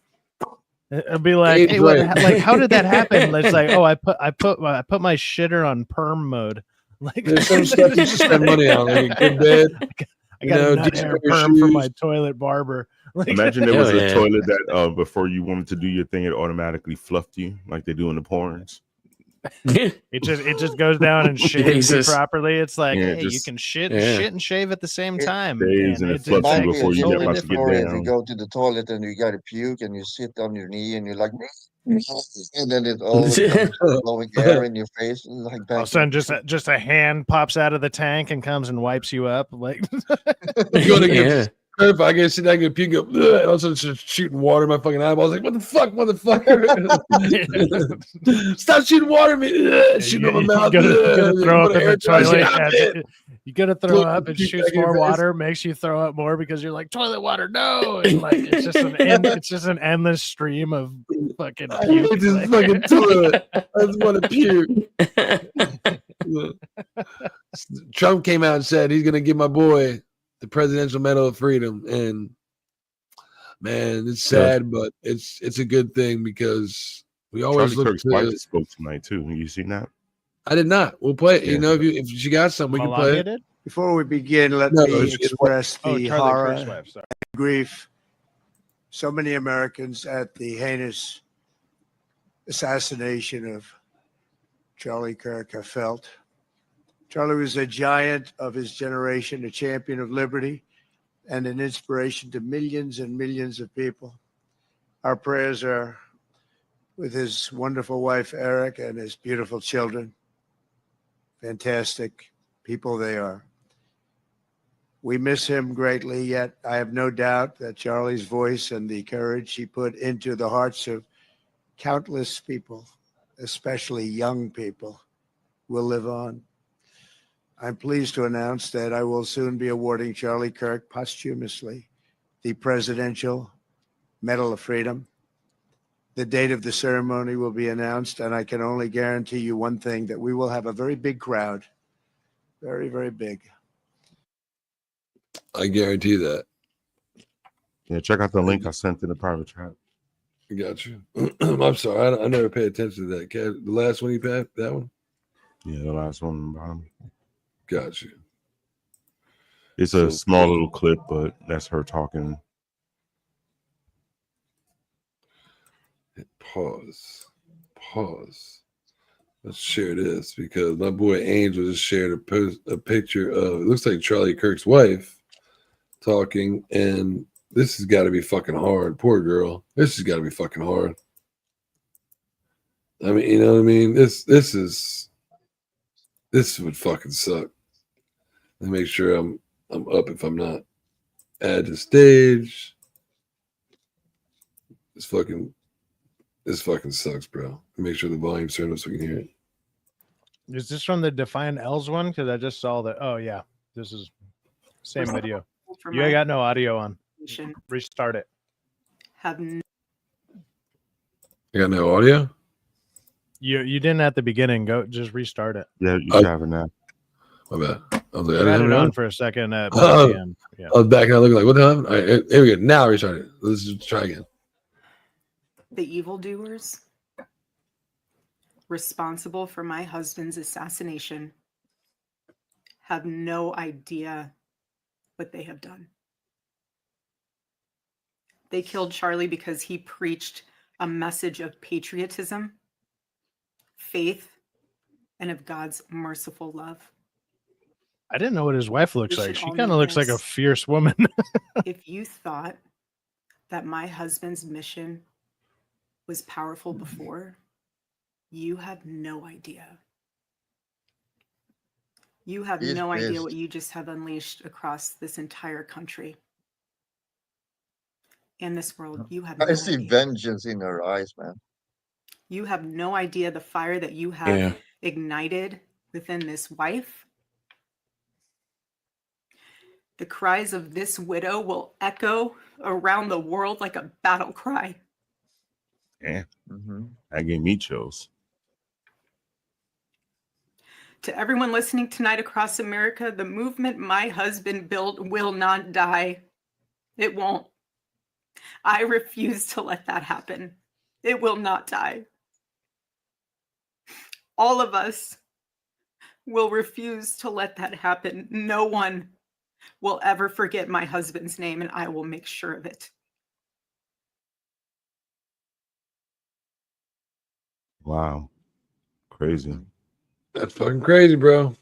it'll be like, hey, like how did that happen? It's like, oh, I put my shitter on perm mode. Like there's some stuff you should spend money on, like a good bed. I got a nut hair perm for my toilet barber. Like, imagine there was a toilet that before you wanted to do your thing, it automatically fluffed you like they do in the porns. It just goes down and shaves you properly. It's like, hey, you can shit and shave at the same time. It fluffs you before you get about to get down. You go to the toilet and you got to puke and you sit on your knee and you're like, and then it all blowing air in your face. Like all of a sudden, just a hand pops out of the tank and comes and wipes you up. Like, if I get sit down and puke, and all of a sudden just shooting water in my fucking eyeballs. Like, what the fuck, motherfucker? Stop shooting water at me. Shooting on my mouth. You gotta throw up in the toilet. You gotta throw up and shoots more water, makes you throw up more because you're like, toilet water, no. And like it's just an endless stream of fucking puke. It's just fucking toilet. I just want to puke. Trump came out and said he's gonna give my boy the Presidential Medal of Freedom, and man, it's sad, but it's a good thing because we always Charlie Kirk's wife spoke tonight too. You seen that? I did not. We'll play it. You know, if you got something, we can play it. Before we begin, let me express the horror and grief so many Americans at the heinous assassination of Charlie Kirk have felt. Charlie was a giant of his generation, a champion of liberty, and an inspiration to millions and millions of people. Our prayers are with his wonderful wife, Eric, and his beautiful children. Fantastic people they are. We miss him greatly, yet I have no doubt that Charlie's voice and the courage he put into the hearts of countless people, especially young people, will live on. I'm pleased to announce that I will soon be awarding Charlie Kirk posthumously the Presidential Medal of Freedom. The date of the ceremony will be announced, and I can only guarantee you one thing, that we will have a very big crowd. Very, very big. I guarantee that. Yeah, check out the link I sent in the private chat. Got you. I'm sorry, I never paid attention to that. The last one you passed, that one? Yeah, the last one on the bottom. Got you. It's a small little clip, but that's her talking. Pause. Let's share this because my boy Angel just shared a picture of, it looks like Charlie Kirk's wife talking, and this has got to be fucking hard. Poor girl. This has got to be fucking hard. I mean, you know what I mean? This would fucking suck. Let me make sure I'm up if I'm not. Add to stage. This fucking sucks, bro. Make sure the volume's turned up so we can hear it. Is this from the Define L's one? Because I just saw that. Oh yeah, this is same video. You got no audio on. Restart it. You got no audio? You didn't at the beginning. Go just restart it. Yeah, you have it now. My bad. I was like, I had it on for a second at the end. Yeah. I was back and I looked like, what the hell? All right, here we go. Now restart it. Let's just try again. The evildoers responsible for my husband's assassination have no idea what they have done. They killed Charlie because he preached a message of patriotism, faith, and of God's merciful love. I didn't know what his wife looks like. She kind of looks like a fierce woman. If you thought that my husband's mission was powerful before, you have no idea. You have no idea what you just have unleashed across this entire country and this world. You have I see vengeance in her eyes, man. You have no idea the fire that you have ignited within this wife. The cries of this widow will echo around the world like a battle cry. Yeah, that gave me chills. To everyone listening tonight across America, the movement my husband built will not die. It won't. I refuse to let that happen. It will not die. All of us will refuse to let that happen. No one will ever forget my husband's name, and I will make sure of it. Wow. Crazy. That's fucking crazy, bro.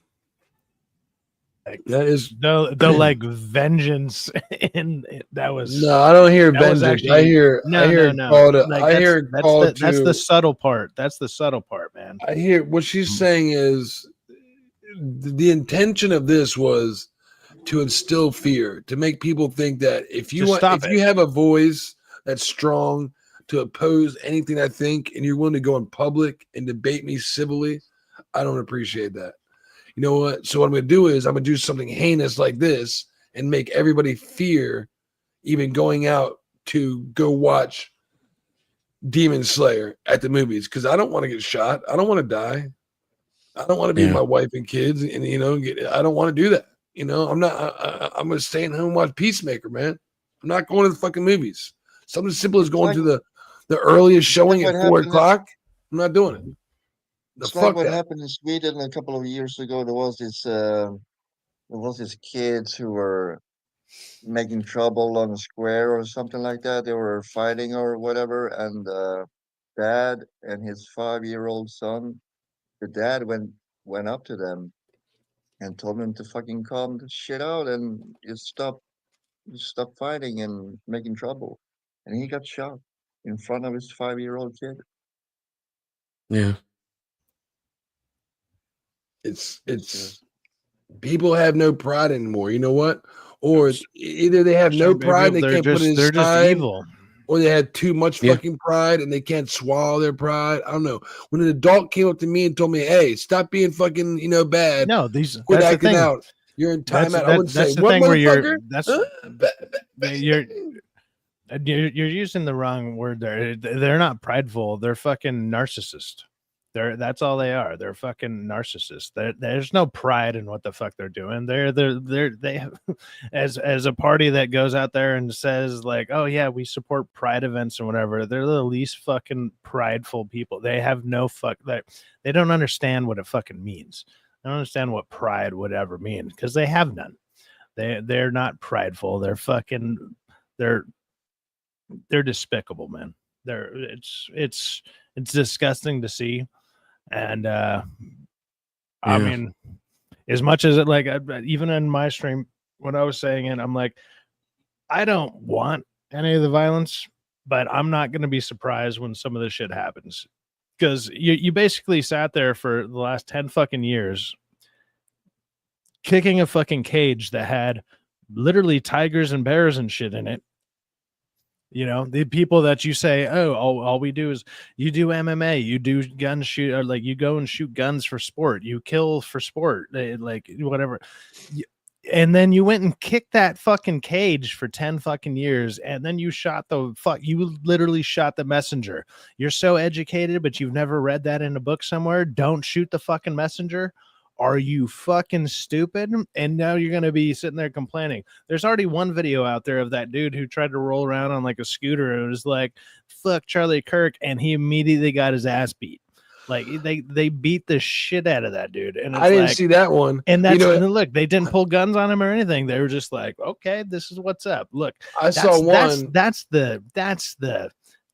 That is the like vengeance in that was no, I don't hear vengeance. Actually, I hear that's the subtle part. That's the subtle part, man. I hear what she's saying is the intention of this was to instill fear, to make people think that if you have a voice that's strong to oppose anything I think, and you're willing to go in public and debate me civilly, I don't appreciate that. You know what? So what I'm going to do is I'm going to do something heinous like this and make everybody fear even going out to go watch Demon Slayer at the movies, because I don't want to get shot. I don't want to die. I don't want to be with my wife and kids, and I don't want to do that. I'm going to stay at home and watch Peacemaker, man. I'm not going to the fucking movies. Something as simple as going to the earliest showing at 4 o'clock. I'm not doing it. It's like what happened in Sweden a couple of years ago. There was these kids who were making trouble on a square or something like that. They were fighting or whatever, and dad and his 5-year-old son, the dad went up to them and told them to fucking calm the shit out and just stop fighting and making trouble. And he got shot in front of his 5-year-old kid. Yeah. It's people have no pride anymore. You know what? Or either they have no pride, they can't put it aside. They're just evil. or they had too much fucking pride and they can't swallow their pride. I don't know. When an adult came up to me and told me, "Hey, stop being fucking, bad. No, quit that's acting the thing. out. You're in timeout." I wouldn't say, the "What thing where you're using the wrong word there. They're not prideful. They're fucking narcissist. That's all they are. They're fucking narcissists. There's no pride in what the fuck they're doing. They have, as a party that goes out there and says like, oh yeah, we support pride events and whatever. They're the least fucking prideful people. They have no they don't understand what it fucking means. They don't understand what pride would ever mean because they have none. They're not prideful. They're fucking they're despicable, man. It's disgusting to see. And I mean, as much as it like even in my stream when I was saying it, I'm like, I don't want any of the violence, but I'm not going to be surprised when some of this shit happens, because you basically sat there for the last 10 fucking years kicking a fucking cage that had literally tigers and bears and shit in it. The people that you say, oh, all we do is you do MMA, you do gun shoot, or like you go and shoot guns for sport, you kill for sport, like whatever. And then you went and kicked that fucking cage for 10 fucking years. And then you you literally shot the messenger. You're so educated, but you've never read that in a book somewhere. Don't shoot the fucking messenger. Are you fucking stupid? And now you're going to be sitting there complaining. There's already one video out there of that dude who tried to roll around on like a scooter and it was like, fuck Charlie Kirk. And he immediately got his ass beat. Like they beat the shit out of that dude. And I didn't see that one. And that's, and look, they didn't pull guns on him or anything. They were just like, okay, this is what's up. Look, I saw one. That's the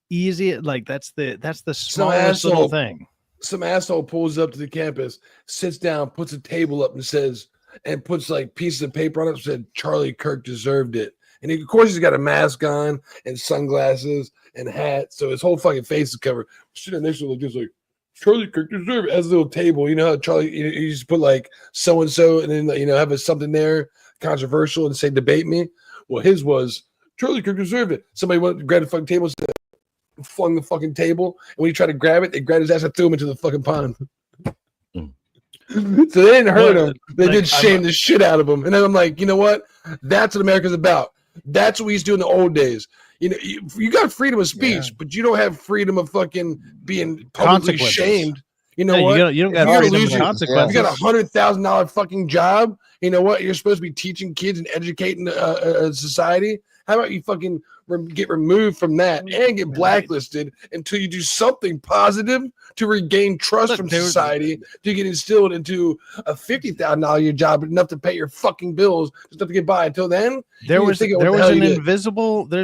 easy, like that's the smallest little thing. Some asshole pulls up to the campus, sits down, puts a table up and puts like pieces of paper on it, said Charlie Kirk deserved it. And of course he's got a mask on and sunglasses and hat. So his whole fucking face is covered. Sitting next to him just like, Charlie Kirk deserved it. As a little table. You know how Charlie, you just put like so-and-so and then, have something there controversial and say, debate me. Well, his was Charlie Kirk deserved it. Somebody went to grab the fucking table and said, flung the fucking table, and when he tried to grab it, they grabbed his ass and threw him into the fucking pond. So they didn't hurt him. They did shame the shit out of him. And then I'm like, you know what? That's what America's about. That's what we used to do in the old days. You got freedom of speech, but you don't have freedom of fucking being publicly shamed. You know what? You don't got freedom of consequences. You got $100,000 fucking job. You know what? You're supposed to be teaching kids and educating society. How about you fucking get removed from that and get blacklisted until you do something positive to regain trust from society, to get instilled into a $50,000 a year job, enough to pay your fucking bills, just enough to get by. Until then, there's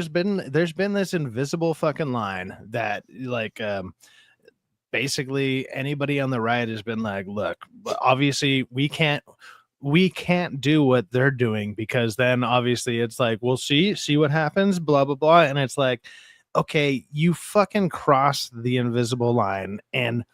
been this invisible fucking line that like basically anybody on the right has been like, look, obviously we can't do what they're doing, because then obviously it's like, we'll see what happens, blah, blah, blah. And it's like, okay, you fucking cross the invisible line. And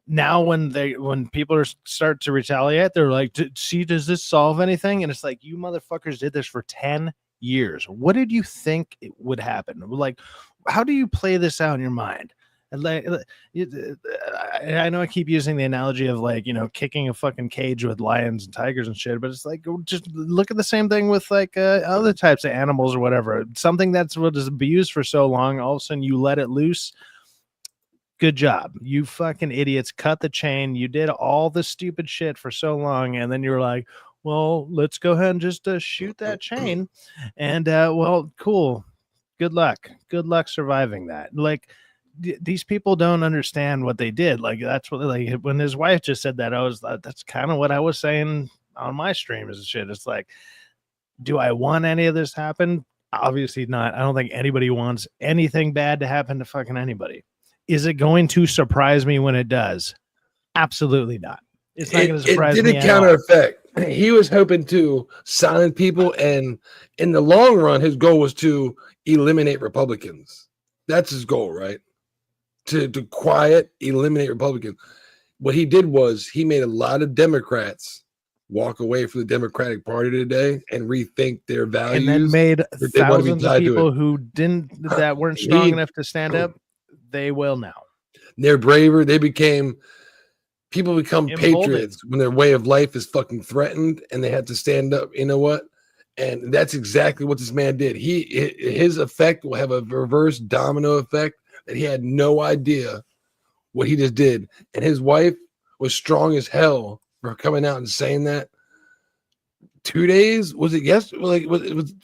now when people start to retaliate, they're like, does this solve anything? And it's like, you motherfuckers did this for 10 years. What did you think it would happen? Like, how do you play this out in your mind? Like, I know I keep using the analogy of like, kicking a fucking cage with lions and tigers and shit, but it's like, just look at the same thing with like other types of animals or whatever. Something that's what is abused for so long, all of a sudden you let it loose. Good job, you fucking idiots. Cut the chain. You did all the stupid shit for so long, and then you're like, well, let's go ahead and just shoot that chain, and well, cool. Good luck surviving that. Like, these people don't understand what they did. Like, that's what, like, when his wife just said that, that's kind of what I was saying on my stream is shit. It's like, do I want any of this to happen? Obviously not. I don't think anybody wants anything bad to happen to fucking anybody. Is it going to surprise me when it does? Absolutely not. It's not going to surprise me. It did a counter effect. He was hoping to silence people, and in the long run, his goal was to eliminate Republicans. That's his goal, right? To eliminate Republicans. What he did was he made a lot of Democrats walk away from the Democratic Party today and rethink their values, and then made thousands of people who weren't strong enough to stand up, they will now. They're braver. People become patriots when their way of life is fucking threatened and they have to stand up. You know what? And that's exactly what this man did. His effect will have a reverse domino effect that he had no idea what he just did. And his wife was strong as hell for coming out and saying that. 2 days? Was it yesterday? Like,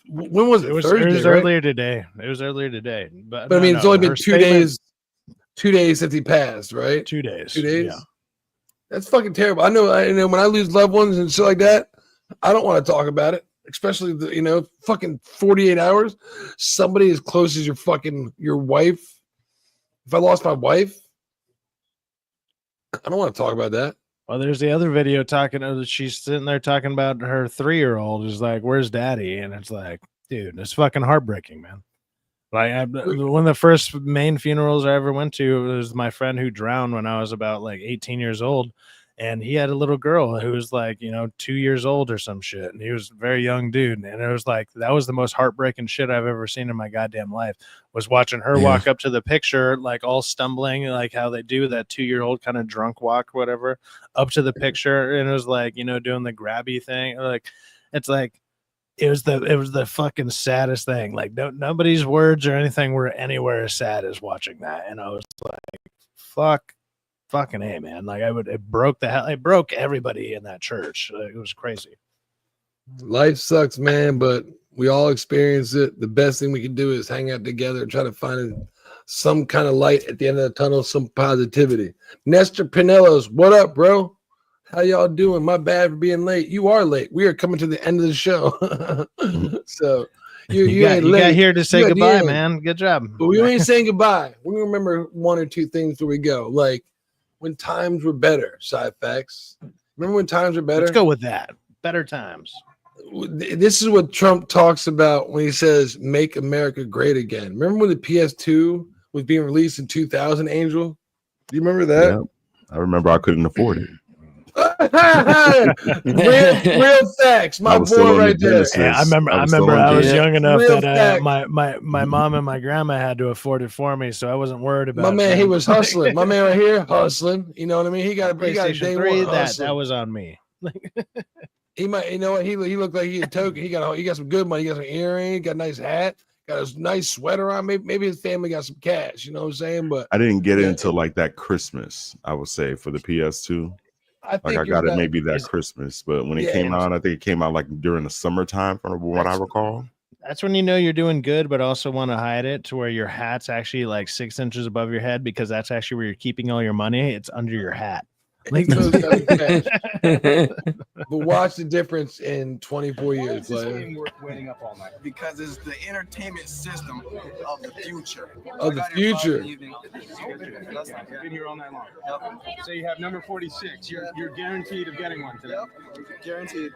when was it? It was Thursday, it was right? earlier today. It was earlier today. But I mean, it's only been 2 days. 2 days since he passed, right? 2 days. 2 days. Yeah. That's fucking terrible. I know when I lose loved ones and shit like that, I don't want to talk about it. Especially fucking 48 hours. Somebody as close as your wife. If I lost my wife, I don't want to talk about that. Well, there's the other video she's sitting there talking about her 3-year-old is like, "Where's daddy?" And it's like, dude, it's fucking heartbreaking, man. Like one of the first main funerals I ever went to was my friend who drowned when I was about like 18 years old. And he had a little girl who was like, 2 years old or some shit. And he was a very young dude. And it was like, that was the most heartbreaking shit I've ever seen in my goddamn life, was watching her walk up to the picture, like all stumbling, like how they do that 2-year-old kind of drunk walk, whatever, up to the picture. And it was like, doing the grabby thing. Like, it's like, it was the fucking saddest thing. Like nobody's words or anything were anywhere as sad as watching that. And I was like, fucking A, man. Like it broke everybody in that church. It was crazy. Life sucks, man, but we all experience it. The best thing we can do is hang out together and try to find some kind of light at the end of the tunnel, some positivity. Nestor Pinellos, what up, bro? How y'all doing? My bad for being late. You are late. We are coming to the end of the show. So you got here to say goodbye, man. Good job. But we ain't saying goodbye. We remember one or two things before we go. Like when times were better, side facts. Remember when times were better? Let's go with that. Better times. This is what Trump talks about when he says, make America great again. Remember when the PS2 was being released in 2000, Angel? Do you remember that? Yeah, I remember I couldn't afford it. real facts, my boy right there. Yeah, I remember I was young enough that my mom and my grandma had to afford it for me, so I wasn't worried about my man. He was hustling. My man right here hustling. You know what I mean? He got a PlayStation 3. That was on me. He might, what? He looked like he a token. He got some good money. He got some earrings. Got a nice hat. Got a nice sweater on. Maybe his family got some cash. You know what I'm saying? But I didn't get it until like that Christmas. I would say for the PS2. I got it maybe that Christmas, but when it came out, I think it came out like during the summertime, from what I recall. That's when you know you're doing good, but also want to hide it to where your hat's actually like 6 inches above your head, because that's actually where you're keeping all your money. It's under your hat. But watch the difference in 24 years. Waiting up all night because it's the entertainment system of the future. Of the future. Been here all night long. Yep. So you have number 46. You're guaranteed of getting one today. Yep. Guaranteed.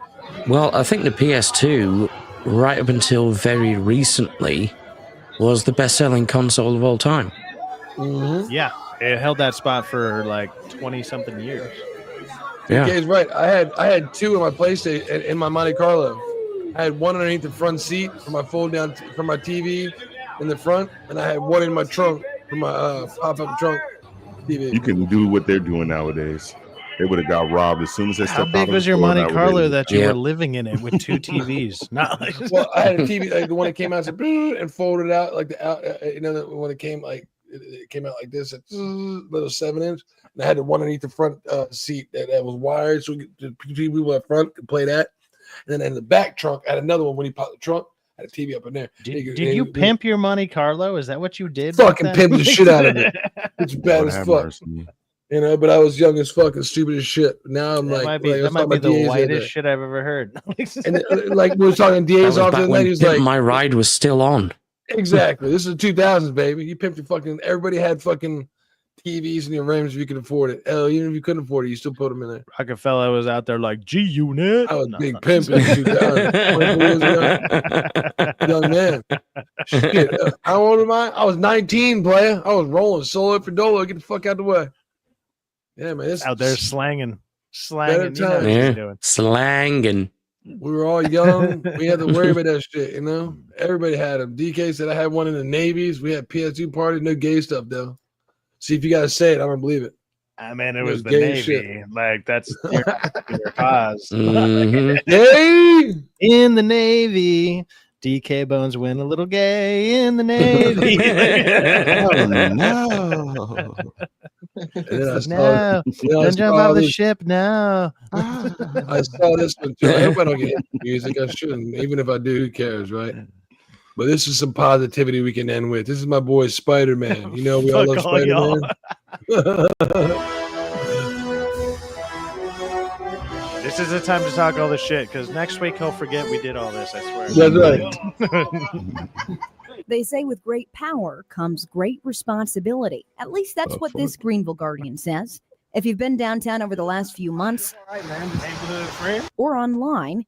Well, I think the PS2, right up until very recently, was the best-selling console of all time. Mm-hmm. Yeah. It held that spot for like 20-something years. Yeah, he's right. I had two in my PlayStation in my Monte Carlo. I had one underneath the front seat for my fold down for my TV in the front, and I had one in my trunk for my pop up trunk TV. You can do what they're doing nowadays. They would have got robbed as soon as they stepped out. How big was your Monte Carlo that you were living in it with two TVs? Not like well, I had a TV like the one that came out and folded out like the when it came like. It came out like this, a little 7-inch, and I had the one underneath the front seat that was wired, so the people up front could play that. And then in the back trunk, I had another one when he popped the trunk. I had a TV up in there. Did you pimp your Monte Carlo? Is that what you did? Fucking pimp the shit out of it. It's bad as fuck. But I was young as fuck and stupid as shit. Now I'm that might be the whitest shit I've ever heard. And like we were talking DA's off the night, he was like, my ride was still on. Exactly. This is the 2000s, baby. You pimped your fucking. Everybody had fucking TVs in your rooms if you could afford it. Hell, even if you couldn't afford it, you still put them in there. Rockefeller was out there like G-Unit. I was big pimp in 2000. Young man. Shit. How old am I? I was 19, player. I was rolling solo for Dolo. Get the fuck out the way. Yeah, man. Out there slanging Slanging. You know what he's doing. Slanging. We were all young. We had to worry about that shit, you know? Everybody had them. DK said I had one in the Navies. We had PS2 parties. No gay stuff, though. See, if you got to say it, I don't believe it. I mean, it was the Navy. Shit. Like, that's your cause. Gay! In the Navy. DK Bones went a little gay in the Navy. Oh, no. No, don't jump off the ship now. I saw this one too. I hope I don't get into music. I shouldn't. Even if I do, who cares, right? But this is some positivity we can end with. This is my boy Spider-Man. You know, we all love Spider-Man. This is the time to talk all this shit, because next week he'll forget we did all this, I swear. That's right. They say with great power comes great responsibility. At least that's what this Greenville Guardian says. If you've been downtown over the last few months or online,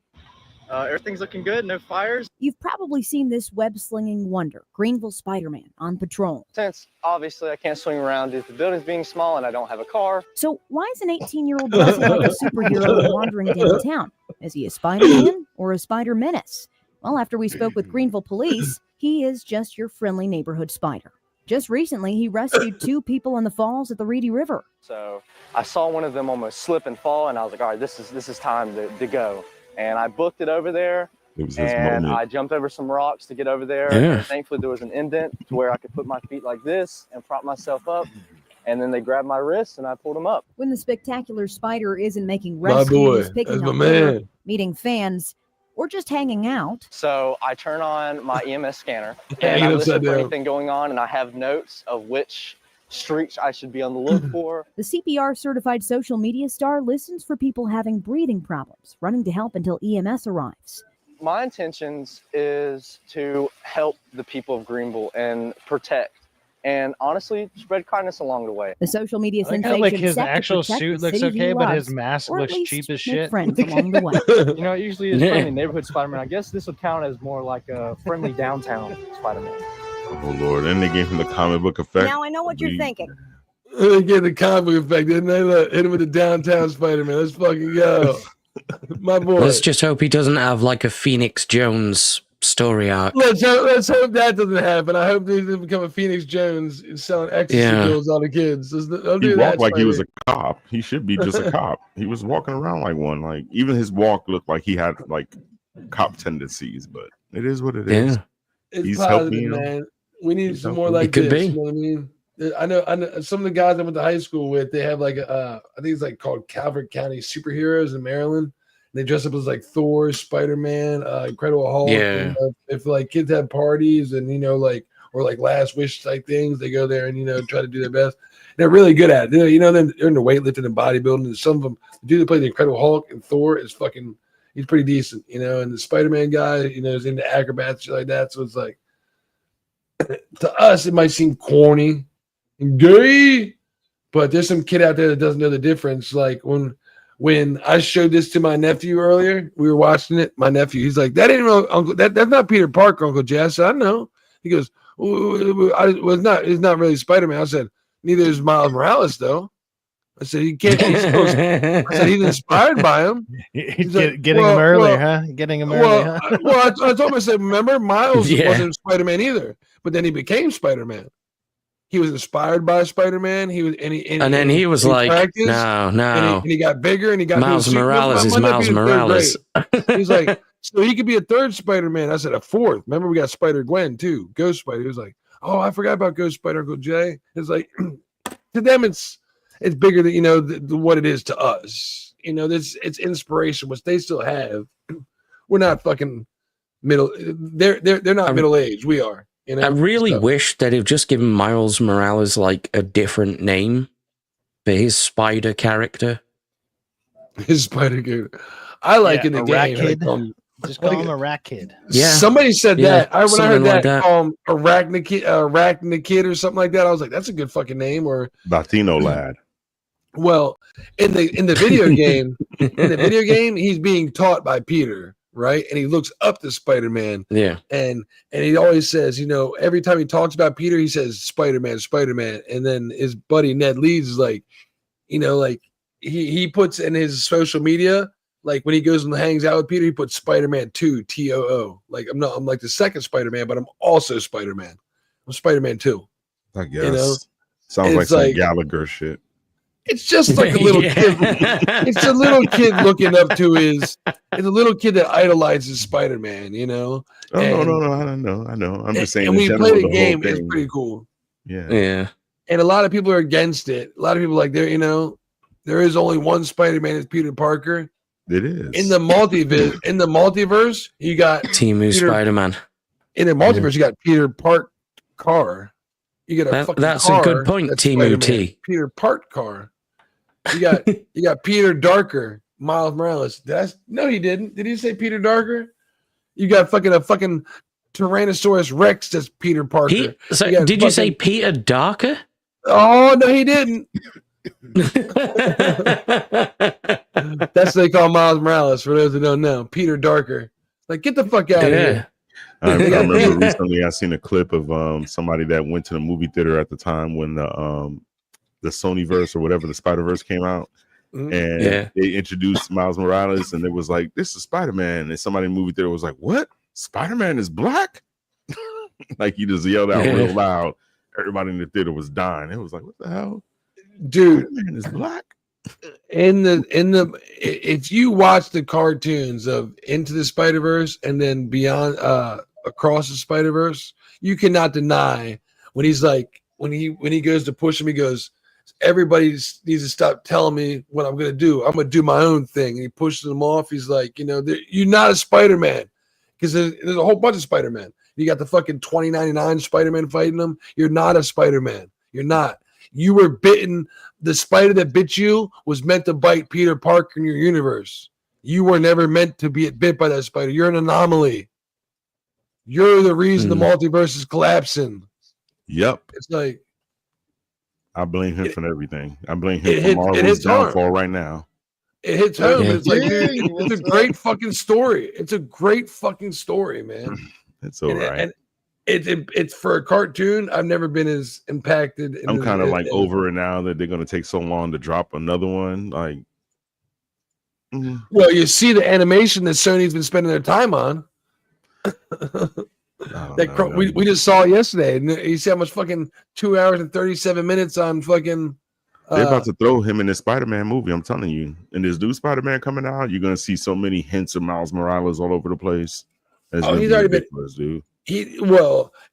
everything's looking good, no fires. You've probably seen this web-slinging wonder, Greenville Spider-Man, on patrol. Since obviously I can't swing around due to the buildings being small and I don't have a car. So why is an 18-year-old dressing like a superhero wandering downtown? Is he a Spider-Man or a Spider-Menace? Well, after we spoke with Greenville police, he is just your friendly neighborhood spider. Just recently, he rescued 2 people in the falls at the Reedy River. So I saw one of them almost slip and fall, and I was like, all right, this is time to go. And I booked it over there, and I jumped over some rocks to get over there. Yeah. And thankfully, there was an indent to where I could put my feet like this and prop myself up. And then they grabbed my wrists, and I pulled them up. When the spectacular spider isn't making rescues, picking up litter, meeting fans, or just hanging out. So I turn on my EMS scanner, and I listen for anything going on, and I have notes of which streets I should be on the look for. The CPR-certified social media star listens for people having breathing problems, running to help until EMS arrives. My intentions is to help the people of Greenville and protect, and honestly, spread kindness along the way. The social media sensation, like his actual suit looks okay, but his mask looks cheap as shit. Friends along the way. You know, it usually is friendly neighborhood Spider-Man. I guess this would count as more like a friendly downtown Spider-Man. Oh Lord! And they gave him the comic book effect. Now I know what you're thinking. They gave the comic book effect, didn't they? Look, hit him with the downtown Spider-Man. Let's fucking go, my boy. Let's just hope he doesn't have like a Phoenix Jones story arc. Let's hope that doesn't happen. I hope he doesn't become a Phoenix Jones selling ecstasy pills on the kids. He walked like he was a cop. He should be just a cop. He was walking around like one. Like even his walk looked like he had like cop tendencies. But it is what it is. It's He's positive, helping, man. We need some more like this. You know what I mean? I know some of the guys I went to high school with, they have like I think it's like called Calvert County Superheroes in Maryland. They dress up as like Thor, Spider-Man, Incredible Hulk. Yeah. And, if like kids have parties and like or like Last Wish type things, they go there and try to do their best. They're really good at it. Then they're into weightlifting and bodybuilding. And some of them, the dude that played the Incredible Hulk and Thor is fucking. He's pretty decent, and the Spider-Man guy, is into acrobats, shit like that. So it's like, to us, it might seem corny and gay, but there's some kid out there that doesn't know the difference. Like when I showed this to my nephew earlier, we were watching it. My nephew, he's like, "That ain't real, Uncle. That's not Peter Parker, Uncle Jay." I said, "I know." He goes, "It's not really Spider-Man." I said, "Neither is Miles Morales, though." I said, "He can't." I said, "He's inspired by him." He's getting him early, huh? Getting him early, huh? I told him, I said, "Remember, Miles wasn't Spider-Man either, but then he became Spider-Man. He was inspired by Spider-Man. He was, and then he was like, no, and he got bigger, and he got Miles Morales is Miles Morales. He's like, so he could be a third Spider-Man. I said a fourth. Remember, we got Spider-Gwen too, Ghost Spider. He was like, oh, I forgot about Ghost Spider, Uncle Jay. It's like to them, it's bigger than what it is to us. It's inspiration, which they still have. We're not fucking middle. They're not middle aged. We are. I really wish that they'd just given Miles Morales like a different name for his spider character. His spider character. I like in the game. Just call him a rat kid. Yeah. Somebody said that. When I heard that, Arachnid Kid or something like that, I was like, that's a good fucking name. Or Latino lad. Well, in the video game, he's being taught by Peter, right? And he looks up to Spider-Man. Yeah. And he always says, every time he talks about Peter, he says Spider-Man, Spider-Man. And then his buddy Ned Leeds is like, he puts in his social media, like when he goes and hangs out with Peter, he puts Spider-Man 2 TOO. Like I'm like the second Spider-Man, but I'm also Spider-Man. I'm Spider-Man 2. I guess. You know? Sounds like some Gallagher shit. It's just like a little kid. It's a little kid looking up to his. It's a little kid that idolizes Spider-Man. You know. Oh, no, I know. I'm just saying. And when you play the game, it's pretty cool. Yeah. And a lot of people are against it. A lot of people like there. You know, there is only one Spider-Man. It's Peter Parker. It is in the multiverse. In the multiverse, you got Timu Spider-Man. In the multiverse, you got Peter Parker. You got a fucking that's car. A good point, Timu T. Peter Parker. You got Peter Darker, Miles Morales. No, he didn't. Did he say Peter Darker? You got a fucking Tyrannosaurus Rex. That's Peter Parker. Did you say Peter Darker? Oh no, he didn't. That's what they call Miles Morales. For those that don't know, Peter Darker. Like, get the fuck out of here. I remember recently I seen a clip of somebody that went to the movie theater at the time when the Sonyverse or whatever, the Spider-Verse came out, and they introduced Miles Morales, and it was like, this is Spider-Man, and somebody in the movie theater was like, what? Spider-Man is black? Like, he just yelled out real loud. Everybody in the theater was dying. It was like, what the hell? Dude, Spider-Man is black? If you watch the cartoons of Into the Spider-Verse and then Beyond Across the Spider-Verse, you cannot deny when he's like, when he goes to push him, he goes, everybody needs to stop telling me what I'm going to do. I'm going to do my own thing. And he pushes them off. He's like, you know, you're not a Spider-Man, because there's a whole bunch of Spider-Man. You got the fucking 2099 Spider-Man fighting them. You're not a Spider-Man. You're not. You were bitten. The spider that bit you was meant to bite Peter Parker in your universe. You were never meant to be bit by that spider. You're an anomaly. You're the reason the multiverse is collapsing. Yep. It's like, I blame him for everything. I blame him for Marvel's downfall right now. It hits home. It's like, dude, it's a great fucking story. It's a great fucking story, man. It's all right. And it's for a cartoon. I've never been as impacted. I'm kind of like over it now that they're going to take so long to drop another one. Like, well, you see the animation that Sony's been spending their time on. We just saw it yesterday, and you see how much fucking 2 hours and 37 minutes on fucking. They're about to throw him in this Spider-Man movie. I'm telling you, in this new Spider-Man coming out, you're gonna see so many hints of Miles Morales all over the place. He's already been, dude.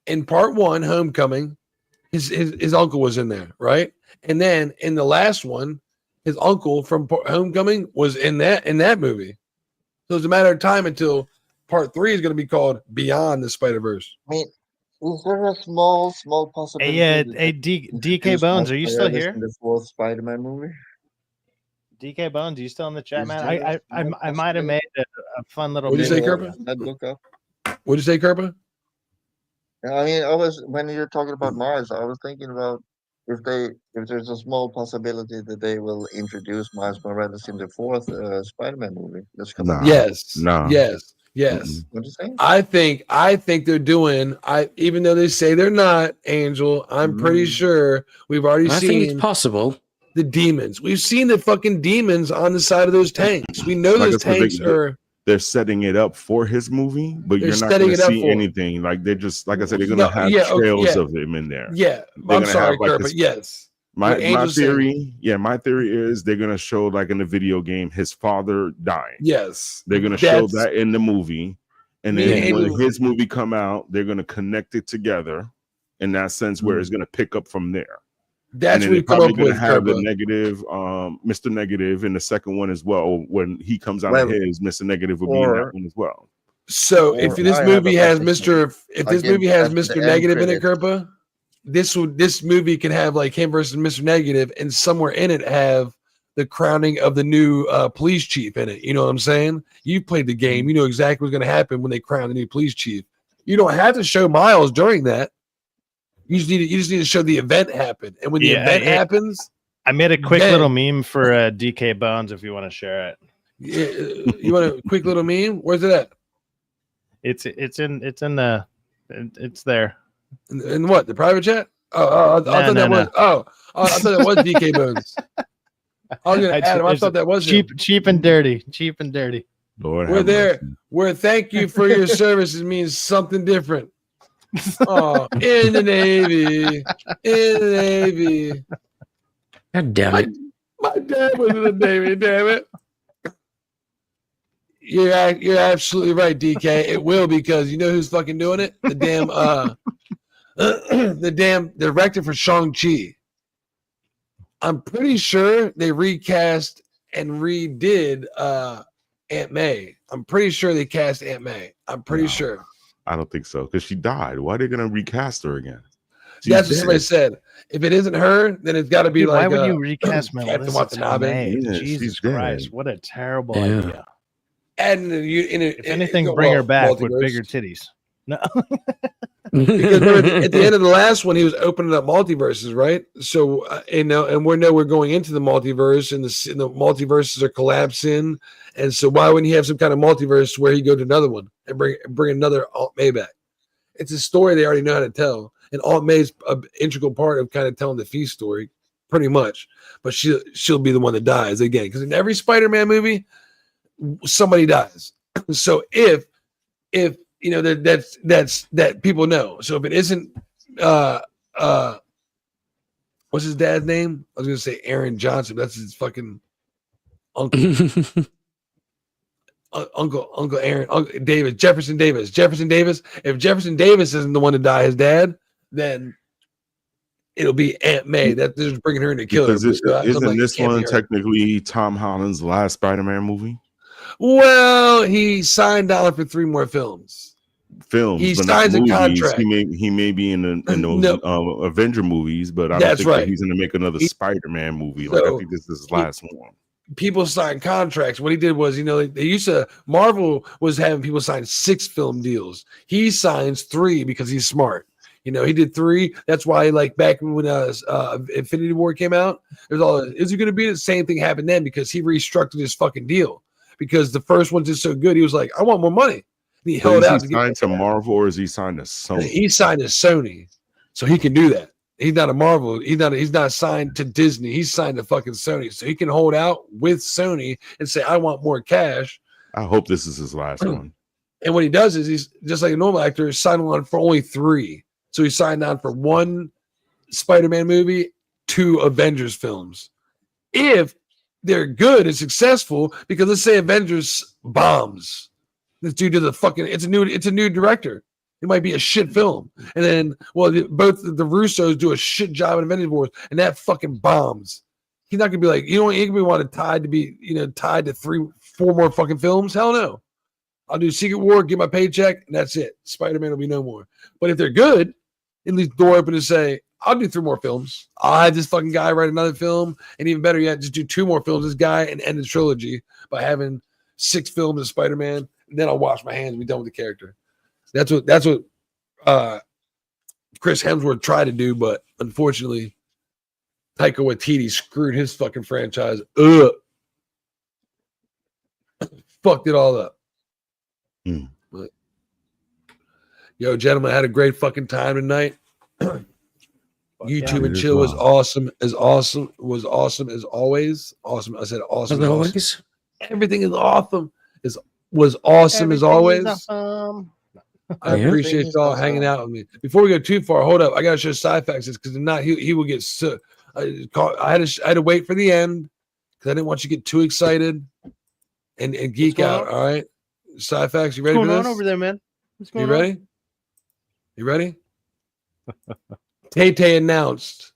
In part one, Homecoming, his uncle was in there, right? And then in the last one, his uncle from Homecoming was in that movie. So it's a matter of time until part 3 is going to be called Beyond the Spider-Verse. I mean, is there a small possibility? Hey, DK Bones, are you still here? In the 4th Spider-Man movie. DK Bones, are you still in the chat, man? I might have made a fun little. What'd you say, Kerpa? What'd you say, Kerpa? I mean, when you're talking about Miles, I was thinking about if there's a small possibility that they will introduce Miles Morales in the 4th Spider-Man movie. Yes. Mm-hmm. What do you think? I think they're doing. Even though they say they're not, Angel, I'm pretty sure we've already seen. I think it's possible. The demons. We've seen the fucking demons on the side of those tanks. We know those tanks are. They're setting it up for his movie, but you're not going to see anything. Like, they're just, like I said, they're going to have trails of him in there. Yeah, I'm sorry, Kurt, but yes. My theory is they're going to show, like in the video game, his father dying. Yes. They're going to show that in the movie. And then when his movie come out, they're going to connect it together in that sense where it's going to pick up from there. That's what we're probably going to have the negative, Mr. Negative in the second one as well. When he comes out of his, Mr. Negative will be in that one as well. So if this movie has Mr. Negative in it, Kerpa, this movie can have like him versus Mr. Negative, and somewhere in it have the crowning of the new police chief in it. You know what I'm saying? You played the game. You know exactly what's going to happen when they crown the new police chief. You don't have to show Miles during that. You just need to show the event happen, and when the event happens, I made a quick little meme for DK Bones. If you want to share it, you want a quick little meme? Where's it at? It's there. In what, the private chat? I thought that was DK Bones. I was gonna add him. I thought that was cheap and dirty. Cheap and dirty. Lord, we're there. Where thank you for your services means something different. Oh, in the Navy. In the Navy. God damn it. My dad was in the Navy, damn it. You're absolutely right, DK. It will, because you know who's fucking doing it? The damn the damn director for Shang-Chi. I'm pretty sure they recast and redid Aunt May. I'm pretty sure they cast Aunt May. I'm pretty sure. I don't think so, because she died. Why are they gonna recast her again? That's what somebody said. If it isn't her, then it's got to be Dude, like. Why would you recast Captain Melissa Watanabe? Tomei? Jesus Christ! What a terrible idea. And if anything, bring her back with bigger titties. No. Because at the end of the last one, he was opening up multiverses, right? So and we're going into the multiverse, and the multiverses are collapsing, and so why wouldn't he have some kind of multiverse where he go to another one and bring another Aunt May back? It's a story they already know how to tell, and Aunt May's an integral part of kind of telling the Feast story, pretty much. But she'll be the one that dies again, because in every Spider-Man movie, somebody dies. So if you know that people know. So if it isn't what's his dad's name? I was gonna say Aaron Johnson. That's his fucking uncle. Uncle Aaron, Uncle Davis, Jefferson Davis. If Jefferson Davis isn't the one to die, his dad, then it'll be Aunt May. That is bringing her in to kill her. Isn't this one technically Tom Holland's last Spider-Man movie? Well, he signed on for 3 more films. He signs a contract. He may be in those Avenger movies, but I don't think that he's going to make another Spider-Man movie. Like, I think this is his last one. People sign contracts. What he did was, Marvel was having people sign 6 film deals. He signs 3 because he's smart. He did 3. That's why, like, back when Infinity War came out, there's all. Is it going to be the same thing happened then? Because he restructured his fucking deal. Because the first one did so good, he was like, I want more money. And he held out. Is he signed to Marvel or is he signed to Sony? He signed to Sony, so he can do that. He's not a Marvel. He's not signed to Disney. He's signed to fucking Sony, so he can hold out with Sony and say, I want more cash. I hope this is his last one. And what he does is he's just like a normal actor, signed on for only 3. So he signed on for 1 Spider-Man movie, 2 Avengers films. If they're good and successful, because let's say Avengers bombs. This dude did it's a new director. It might be a shit film. And then, both the Russos do a shit job in Avengers Wars, and that fucking bombs. He's not gonna be like, he can be wanted tied to 3-4 more fucking films. Hell no. I'll do Secret War, get my paycheck, and that's it. Spider-Man will be no more. But if they're good, at least door open to say, I'll do 3 more films. I'll have this fucking guy write another film, and even better yet, just do 2 more films. This guy and end the trilogy by having 6 films of Spider-Man, and then I'll wash my hands and be done with the character. That's what Chris Hemsworth tried to do, but unfortunately, Taika Waititi screwed his fucking franchise up. Fucked it all up. But, yo, gentlemen, I had a great fucking time tonight. YouTube and chill was awesome as always. Awesome. I said awesome as always. Everything is awesome. Was awesome as always. I appreciate y'all hanging out with me. Before we go too far, hold up. I gotta show side facts because if not, he will get so. I had to wait for the end because I didn't want you to get too excited and geek out. All right, side facts. You ready for this? What's going on over there, man? What's going on? Ready? You ready? Tay-Tay announced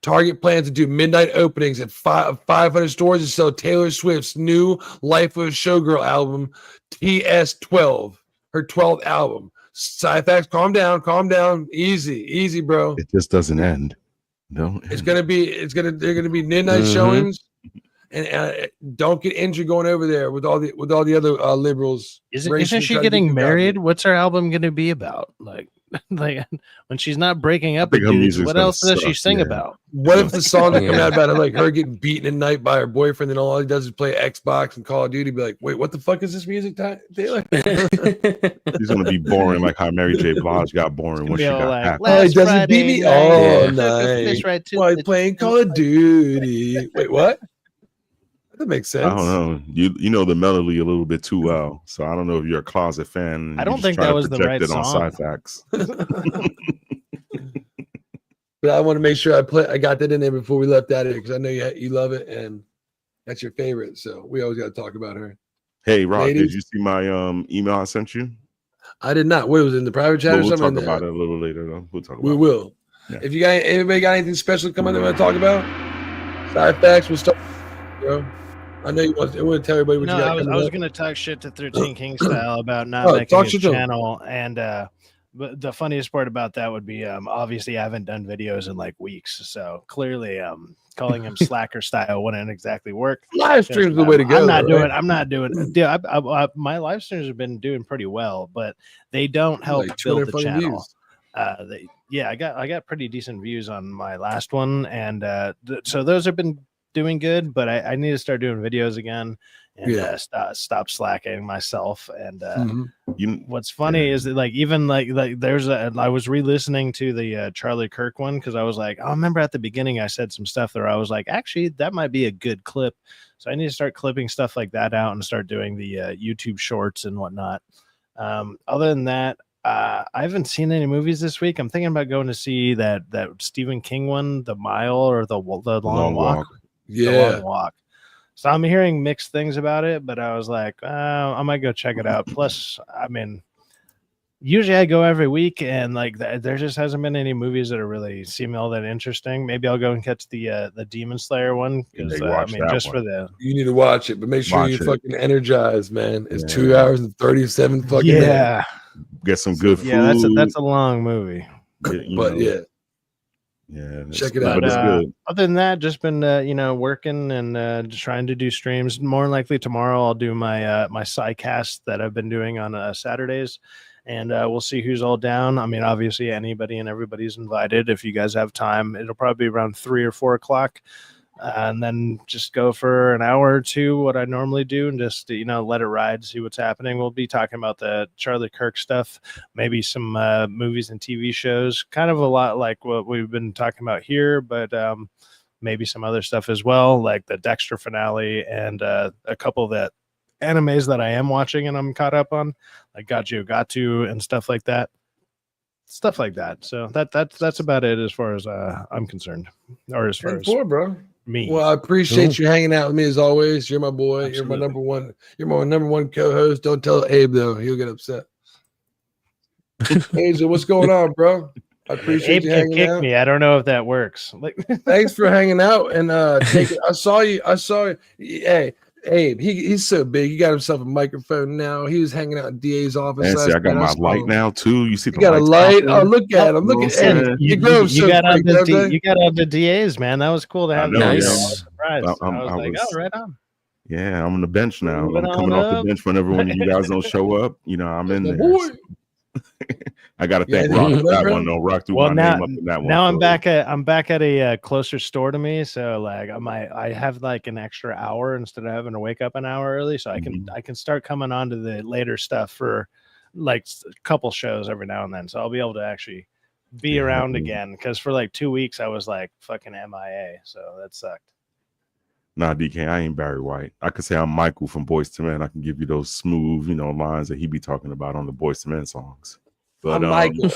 Target plans to do midnight openings at 500 stores to sell Taylor Swift's new Life of a Showgirl album, TS12, her 12th album. Side facts, calm down. Easy, bro. It just doesn't end. No, they're gonna be midnight showings, and don't get injured going over there with all the other liberals. Isn't she getting married? What's her album gonna be about? Like when she's not breaking up with dudes, what else does she sing about? What if the song that come out about her getting beaten at night by her boyfriend, and all he does is play Xbox and Call of Duty? Be like, wait, what the fuck is this music, Taylor? He's gonna be boring, like how Mary J. Blige got boring when she got happy. Oh, he doesn't beat me all night. Why playing Call of Duty? Wait, what? That makes sense. I don't know. You know the melody a little bit too well, so I don't know if you're a closet fan. I don't think that was the right song. Sci-Fax. But I want to make sure I got that in there before we left out of here because I know you love it and that's your favorite. So we always got to talk about her. Hey, Rock, did you see my email I sent you? I did not. What was it, in the private chat or something? We'll talk about it a little later, though. We'll talk about it. We will. Yeah. If anybody got anything special coming that we want to talk about, Sci-Fax, we'll start. Bro, I know you want to tell everybody what you got. I was going to talk shit to 13 King style about not making his channel, and but the funniest part about that would be obviously I haven't done videos in like weeks, so clearly calling him slacker style wouldn't exactly work. Live streams the way to go. I'm not doing. Yeah, my live streams have been doing pretty well, but they don't help build the channel. I got pretty decent views on my last one, and so those have been doing good. But I need to start doing videos again and stop slacking myself. And what's funny is that I was re-listening to the Charlie Kirk one because I was like, I remember at the beginning I said some stuff there. I was like, actually, that might be a good clip. So I need to start clipping stuff like that out and start doing the YouTube shorts and whatnot. Other than that, I haven't seen any movies this week. I'm thinking about going to see that Stephen King one, The Mile or the Long Walk. Yeah, The Long Walk. So I'm hearing mixed things about it, but I was like, I might go check it out. Plus, I mean, usually I go every week, and like there just hasn't been any movies that are really seem all that interesting. Maybe I'll go and catch the Demon Slayer one because I mean, just one. For the you need to watch it, but make sure you fucking energized, man. It's 2 hours and 37 fucking minutes. Get some good food. Yeah, that's a long movie. Yeah, check it out. Other than that, just been working and just trying to do streams. More likely tomorrow, I'll do my my SciCast that I've been doing on Saturdays, and we'll see who's all down. I mean, obviously, anybody and everybody's invited. If you guys have time, it'll probably be around 3 or 4 o'clock. And then just go for an hour or two, what I normally do, and just let it ride, see what's happening. We'll be talking about the Charlie Kirk stuff, maybe some movies and TV shows, kind of a lot like what we've been talking about here, but maybe some other stuff as well, like the Dexter finale and a couple of the animes that I am watching and I'm caught up on, like Gatu and stuff like that. So that's about it as far as I'm concerned, or as far as bro. Me. Well, I appreciate you hanging out with me as always. You're my boy. Absolutely. You're my number one co-host. Don't tell Abe though; he'll get upset. Hazel, what's going on, bro? I appreciate Abe you hanging kick out. Me. I don't know if that works. Thanks for hanging out and take it. I saw you. Hey, Abe, he's so big. He got himself a microphone now. He was hanging out in DA's office. And see, I got my light now too. You see, you got a light. Oh, look at him! Look at him. You got on the DAs, man. That was cool to have. Nice. I was surprised. I was like, oh, right on. Yeah, I'm on the bench now. I'm coming off the bench whenever one of you guys don't show up. I'm in there. I got to thank Rock for that one though. Rock threw my name up in that one. Now I'm back at a closer store to me, so like I have like an extra hour instead of having to wake up an hour early, so I can start coming on to the later stuff for like a couple shows every now and then. So I'll be able to actually be around again, because for like 2 weeks I was like fucking MIA, so that sucked. Nah, DK, I ain't Barry White. I could say I'm Michael from Boyz II Men. I can give you those smooth, lines that he be talking about on the Boyz II Men songs. But I'm Michael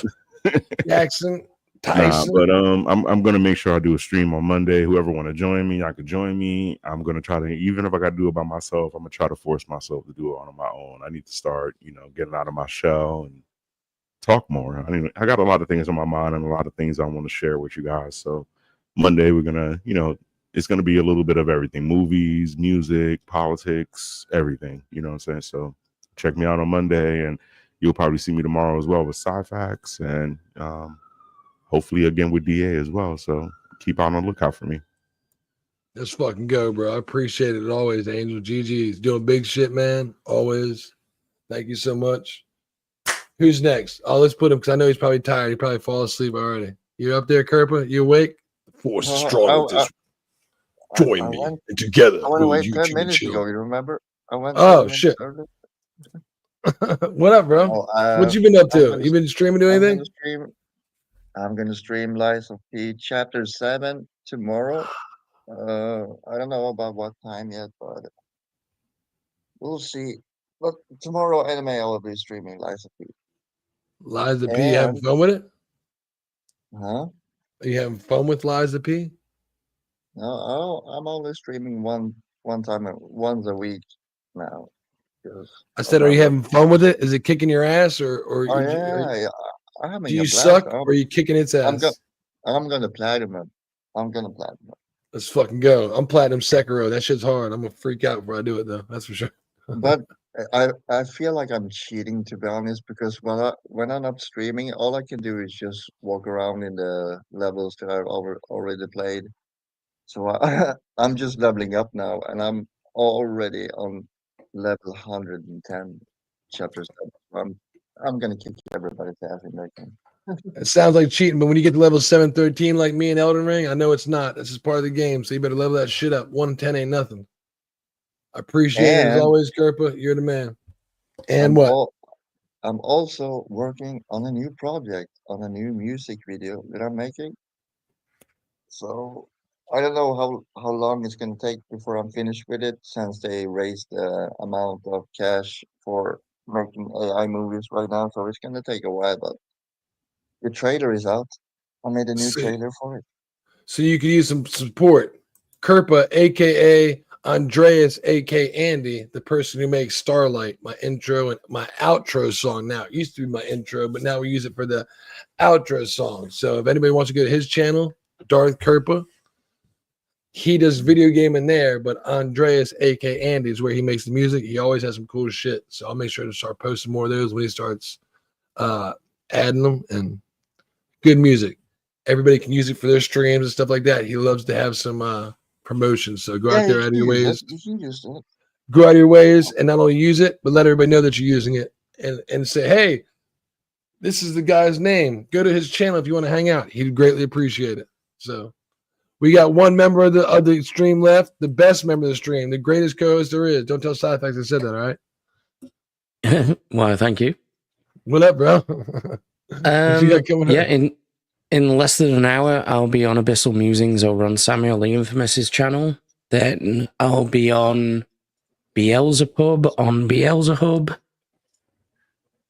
Jackson Tyson. But I'm gonna make sure I do a stream on Monday. Whoever want to join me, I could join me. I'm gonna try to, even if I got to do it by myself, I'm gonna try to force myself to do it on my own. I need to start, getting out of my shell and talk more. I mean, I got a lot of things on my mind and a lot of things I want to share with you guys. So Monday we're gonna, it's going to be a little bit of everything: movies, music, politics, everything. You know what I'm saying? So check me out on Monday, and you'll probably see me tomorrow as well with Sci-Fax, and hopefully again with DA as well. So keep on the lookout for me. Let's fucking go, bro. I appreciate it always, Angel. GG's doing big shit, man. Always. Thank you so much. Who's next? Oh, let's put him, because I know he's probably tired. He probably fall asleep already. You up there, Kerpa? You awake? The force is strong with this. Join me and together. I went away 10 minutes ago. You remember? I went. Oh shit! What up, bro? What you been up to? You been streaming? Do anything? I'm gonna stream Lies of P Chapter 7 tomorrow. I don't know about what time yet, but we'll see. But tomorrow, anime, I will be streaming Liza P. Liza P, you having fun with it? Huh? Are you having fun with Liza P? No, I'm only streaming once a week now. I said, are you having fun with it? Is it kicking your ass, or Oh yeah, I'm having do you a blast. suck, or are you kicking its ass? I'm gonna platinum. I'm gonna platinum. Let's fucking go. I'm platinum Sekiro. That shit's hard. I'm gonna freak out before I do it though. That's for sure. But I feel like I'm cheating, to be honest, because when I'm not streaming, all I can do is just walk around in the levels that I've already played. So I'm just leveling up now, and I'm already on level 110, chapter 7. I'm gonna kick everybody's ass in that game. It sounds like cheating, but when you get to level 713 like me in Elden Ring, I know it's not. This is part of the game, so you better level that shit up. 110 ain't nothing. I appreciate it as always, Kerpa. You're the man. And I'm also working on a new project, on a new music video that I'm making. So I don't know how long it's gonna take before I'm finished with it, since they raised the amount of cash for making AI movies right now. So it's gonna take a while, but the trailer is out. I made a new trailer for it. So you could use some support. Kerpa, aka Andreas, aka Andy, the person who makes Starlight, my intro and my outro song. Now it used to be my intro, but now we use it for the outro song. So if anybody wants to go to his channel, Darth Kerpa, he does video game in there, but Andreas, aka Andy, is where he makes the music. He always has some cool shit. So I'll make sure to start posting more of those when he starts adding them, and good music. Everybody can use it for their streams and stuff like that. He loves to have some promotions. So go out there out of your ways. You can use it. Go out of your ways and not only use it, but let everybody know that you're using it, and say, hey, this is the guy's name. Go to his channel if you want to hang out. He'd greatly appreciate it. So we got one member of the stream left, the best member of the stream, the greatest co-host there is. Don't tell side effects I said that, all right? Well, thank you. What up, bro? In less than an hour, I'll be on Abyssal Musings over on Samuel the Infamous's channel. Then I'll be on Beelzebub on Beelzehub.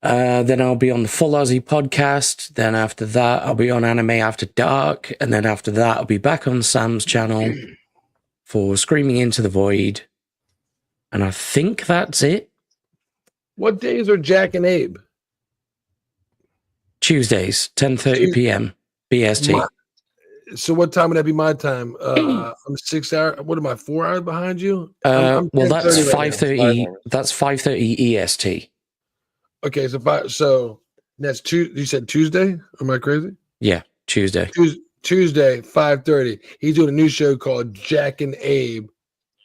Then I'll be on the Full Aussie podcast. Then after that, I'll be on Anime After Dark. And then after that, I'll be back on Sam's channel for Screaming Into the Void. And I think that's it. What days are Jack and Abe? Tuesdays, 10:30 p.m. BST. So what time would that be my time? I'm 6 hours. What am I, 4 hours behind you? I'm well, that's 5:30. That's 5:30 EST. Okay, so that's you said Tuesday? Am I crazy? Yeah, Tuesday. Tuesday, 5:30. He's doing a new show called Jack and Abe.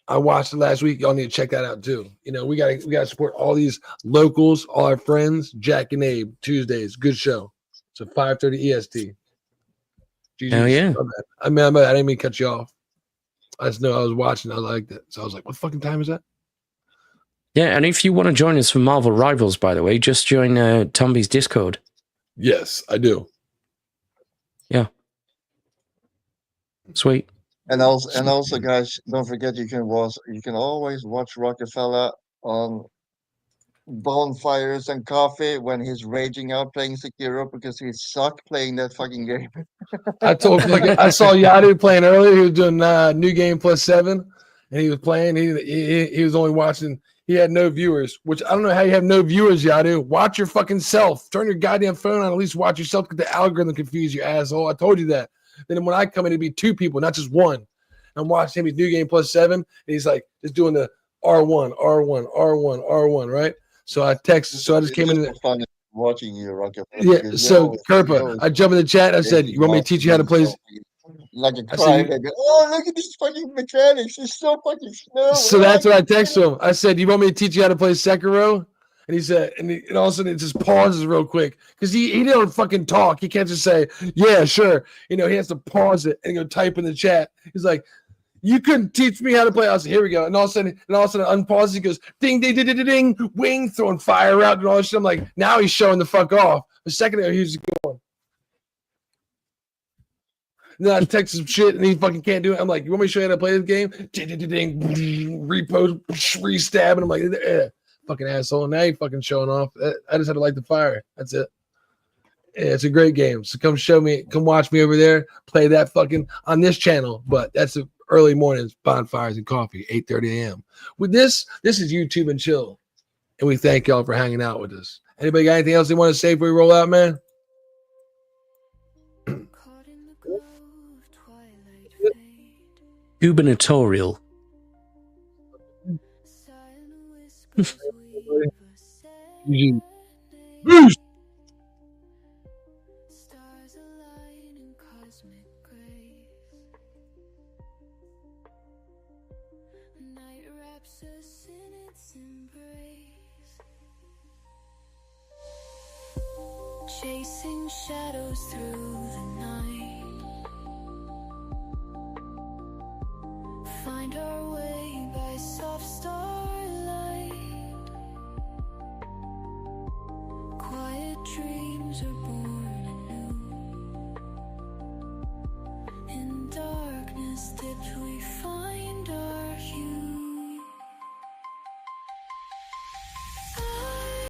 I watched it last week. Y'all need to check that out too. You know, we gotta support all these locals, all our friends. Jack and Abe, Tuesdays, good show. So 5:30 EST. Jesus, hell yeah! I didn't mean to cut you off. I just know I was watching. I liked it, so I was like, "What fucking time is that?" Yeah, and if you want to join us for Marvel Rivals, by the way, just join Tomby's Discord. Yes, I do. Yeah. Sweet. And also, guys, don't forget you can always watch Rockefeller on Bonfires and Coffee when he's raging out playing Sekiro because he sucked playing that fucking game. I saw Yadu playing earlier. He was doing New Game +7, and he was playing. He was only watching. He had no viewers, which I don't know how you have no viewers, Yadu. Watch your fucking self. Turn your goddamn phone on. At least watch yourself. Get the algorithm confused, you asshole. I told you that. Then when I come in, it'd be two people, not just one. I'm watching him. He's New Game +7, and he's like just doing the R1, R1, R1, R1, right? So I texted. So I just came in. Fun watching you, Rockefeller. Yeah. So Kerpa, I jump in the chat. I said, "You want me to teach you how to play?" Like a crybaby. Oh, look at these fucking mechanics. It's so fucking slow. So that's what I texted him. I said, "You want me to teach you how to play Sekiro?" And he said, and all of a sudden it just pauses real quick because he don't fucking talk. He can't just say, "Yeah, sure." You know, he has to pause it and go type in the chat. He's like, "You couldn't teach me how to play." I was like, "Here we go." And all of a sudden unpauses. He goes, "Ding, ding, ding, ding, ding, wing," throwing fire out and all that shit. I'm like, now he's showing the fuck off. A second ago, he was going. then I text some shit and he fucking can't do it. I'm like, you want me to show you how to play this game? Ding, repost, restab, and I'm like, fucking asshole. Now you fucking showing off. I just had to light the fire. That's it. Yeah, it's a great game. So come watch me over there, play that fucking on this channel. But that's the early mornings, bonfires and coffee, 8:30 a.m. With this is YouTube and chill. And we thank y'all for hanging out with us. Anybody got anything else they want to say before we roll out, man? Gubernatorial. Chasing shadows through the night, find our way by soft starlight. Quiet dreams are born anew. In darkness dipped we